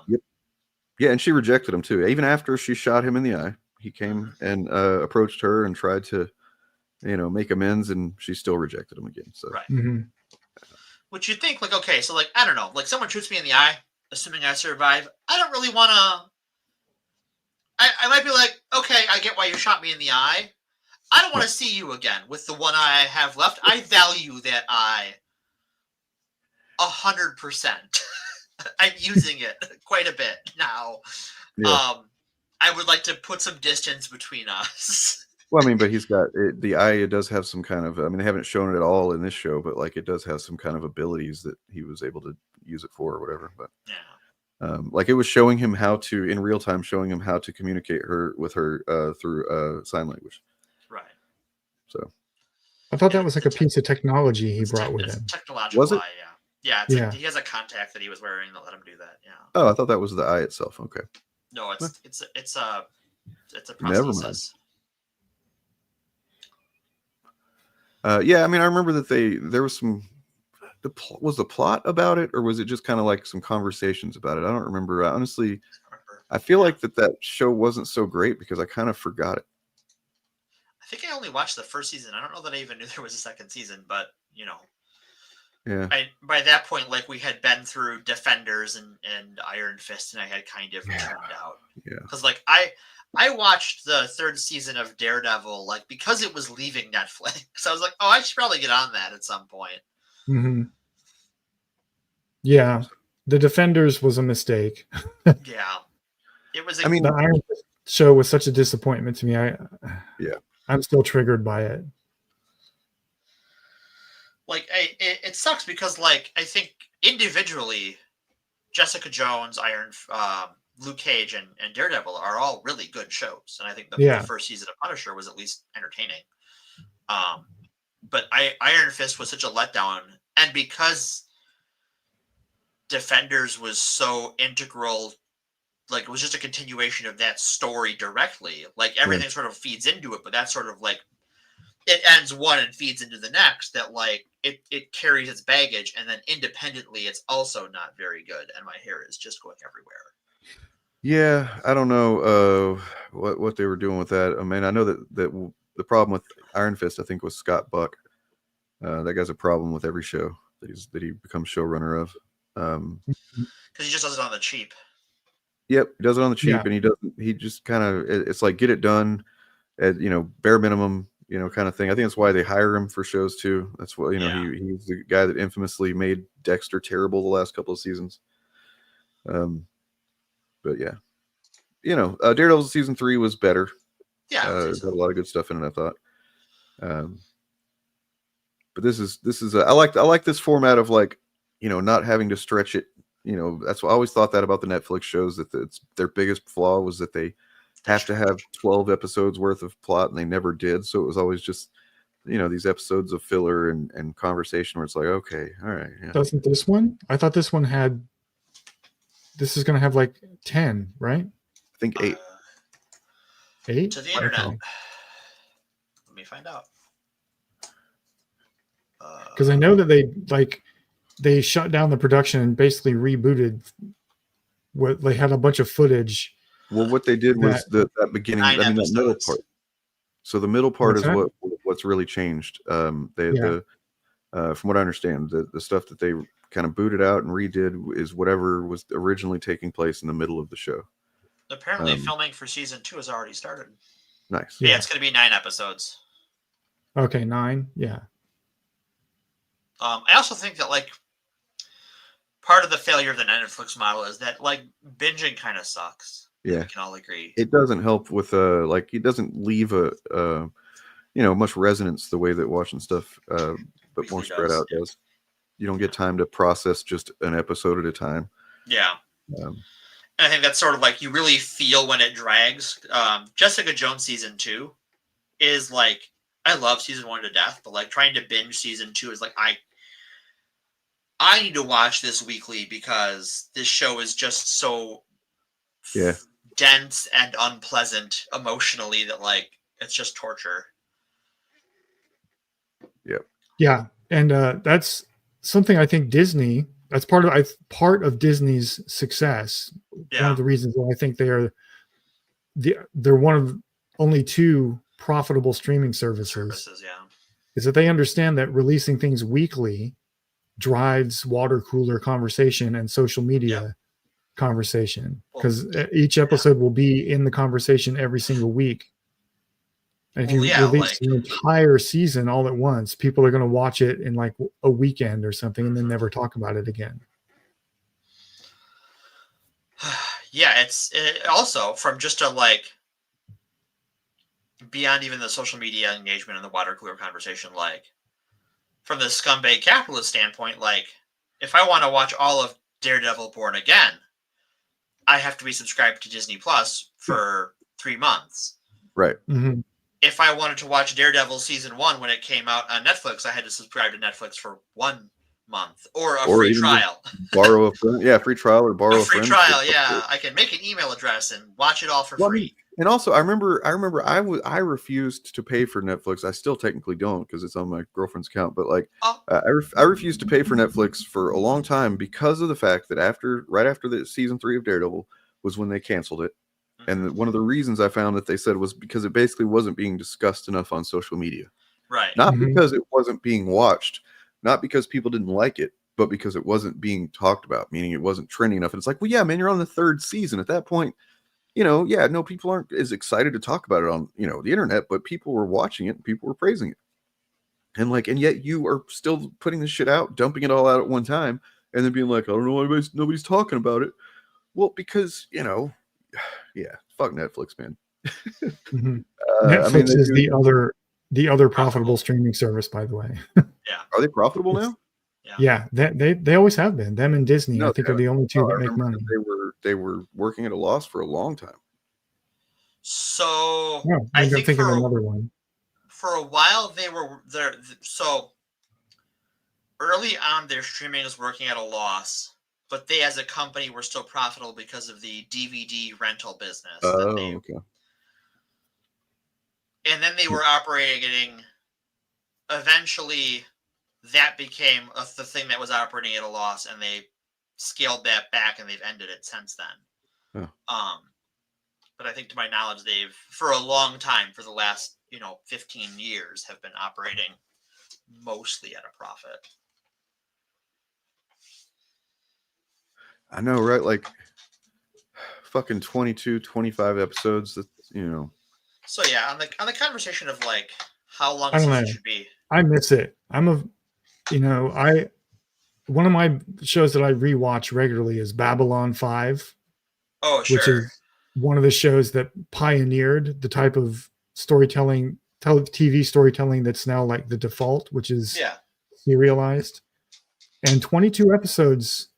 Yep. Yeah, and she rejected him too. Even after she shot him in the eye, he came and approached her and tried to, make amends, and she still rejected him again. So, Which you think, okay, so I don't know, someone shoots me in the eye, assuming I survive. I don't really want to I might be like, okay, I get why you shot me in the eye. I don't want to see you again with the one eye I have left. I value that eye 100%. I'm using it quite a bit now. Yeah. I would like to put some distance between us. Well, I mean, but he's got the eye. It does have some kind of. I mean, they haven't shown it at all in this show, but like it does have some kind of abilities that he was able to use it for or whatever. But like it was showing him how to in real time, showing him how to communicate with her through sign language. Right. So. I thought that was like a piece of technology he brought with him. Technological Was it? eye, yeah. Yeah, he has a contact that he was wearing that let him do that. Yeah. Oh, I thought that was the eye itself. Okay. No, it's a Never prosthesis. Mind. Yeah, I mean, I remember that there was some. Was the plot about it, or was it just kind of like some conversations about it? I don't remember. Honestly, I feel like that show wasn't so great because I kind of forgot it. I think I only watched the first season. I don't know that I even knew there was a second season, but you know. Yeah. By that point, like we had been through Defenders and Iron Fist, and I had kind of tuned out. Yeah. Because like I watched the third season of Daredevil like because it was leaving Netflix. So I was like, oh, I should probably get on that at some point. Mm-hmm. Yeah, the Defenders was a mistake. Yeah, it was. I mean, the Iron Fist show was such a disappointment to me. I'm still triggered by it. Like, it sucks because, like, I think individually, Jessica Jones, Luke Cage, and Daredevil are all really good shows, and I think the first season of Punisher was at least entertaining. But Iron Fist was such a letdown, and because Defenders was so integral, like it was just a continuation of that story directly. Like everything sort of feeds into it, but that's sort of like it ends one and feeds into the next. That like it carries its baggage, and then independently, it's also not very good. And my hair is just going everywhere. Yeah, I don't know what they were doing with that. I mean, I know that the problem with Iron Fist, I think, was Scott Buck. That guy's a problem with every show that he becomes showrunner of. Because he just does it on the cheap. Yep, he does it on the cheap, and he doesn't. He just kind of it's like get it done at bare minimum, kind of thing. I think that's why they hire him for shows too. That's what he's the guy that infamously made Dexter terrible the last couple of seasons. But yeah, Daredevil season 3 was better. Yeah, got a lot of good stuff in it, I thought. But this is I like this format of like not having to stretch it. That's what I always thought that about the Netflix shows, that their biggest flaw was that they have to have 12 episodes worth of plot, and they never did. So it was always just these episodes of filler and conversation where it's like, okay, all right. Yeah. Doesn't this one? I thought this one had. This is going to have like 10, right? I think 8. 8 to the internet. Okay. Let me find out. Because I know that they shut down the production and basically rebooted. What they had a bunch of footage. Well, what they did was that beginning, that middle part. So the middle part is what's really changed. From what I understand, the stuff that they kind of booted out and redid is whatever was originally taking place in the middle of the show. Apparently, filming for season 2 has already started. Nice. Yeah, it's going to be 9 episodes. Okay, 9. Yeah. I also think that like part of the failure of the Netflix model is that like binging kind of sucks. Yeah, we can all agree. It doesn't help with like it doesn't leave a much resonance the way that watching stuff but more spread out does. You don't get time to process just an episode at a time. Yeah. And I think that's sort of like you really feel when it drags. Jessica Jones season 2 is like, I love season 1 to death, but like trying to binge season 2 is like, I need to watch this weekly because this show is just so dense and unpleasant emotionally that like, it's just torture. Yep. Yeah. And that's something I think Disney, that's part of Disney's success. Yeah. One of the reasons why I think they're one of only 2 profitable streaming services is that they understand that releasing things weekly drives water cooler conversation and social media conversation, because each episode will be in the conversation every single week. And if you release the entire season all at once, people are going to watch it in like a weekend or something and then never talk about it again. Yeah, it's also from just a like beyond even the social media engagement and the water cooler conversation, like from the scumbag capitalist standpoint, like if I want to watch all of Daredevil Born Again, I have to be subscribed to Disney Plus for 3 months. Right. Mm-hmm. If I wanted to watch Daredevil season 1 when it came out on Netflix, I had to subscribe to Netflix for 1 month or a free trial. Borrow a friend. Yeah, free trial or borrow a free friend. trial. Yeah, I can make an email address and watch it all for free. And also, I remember I refused to pay for Netflix. I still technically don't because it's on my girlfriend's account. But like, I refused to pay for Netflix for a long time because of the fact that right after the season 3 of Daredevil was when they canceled it. And one of the reasons I found that they said was because it basically wasn't being discussed enough on social media. Right. Not because it wasn't being watched, not because people didn't like it, but because it wasn't being talked about, meaning it wasn't trending enough. And it's like, well, yeah, man, you're on the 3rd season. At that point, people aren't as excited to talk about it on, the internet, but people were watching it and people were praising it. And yet you are still putting this shit out, dumping it all out at one time, and then being like, I don't know why nobody's talking about it. Well, because, fuck Netflix, man. Mm-hmm. Netflix is the other profitable streaming service, by the way. Yeah. Are they profitable now? Yeah, they always have been. Them and Disney, I think, are the only two that make money. They were working at a loss for a long time. So I think of another one. For a while, they were there. So early on, their streaming was working at a loss, but they, as a company, were still profitable because of the DVD rental business. Okay. And then they were operating. Eventually, that became the thing that was operating at a loss, and they scaled that back, and they've ended it since then. Oh. But I think, to my knowledge, they've for a long time, for the last 15 years, have been operating mostly at a profit. I know, right? Like fucking 22, 25 episodes. That So yeah, on the conversation of like how long a season should be. I miss it. One of my shows that I rewatch regularly is Babylon 5. Oh, sure. Which is one of the shows that pioneered the type of storytelling, TV storytelling that's now like the default, which is serialized. And 22 episodes,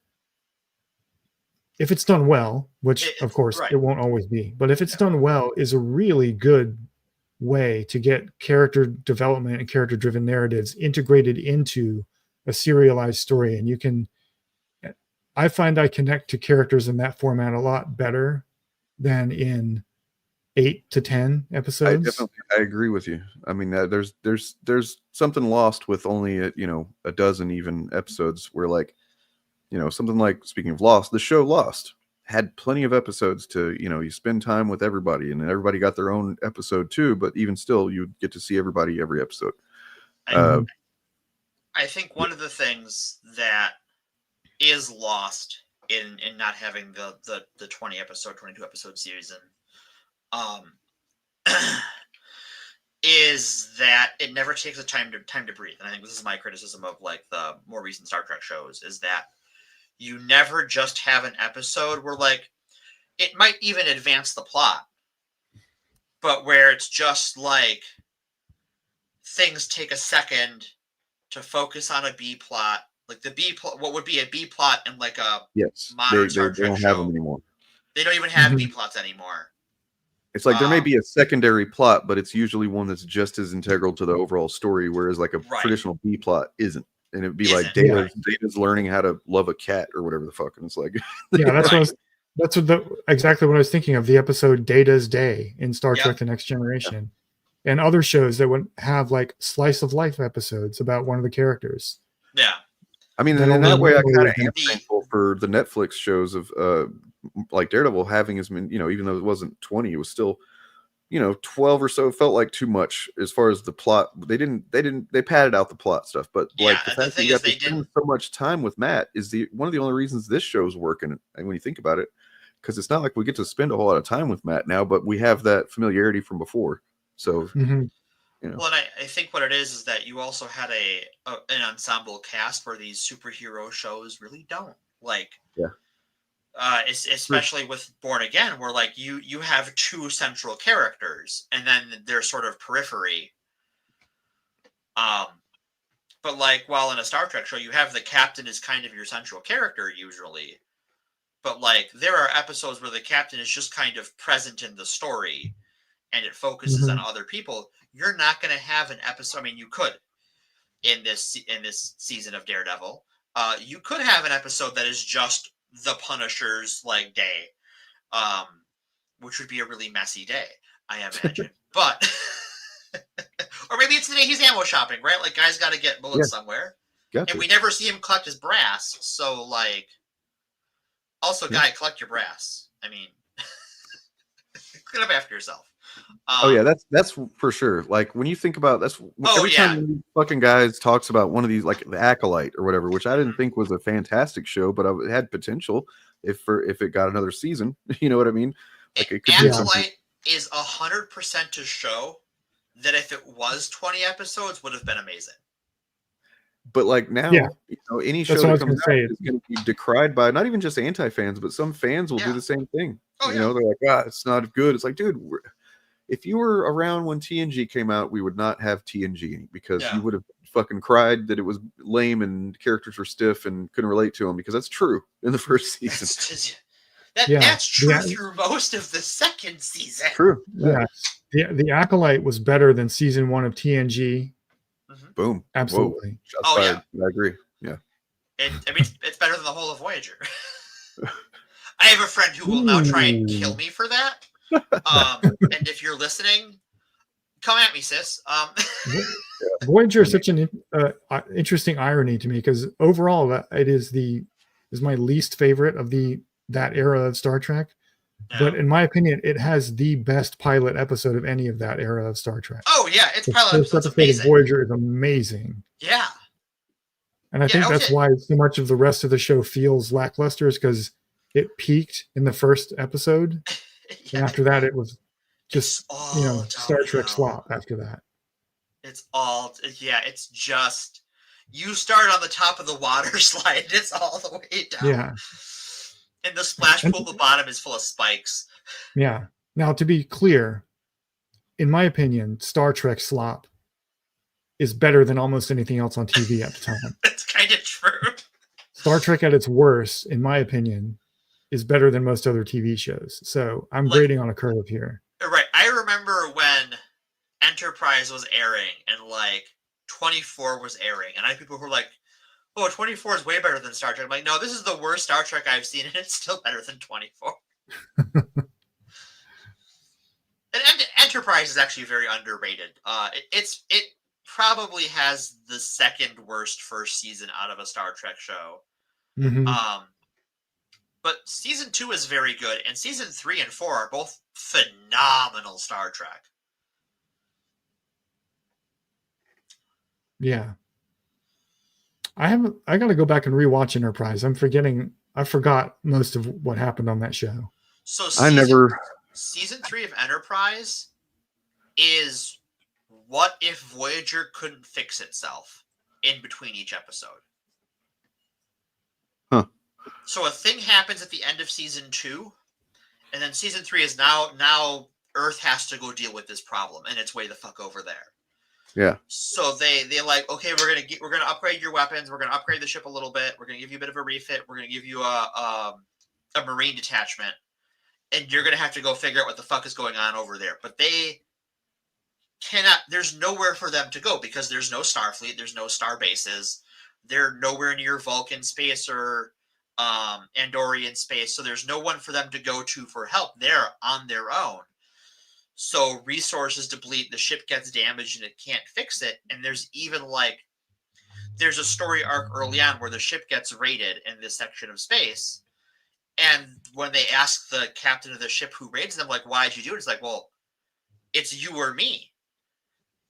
if it's done well, which of course it won't always be, but if it's done well, is a really good way to get character development and character-driven narratives integrated into a serialized story. And I find I connect to characters in that format a lot better than in 8 to 10 episodes. I agree with you. I mean, there's something lost with only a dozen even episodes where something like, speaking of Lost, the show Lost had plenty of episodes to, you spend time with everybody, and everybody got their own episode too, but even still you get to see everybody every episode. I think one of the things that is lost in not having the 22 episode season is that it never takes the time to breathe. And I think this is my criticism of like the more recent Star Trek shows, is that you never just have an episode where like it might even advance the plot, but where it's just like things take a second to focus on a B plot, like the B plot, what would be a B plot in like a modern Star Trek they don't show. have them anymore. They don't even have B plots anymore. It's like there may be a secondary plot, but it's usually one that's just as integral to the overall story, whereas like a traditional B plot isn't. And it'd be like Data's learning how to love a cat or whatever the fuck. And it's like, exactly what I was thinking of, the episode Data's Day in Star Trek: The Next Generation, and other shows that would have like slice of life episodes about one of the characters. Yeah. I mean, in that way, I kind of am thankful for the Netflix shows of like Daredevil having as many, even though it wasn't 20, it was still 12 or so felt like too much as far as the plot. They padded out the plot stuff, but like the fact that you got to spend so much time with Matt is one of the only reasons this show's working. And when you think about it, because it's not like we get to spend a whole lot of time with Matt now, but we have that familiarity from before. So, Well, and I think what it is that you also had an ensemble cast where these superhero shows really don't like. Yeah. Especially with Born Again, where like you have two central characters and then they're sort of periphery. But like while in a Star Trek show, you have the captain as kind of your central character usually. But like there are episodes where the captain is just kind of present in the story and it focuses on other people. You're not going to have an episode. I mean, you could in this season of Daredevil. You could have an episode that is just the Punisher's like day, which would be a really messy day, I imagine. But or maybe it's the day he's ammo shopping, right? Like guy's got to get bullets somewhere, and we never see him collect his brass. So like, also guy, collect your brass. I mean, clean up after yourself. Oh yeah, that's for sure. Like when you think about every time fucking guys talks about one of these, like the Acolyte or whatever, which I didn't think was a fantastic show, but it had potential if it got another season. You know what I mean? Like it could Acolyte is 100% a show that if it was 20 episodes would have been amazing. But like now, any show that comes out is going to be decried by not even just anti-fans, but some fans will do the same thing. They're like, it's not good. It's like, dude, if you were around when TNG came out, we would not have TNG because you would have fucking cried that it was lame and characters were stiff and couldn't relate to them, because that's true in the first season. That's true through most of the second season. True. Yeah. The Acolyte was better than season 1 of TNG. Boom. Absolutely. I agree. Yeah. It's better than the whole of Voyager. I have a friend who will now try and kill me for that. And if you're listening, come at me, sis. Voyager is such an interesting irony to me, because overall it is my least favorite of that era of Star Trek. But in my opinion, it has the best pilot episode of any of that era of Star Trek. Oh yeah, its pilot episode's of amazing. Voyager is amazing. Yeah. And I think that's why so much of the rest of the show feels lackluster, is because it peaked in the first episode. And after that, it was just, Star Trek slop after that. It's just, you start on the top of the water slide, and it's all the way down. Yeah. And the splash pool at the bottom is full of spikes. Yeah. Now, to be clear, in my opinion, Star Trek slop is better than almost anything else on TV at the time. That's kind of true. Star Trek at its worst, in my opinion, is better than most other TV shows. So I'm grading on a curve here. Right. I remember when Enterprise was airing and like 24 was airing, and I had people who were like, oh, 24 is way better than Star Trek. I'm like, no, this is the worst Star Trek I've seen, and it's still better than 24. And Enterprise is actually very underrated. It probably has the second worst first season out of a Star Trek show. But season 2 is very good, and season 3 and 4 are both phenomenal Star Trek. Yeah. I got to go back and rewatch Enterprise. I forgot most of what happened on that show. So season 3 of Enterprise is what if Voyager couldn't fix itself in between each episode. Huh. So a thing happens at the end of season 2, and then season 3 is now Earth has to go deal with this problem, and it's way the fuck over there. Yeah. So they like, okay, we're gonna upgrade your weapons. We're gonna upgrade the ship a little bit. We're gonna give you a bit of a refit. We're gonna give you a marine detachment, and you're gonna have to go figure out what the fuck is going on over there. But they cannot. There's nowhere for them to go because there's no Starfleet. There's no star bases. They're nowhere near Vulcan space or Andorian space. So there's no one for them to go to for help. They're on their own. So resources deplete, the ship gets damaged and it can't fix it. And there's even there's a story arc early on where the ship gets raided in this section of space. And when they ask the captain of the ship who raids them, like, why'd you do it? It's like, well, it's you or me.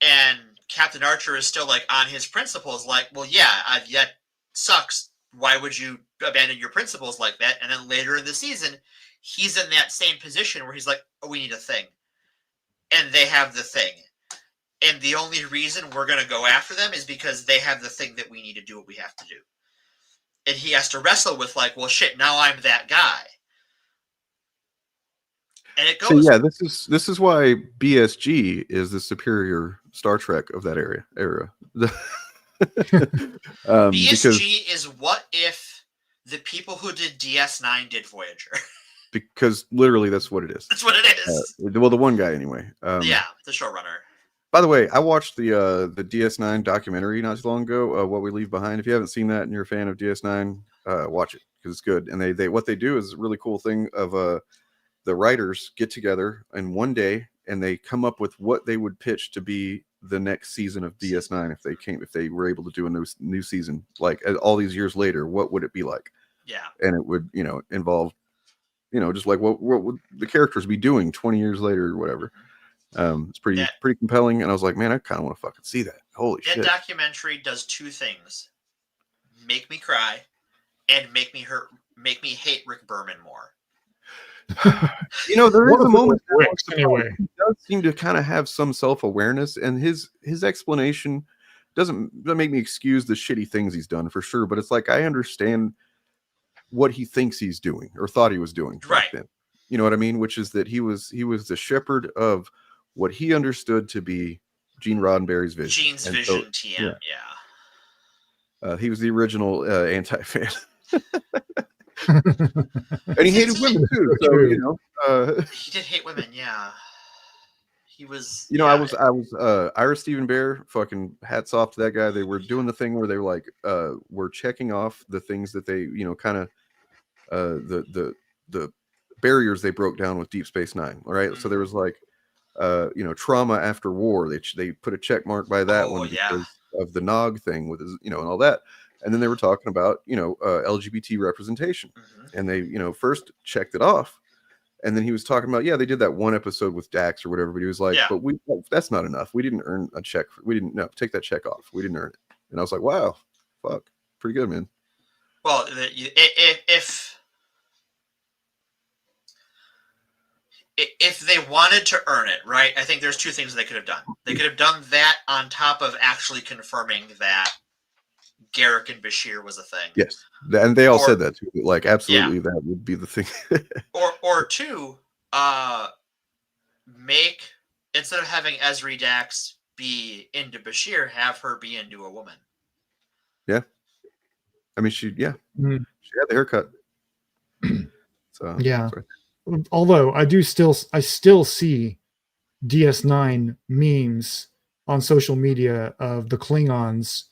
And Captain Archer is still like on his principles, like, well, yeah, that sucks. Why would you abandon your principles like that? And then later in the season, he's in that same position where he's like, oh, we need a thing. And they have the thing. And the only reason we're going to go after them is because they have the thing that we need to do what we have to do. And he has to wrestle with like, well, shit, now I'm that guy. And it goes. So yeah, this is why BSG is the superior Star Trek of that era. BSG is what if the people who did DS9 did Voyager. Because literally that's what it is. That's what it is. Well, the one guy anyway. Yeah, the showrunner. By the way, I watched the DS9 documentary not too long ago, What We Leave Behind. If you haven't seen that and you're a fan of DS9, watch it because it's good. And they what they do is a really cool thing of the writers get together in one day and they come up with what they would pitch to be the next season of DS9 if they were able to do a new season, like all these years later, what would it be like? Yeah. And it would, involve, just like what would the characters be doing 20 years later or whatever. It's pretty compelling. And I was like, man, I kind of want to fucking see that. Holy shit. That documentary does two things: make me cry and make me hate Rick Berman more. There is a moment anyway. He does seem to kind of have some self-awareness, and his explanation doesn't make me excuse the shitty things he's done for sure, but it's like I understand what he thinks he's doing or thought he was doing back then. You know what I mean? Which is that he was the shepherd of what he understood to be Gene Roddenberry's vision. Gene's vision, TM, yeah. He was the original anti-fan. And he hated women too. So, he did hate women, yeah. He was. I was Ira Stephen Bear. Fucking hats off to that guy. They were doing the thing where they were like, were checking off the things that they, kind of, the barriers they broke down with Deep Space Nine. All right, so there was like, trauma after war. They put a check mark by that one because of the Nog thing with his, and all that. And then they were talking about, LGBT representation, and they, first checked it off. And then he was talking about, they did that one episode with Dax or whatever, but he was like, but that's not enough. We didn't earn a check. Take that check off. We didn't earn it. And I was like, wow, fuck, pretty good, man. Well, if they wanted to earn it, right, I think there's two things they could have done. They could have done that on top of actually confirming that Garrick and Bashir was a thing. Yes, and they all said that too. Like, absolutely, that would be the thing. or two, make, instead of having Ezri Dax be into Bashir, have her be into a woman. Yeah, I mean, she had the haircut. So yeah. Although I still see DS9 memes on social media of the Klingons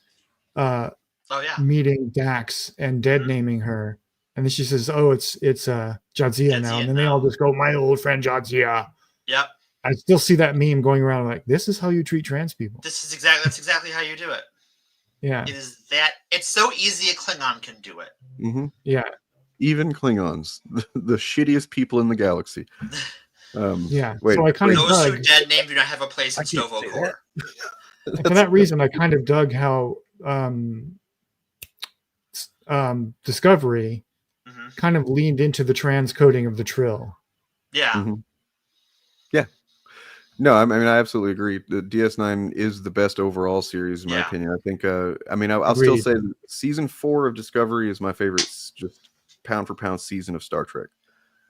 meeting Dax and dead naming her, and then she says, "Oh, it's Jadzia now," and then they all just go, "My old friend Jadzia." Yep. I still see that meme going around like, "This is how you treat trans people." That's exactly how you do it. Yeah. It's so easy a Klingon can do it. Mm-hmm. Yeah. Even Klingons, the shittiest people in the galaxy. Yeah. Wait, so I kind of those who dead name do not have a place in Stovo Core. For that reason, I kind of dug how Discovery kind of leaned into the transcoding of the Trill. Yeah. Mm-hmm. Yeah. No, I mean, I absolutely agree. The DS9 is the best overall series, in my opinion. I think, I'll still say that season 4 of Discovery is my favorite, just pound for pound season of Star Trek.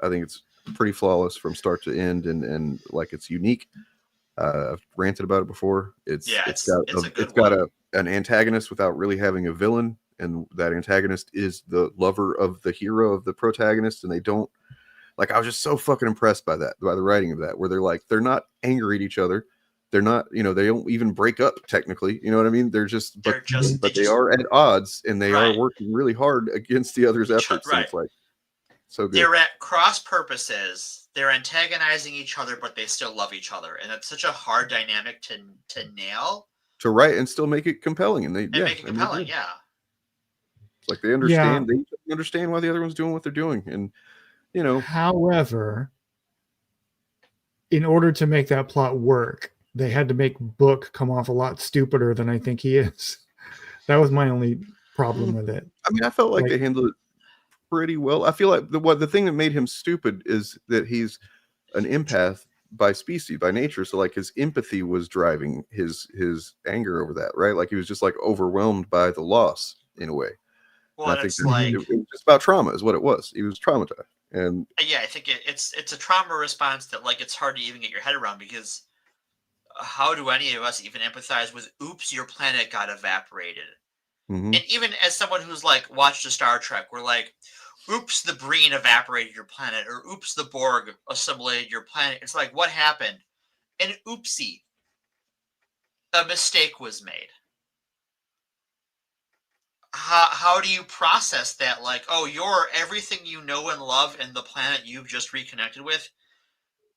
I think it's pretty flawless from start to end, and like, it's unique. I've ranted about it before. It's got an antagonist without really having a villain, and that antagonist is the lover of the hero of the protagonist, and they don't, like, I was just so fucking impressed by the writing of that, where they're not angry at each other. They're not, they don't even break up technically. You know what I mean? But they are at odds, and they are working really hard against the other's efforts. Right. And it's like, so good. They're at cross purposes. They're antagonizing each other, but they still love each other, and it's such a hard dynamic to nail. To write and still make it compelling, and make it compelling. Yeah. It's like they understand. They understand why the other one's doing what they're doing, and However, in order to make that plot work, they had to make Book come off a lot stupider than I think he is. That was my only problem with it. I mean, I felt like they handled it pretty well. I feel like the thing that made him stupid is that he's an empath by species, by nature. So like his empathy was driving his anger over that, right? Like he was just like overwhelmed by the loss in a way. Well, and I think it's like it was just about trauma is what it was. He was traumatized. And yeah, I think it's a trauma response that like it's hard to even get your head around, because how do any of us even empathize with oops, your planet got evaporated? Mm-hmm. And even as someone who's like watched a Star Trek, we're like, oops, the Breen evaporated your planet, or oops, the Borg assimilated your planet. It's like, what happened? An oopsie. A mistake was made. How do you process that? Like, oh, everything you know and love and the planet you've just reconnected with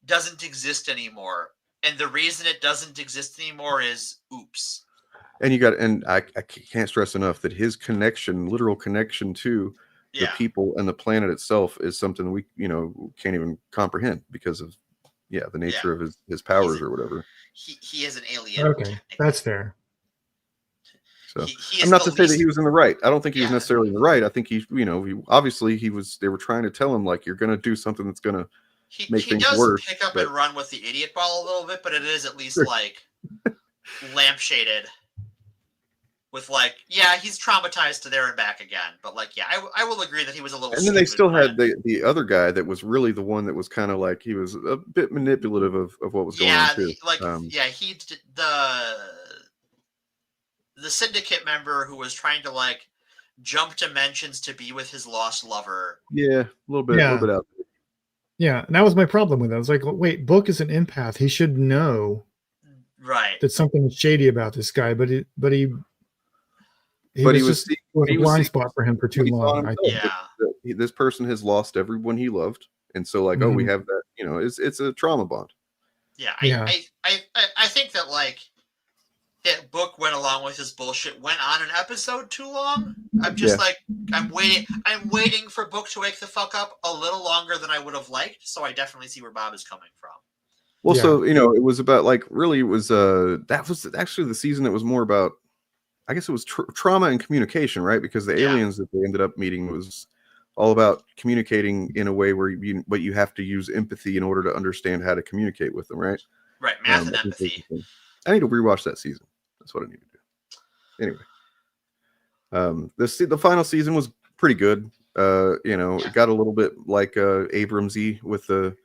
doesn't exist anymore. And the reason it doesn't exist anymore is oops. And I can't stress enough that his literal connection to the people and the planet itself is something we, can't even comprehend because of, the nature of his powers or whatever. He is an alien. Okay, that's fair. So I'm not to say that he was in the right. I don't think he was necessarily in the right. I think he was. They were trying to tell him like you're going to do something that's going to make things worse. He does pick up and run with the idiot ball a little bit, but it is at least like lampshaded with like, he's traumatized to there and back again. But like, I will agree that he was a little. And then they still had the other guy that was really the one that was kind of like he was a bit manipulative of what was going on too. He did the syndicate member who was trying to like jump dimensions to be with his lost lover. Yeah, a little bit out there. Yeah, and that was my problem with it. I was like, wait, Book is an empath. He should know that something is shady about this guy, but he was a blind spot for him for too long. This person has lost everyone he loved, and so like, we have that. It's a trauma bond. I think that like that Book went along with his bullshit, went on an episode too long. I'm just like, I'm waiting for Book to wake the fuck up a little longer than I would have liked. So I definitely see where Bob is coming from. Well, so it was about like really it was that was actually the season that was more about, I guess it was trauma and communication, right? Because the aliens that they ended up meeting was all about communicating in a way where you have to use empathy in order to understand how to communicate with them, right? Right, math and empathy. I need to rewatch that season. That's what I need to do. Anyway, the final season was pretty good. It got a little bit like Abrams-y with the,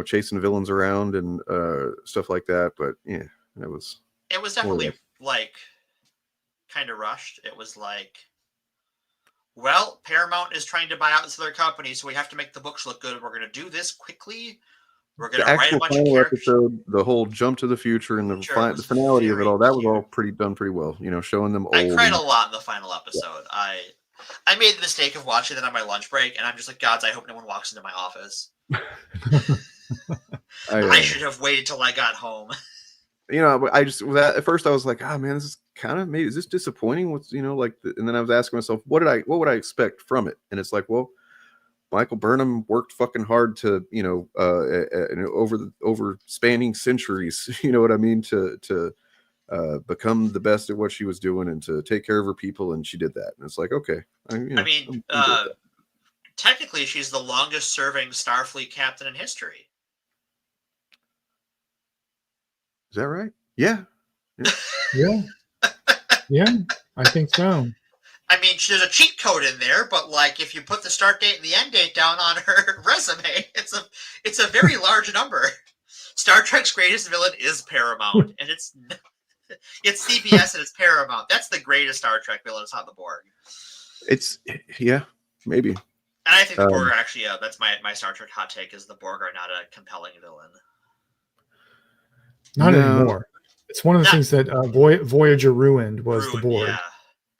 chasing villains around and stuff like that. But it was definitely like kind of rushed. It was like, well, Paramount is trying to buy out this other company, so we have to make the books look good. We're going to do this quickly. We're going to write a bunch of characters. Episode, the whole jump to the future and the finality of it all, that was all done pretty well. Showing them old. I cried a lot in the final episode. I made the mistake of watching it on my lunch break, and I'm just like, gods, I hope no one walks into my office. I should have waited till I got home. I just at first I was like, man, this is kind of is this disappointing? What's and then I was asking myself, what would I expect from it? And it's like, well, Michael Burnham worked fucking hard to, over spanning centuries, you know what I mean, to become the best at what she was doing and to take care of her people, and she did that. And it's like, okay. Technically, she's the longest serving Starfleet captain in history. Is that right? Yeah. Yeah, I think so. I mean, there's a cheat code in there, but like if you put the start date and the end date down on her resume, it's a very large number. Star Trek's greatest villain is Paramount, and it's CBS and it's Paramount. That's the greatest Star Trek villain. It's not the Borg. Maybe. And I think the Borg are actually that's my Star Trek hot take is the Borg are not a compelling villain. Not anymore. It's one of the things that Voyager ruined was the Borg. Yeah.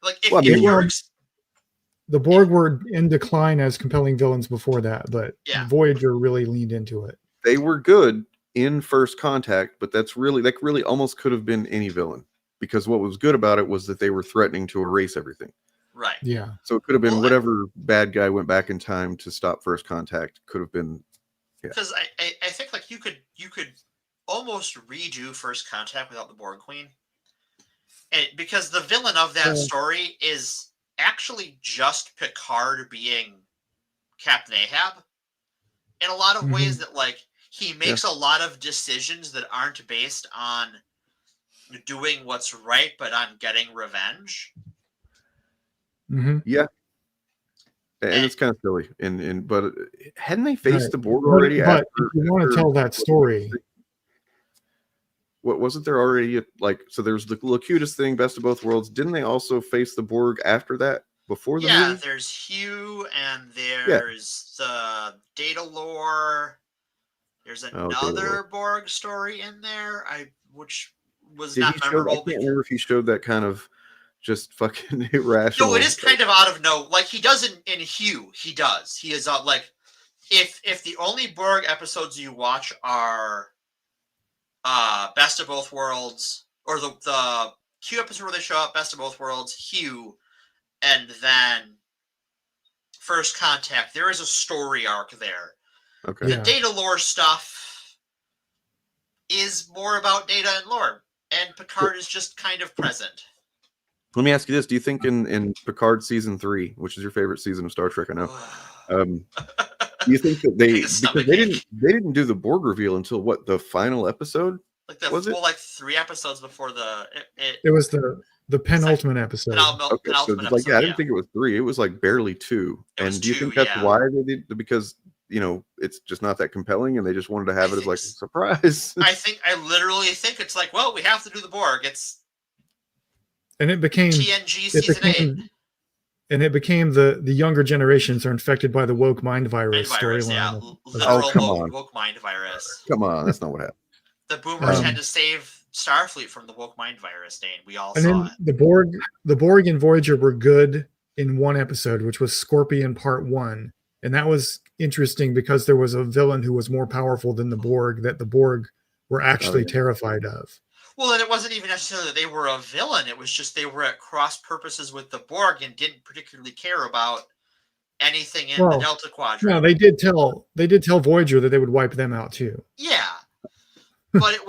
Like the Borg were in decline as compelling villains before that, but Voyager really leaned into it. They were good in First Contact, but that's really almost could have been any villain, because what was good about it was that they were threatening to erase everything. Right. Yeah. So it could have been whatever bad guy went back in time to stop First Contact could have been. Because I think like you you could almost redo First Contact without the Borg Queen, because the villain of that story is actually just Picard being Captain Ahab in a lot of ways. That like he makes a lot of decisions that aren't based on doing what's right, but on getting revenge. Yeah. And it's kind of silly, but hadn't they faced the Borg already? But if you want to tell that story, what wasn't there already? Like, so there's the Locutus thing, Best of Both Worlds. Didn't they also face the Borg after that? Before the movie? Yeah, there's Hugh, and there's the Data Lore. There's another Borg story in there, which was not memorable. I can't remember if he showed that kind of just fucking irrational. No, it is kind of out of no. Like he does in Hugh, he does. He is like, if the only Borg episodes you watch are Best of Both Worlds, or the Q episode where they show up, Best of Both Worlds, Hugh, and then First Contact, there is a story arc there. Okay. The Data Lore stuff is more about Data and Lore, and Picard is just kind of present. Let me ask you this: do you think in Picard season 3, which is your favorite season of Star Trek, I know, do you think that they didn't do the Borg reveal until what, the final episode? Like 3 episodes before it was the penultimate episode. Okay, so like I didn't think it was 3; it was like barely 2. And do you think that's why they did? Because it's just not that compelling, and they just wanted to have it as like a surprise. I literally think it's like, well, we have to do the Borg. And it became TNG season 8. And it became the younger generations are infected by the woke mind virus storyline. Yeah, literal woke mind virus. Come on, that's not what happened. The boomers had to save Starfleet from the woke mind virus, Dane. We all and saw then it. The Borg and Voyager were good in one episode, which was Scorpion Part 1. And that was interesting because there was a villain who was more powerful than the Borg that the Borg were actually terrified of. Well, and it wasn't even necessarily that they were a villain. It was just they were at cross purposes with the Borg and didn't particularly care about anything in the Delta Quadrant. No, they did tell Voyager that they would wipe them out too. Yeah. But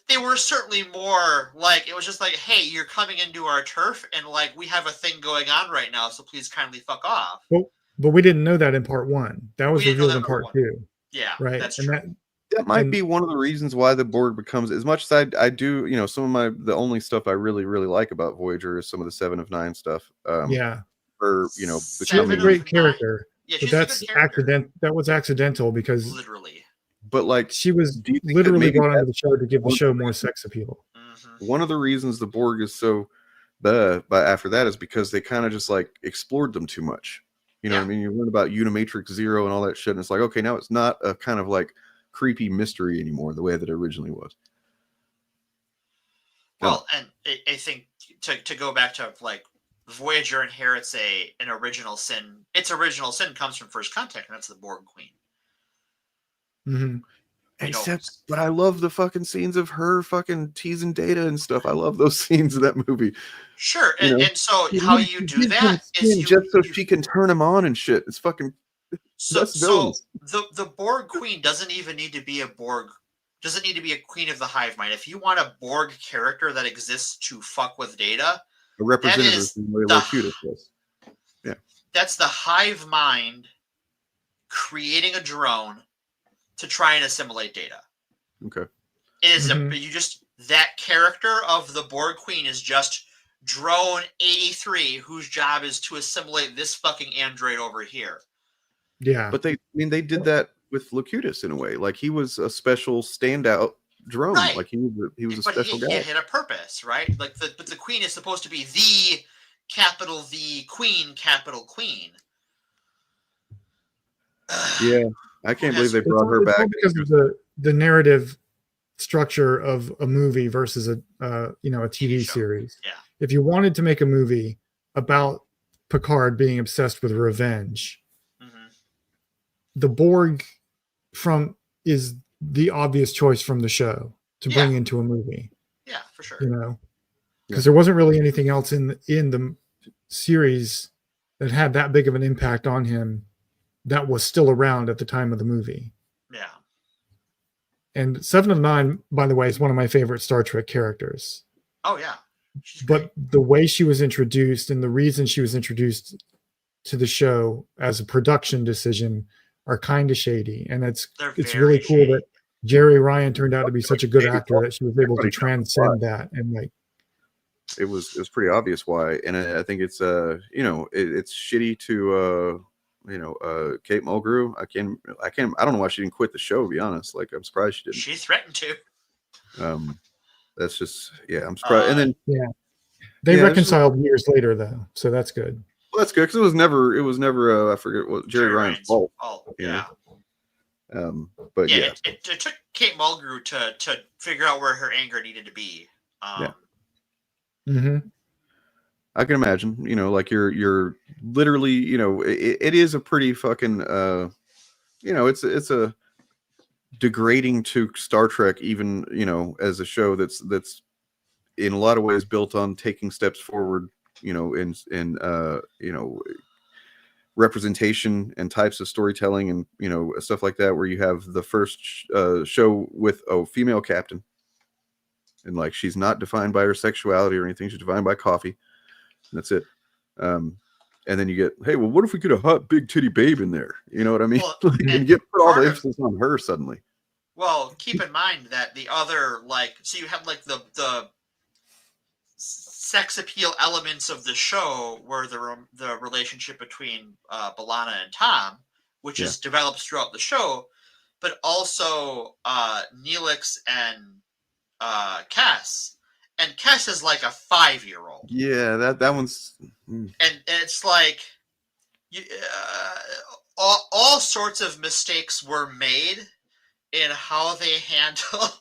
they were certainly more like, it was just like, hey, you're coming into our turf, and like we have a thing going on right now, so please kindly fuck off. But we didn't know that in Part 1. That was revealed in Part 2. Yeah, right. That's true. That might be one of the reasons why the Borg becomes, as much as I do, some of the only stuff I really, really like about Voyager is some of the 7 of 9 stuff. Or, she's a great character. Yeah, but that's accidental. That was accidental because literally. But like she was literally brought onto the show to give the show more sex appeal. One of the reasons the Borg is so but after that is because they kind of just like explored them too much. You know what I mean? You learn about Unimatrix Zero and all that shit, and it's like, okay, now it's not a kind of like creepy mystery anymore the way that it originally was. Well, and I think to go back to like Voyager inherits an original sin. Its original sin comes from First Contact, and that's the Borg Queen. Except, but I love the fucking scenes of her fucking teasing Data and stuff. I love those scenes of that movie. Sure, and so how you do that is just so she can turn him on and shit. It's fucking. So the Borg Queen doesn't even need to be a Borg. Doesn't need to be a queen of the hive mind. If you want a Borg character that exists to fuck with Data, a representative in the way Locutus was. Yeah, that's the hive mind creating a drone to try and assimilate Data. Okay. It is that character of the Borg Queen is just drone 83, whose job is to assimilate this fucking android over here. Yeah. But they did that with Locutus in a way. Like he was a special standout drone. Right. Like he was a special guy. He had a purpose, right? Like but the queen is supposed to be the capital V queen, capital queen. Yeah. I can't believe they brought her back because of the narrative structure of a movie versus a TV series. Yeah. If you wanted to make a movie about Picard being obsessed with revenge, the Borg is the obvious choice from the show to bring into a movie. Yeah, for sure. Because there wasn't really anything else in the series that had that big of an impact on him that was still around at the time of the movie. Yeah. And Seven of Nine, by the way, is one of my favorite Star Trek characters. Oh yeah. But the way she was introduced and the reason she was introduced to the show as a production decision are kind of shady. And it's really cool that Jerry Ryan turned out to be such a good actor that she was able to transcend that. And like, it was pretty obvious why. And I think it's it's shitty to Kate Mulgrew. I don't know why she didn't quit the show, to be honest. Like, I'm surprised she didn't. She threatened to. That's just, I'm surprised. And then they reconciled years later though, so that's good. Well, that's good, because it was never I forget what Jerry Ryan's fault. Yeah. But it took Kate Mulgrew to figure out where her anger needed to be. I can imagine, like you're literally, it is a pretty fucking, it's a degrading to Star Trek, even, as a show that's in a lot of ways built on taking steps forward, in representation and types of storytelling and, stuff like that, where you have the first show with a female captain. And like, she's not defined by her sexuality or anything. She's defined by coffee. And that's it. And then you get, hey, well, what if we get a hot big titty babe in there? You know what I mean? Well, and you get all the emphasis on her suddenly. Well, keep in mind that the other, so you have the sex appeal elements of the show were the relationship between B'Elanna and Tom, which is developed throughout the show, but also Neelix and Kes, and Kes is like a 5-year-old. Yeah, that one's. And it's like, all sorts of mistakes were made in how they handled.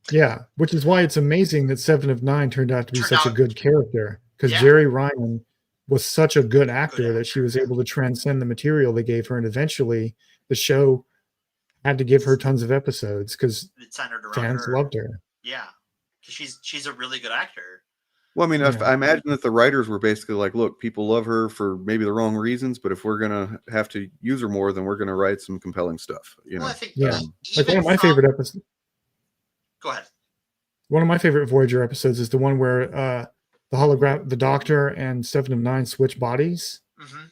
Yeah, which is why it's amazing that Seven of Nine turned out to be such a good character, because Jerry Ryan was such a good actor that she was able to transcend the material they gave her, and eventually the show had to give her tons of episodes because fans loved her. Yeah, she's a really good actor. Well, I mean, I imagine that the writers were basically like, look, people love her for maybe the wrong reasons, but if we're gonna have to use her more, then we're gonna write some compelling stuff. Well, I think like one of my favorite episodes. Go ahead. One of my favorite Voyager episodes is the one where the Doctor and Seven of Nine switch bodies. Mm-hmm.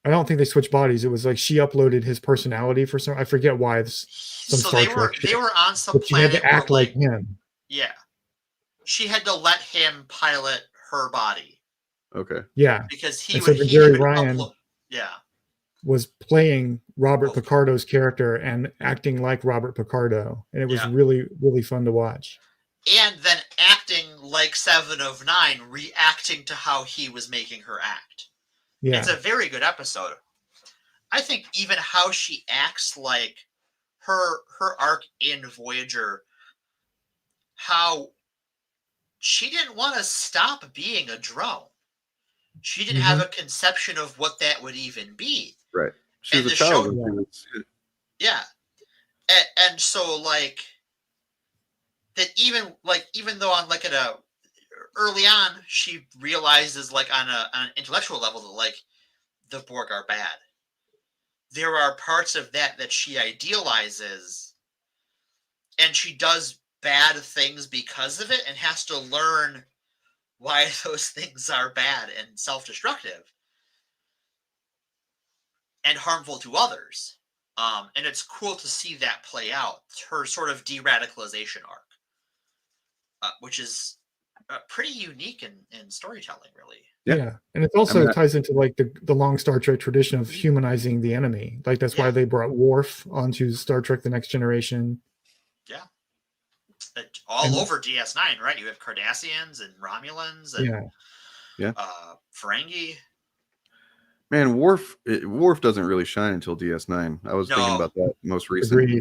I don't think they switched bodies. It was like she uploaded his personality for some. I forget why. They were on some planet. She had to act like him. Yeah, she had to let him pilot her body. Okay. Yeah, because Jerry Ryan was playing Robert Picardo's character and acting like Robert Picardo, and it was really, really fun to watch. And then acting like Seven of Nine, reacting to how he was making her act. Yeah. It's a very good episode. I think even how she acts, like her arc in Voyager, how she didn't want to stop being a drone. She didn't have a conception of what that would even be. Right. She was a child. Yeah. And so like that, even though on early on, she realizes on an intellectual level that the Borg are bad. There are parts of that she idealizes, and she does bad things because of it, and has to learn why those things are bad and self-destructive and harmful to others. And it's cool to see that play out, her sort of de-radicalization arc, which is pretty unique in storytelling, really. Yeah, and it also ties into the long Star Trek tradition of humanizing the enemy. That's why they brought Worf onto Star Trek: The Next Generation. Yeah, over DS9, right? You have Cardassians and Romulans and Ferengi. Man, Worf doesn't really shine until DS9. I was thinking about that most recently.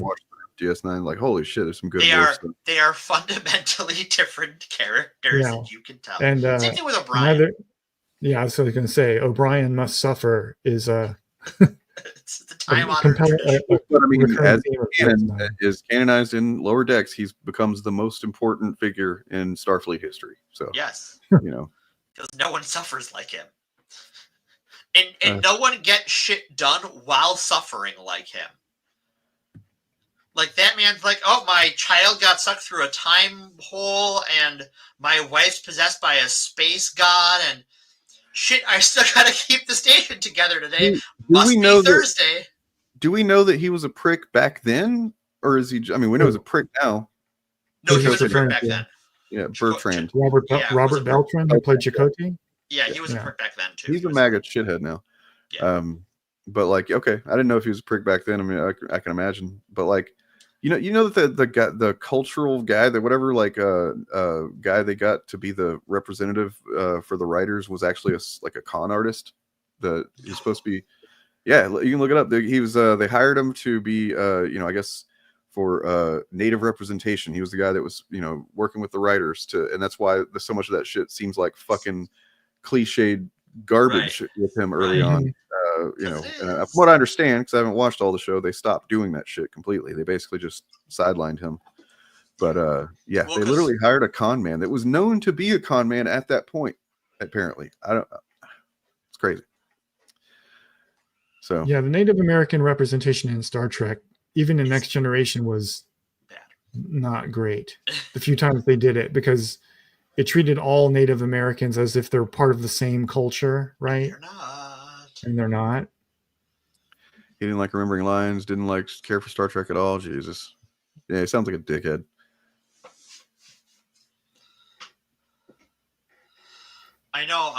DS9, like, holy shit, there's some good stuff. They are fundamentally different characters, and you can tell. And same thing with O'Brien. I was going to say, O'Brien Must Suffer is it's the time-honored tradition. But I mean, as canon is canonized in Lower Decks, he becomes the most important figure in Starfleet history. So yes, because no one suffers like him, and no one gets shit done while suffering like him. Like that man's like, oh, my child got sucked through a time hole, and my wife's possessed by a space god, and shit, I still gotta keep the station together today. Must be Thursday. Do we know that he was a prick back then, or is he? I mean, we know he's a prick now. No, he was a prick back then. Yeah, Bertrand. Robert Beltran, who played Chakotay. Yeah, he was a prick back then too. He's a MAGA shithead now. Yeah. But like, okay, I didn't know if he was a prick back then. I mean, I can imagine. But like, you know that the cultural guy, that whatever guy they got to be the representative for the writers was actually a con artist. That he's supposed to be. Yeah, you can look it up. He was. They hired him to be. I guess for native representation. He was the guy that was working with the writers and that's why so much of that shit seems like fucking cliched garbage with him early on. And from what I understand, because I haven't watched all the show, they stopped doing that shit completely. They basically just sidelined him. But they literally hired a con man that was known to be a con man at that point. Apparently, it's crazy. So yeah, the Native American representation in Star Trek, even in Next Generation, was not great. The few times they did it, because it treated all Native Americans as if they're part of the same culture, right? They're not. And they're not. He didn't like remembering lines, didn't like care for Star Trek at all. Jesus. Yeah, he sounds like a dickhead. I know,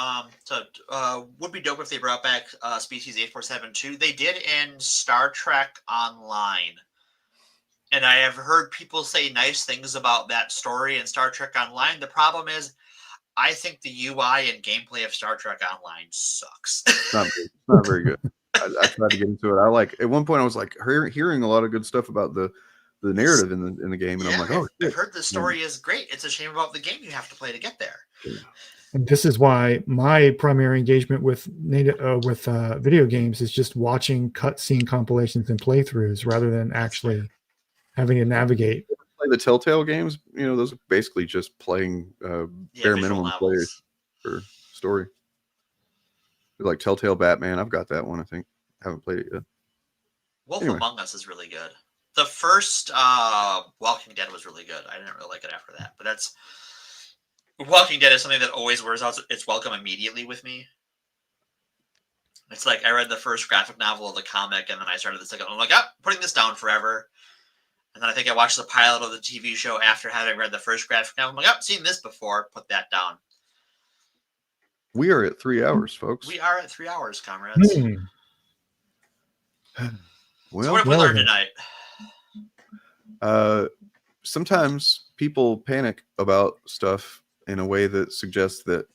would be dope if they brought back Species 8472. They did in Star Trek Online. And I have heard people say nice things about that story in Star Trek Online. The problem is, I think the UI and gameplay of Star Trek Online sucks. It's not very good. I tried to get into it. At one point I was like hearing a lot of good stuff about the narrative in the game, and I'm like, oh, I've heard the story is great. It's a shame about the game you have to play to get there. And this is why my primary engagement with video games is just watching cutscene compilations and playthroughs rather than actually having to navigate. Play the Telltale games, those are basically just playing bare minimum players for story. Like Telltale Batman, I've got that one. I think I haven't played it yet. Wolf Among Us is really good. The first Walking Dead was really good. I didn't really like it after that, but that's Walking Dead is something that always wears out its welcome immediately with me. It's like I read the first graphic novel of the comic, and then I started the second. I'm like, putting this down forever. And then I think I watched the pilot of the TV show after having read the first graphic novel. I'm like, seen this before. Put that down. We are at 3 hours, folks. We are at 3 hours, comrades. Well, so what have we learned tonight? Sometimes people panic about stuff in a way that suggests that,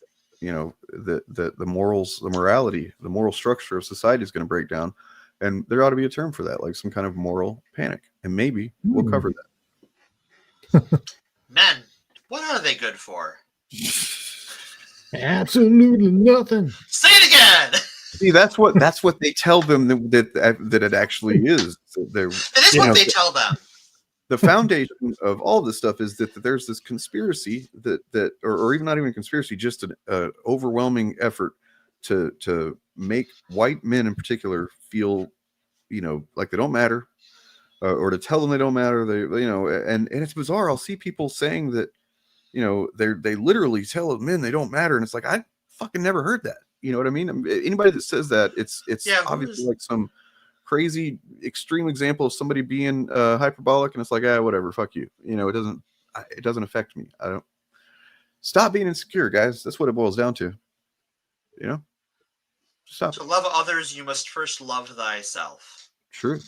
that the morals, the morality, the moral structure of society is going to break down. And there ought to be a term for that, like some kind of moral panic. And maybe we'll cover that. Men, what are they good for? Absolutely nothing. Say it again. See, that's what they tell them that it actually is. It is what they tell them. The foundation of all this stuff is that there's this conspiracy or even not even a conspiracy, just an overwhelming effort to make white men in particular feel, like they don't matter, or to tell them they don't matter. And it's bizarre. I'll see people saying that, they literally tell men they don't matter, and it's like, I fucking never heard that. You know what I mean? Anybody that says that, it's obviously like some crazy extreme example of somebody being hyperbolic, and it's like, whatever, fuck you. It doesn't affect me. I don't. Stop being insecure, guys. That's what it boils down to. Stop. To love others, you must first love thyself. True.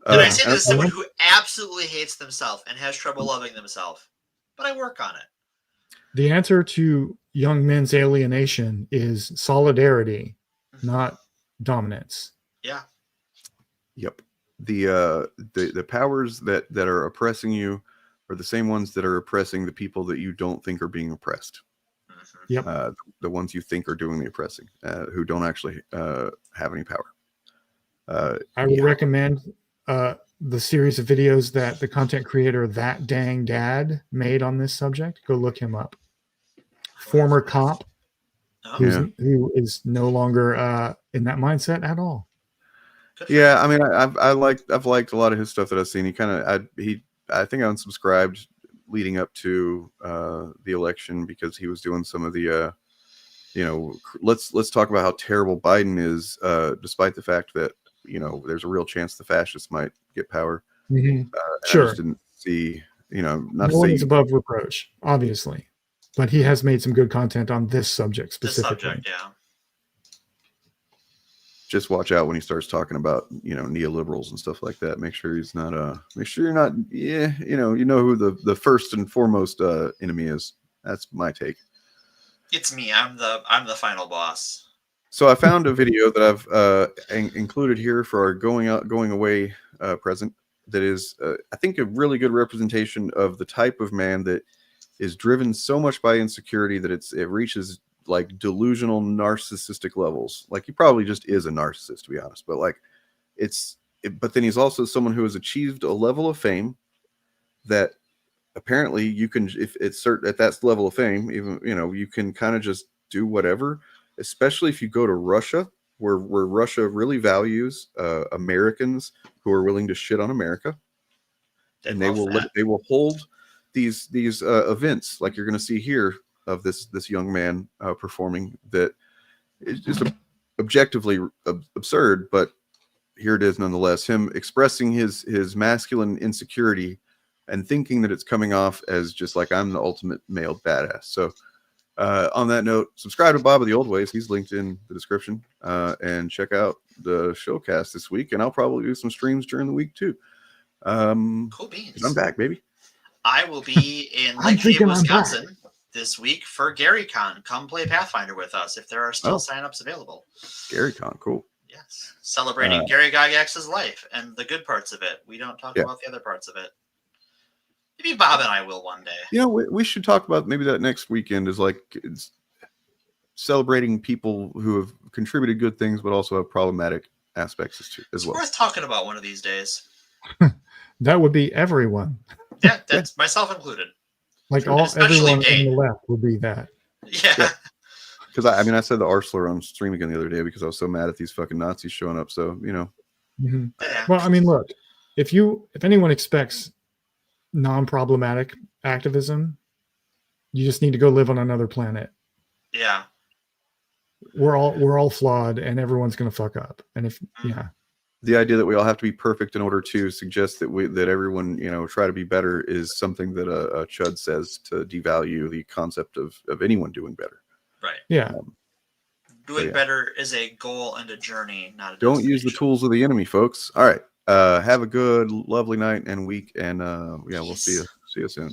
And I say this as someone who absolutely hates themselves and has trouble loving themselves, but I work on it. The answer to young men's alienation is solidarity, not dominance. Yeah. Yep. The powers that are oppressing you are the same ones that are oppressing the people that you don't think are being oppressed. Yep. The ones you think are doing the oppressing, who don't actually have any power. I would recommend the series of videos that the content creator That Dang Dad made on this subject. Go look him up. Former cop who is no longer in that mindset at all. Yeah, I mean, I've liked a lot of his stuff that I've seen. He kind of I think I unsubscribed leading up to the election because he was doing some of the let's talk about how terrible Biden is, despite the fact that there's a real chance the fascists might get power. Sure. I just didn't see not no to one say is above reproach, obviously, but he has made some good content on this subject specifically. Yeah. Just watch out when he starts talking about neoliberals and stuff like that. Make sure he's not make sure you're not you know who the first and foremost enemy is. That's my take. It's me. I'm the final boss. So I found a video that I've included here for our going away present. That is, I think, a really good representation of the type of man that is driven so much by insecurity that it reaches like delusional narcissistic levels. Like he probably just is a narcissist, to be honest. But like but then he's also someone who has achieved a level of fame that apparently you can, if it's certain at that level of fame, even you can kind of just do whatever. Especially if you go to Russia, where Russia really values Americans who are willing to shit on America, and they will hold these events like you're going to see here of this young man performing that is just objectively absurd, but here it is nonetheless. Him expressing his masculine insecurity and thinking that it's coming off as just like I'm the ultimate male badass. So on that note, subscribe to Bob of the Old Ways. He's linked in the description, and check out the Shillcast this week. And I'll probably do some streams during the week too. Cool beans. I'm back, baby. I will be in Lake Cave, Wisconsin this week for GaryCon. Come play Pathfinder with us if there are still signups available. GaryCon, cool. Yes, celebrating Gary Gygax's life and the good parts of it. We don't talk about the other parts of it. Maybe Bob and I will one day. We should talk about maybe that next weekend is like it's celebrating people who have contributed good things, but also have problematic aspects as well. It's worth talking about one of these days. That would be everyone. Yeah, that's myself included. Like everyone on the left would be that. Yeah. Because I said the R slur on stream again the other day because I was so mad at these fucking Nazis showing up. So Mm-hmm. Well, I mean, look, if anyone expects non-problematic activism, you just need to go live on another planet. Yeah. We're all flawed and everyone's going to fuck up. And the idea that we all have to be perfect in order to suggest that everyone, try to be better is something that a chud says to devalue the concept of anyone doing better. Right. Yeah. Doing better is a goal and a journey, not a Don't use the tools of the enemy, folks. All right. Have a good, lovely night and week, and we'll see you soon.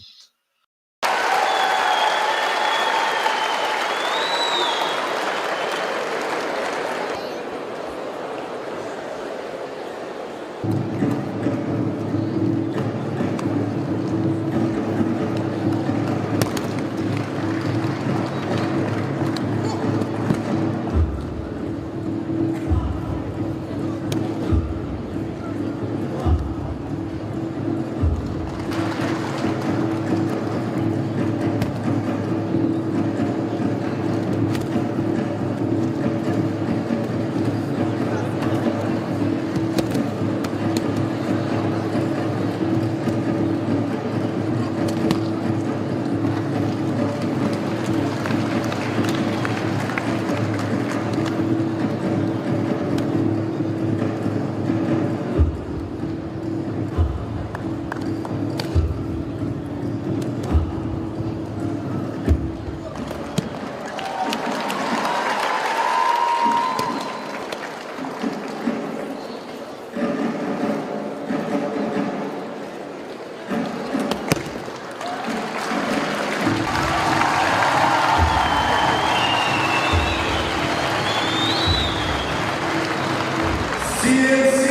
CNC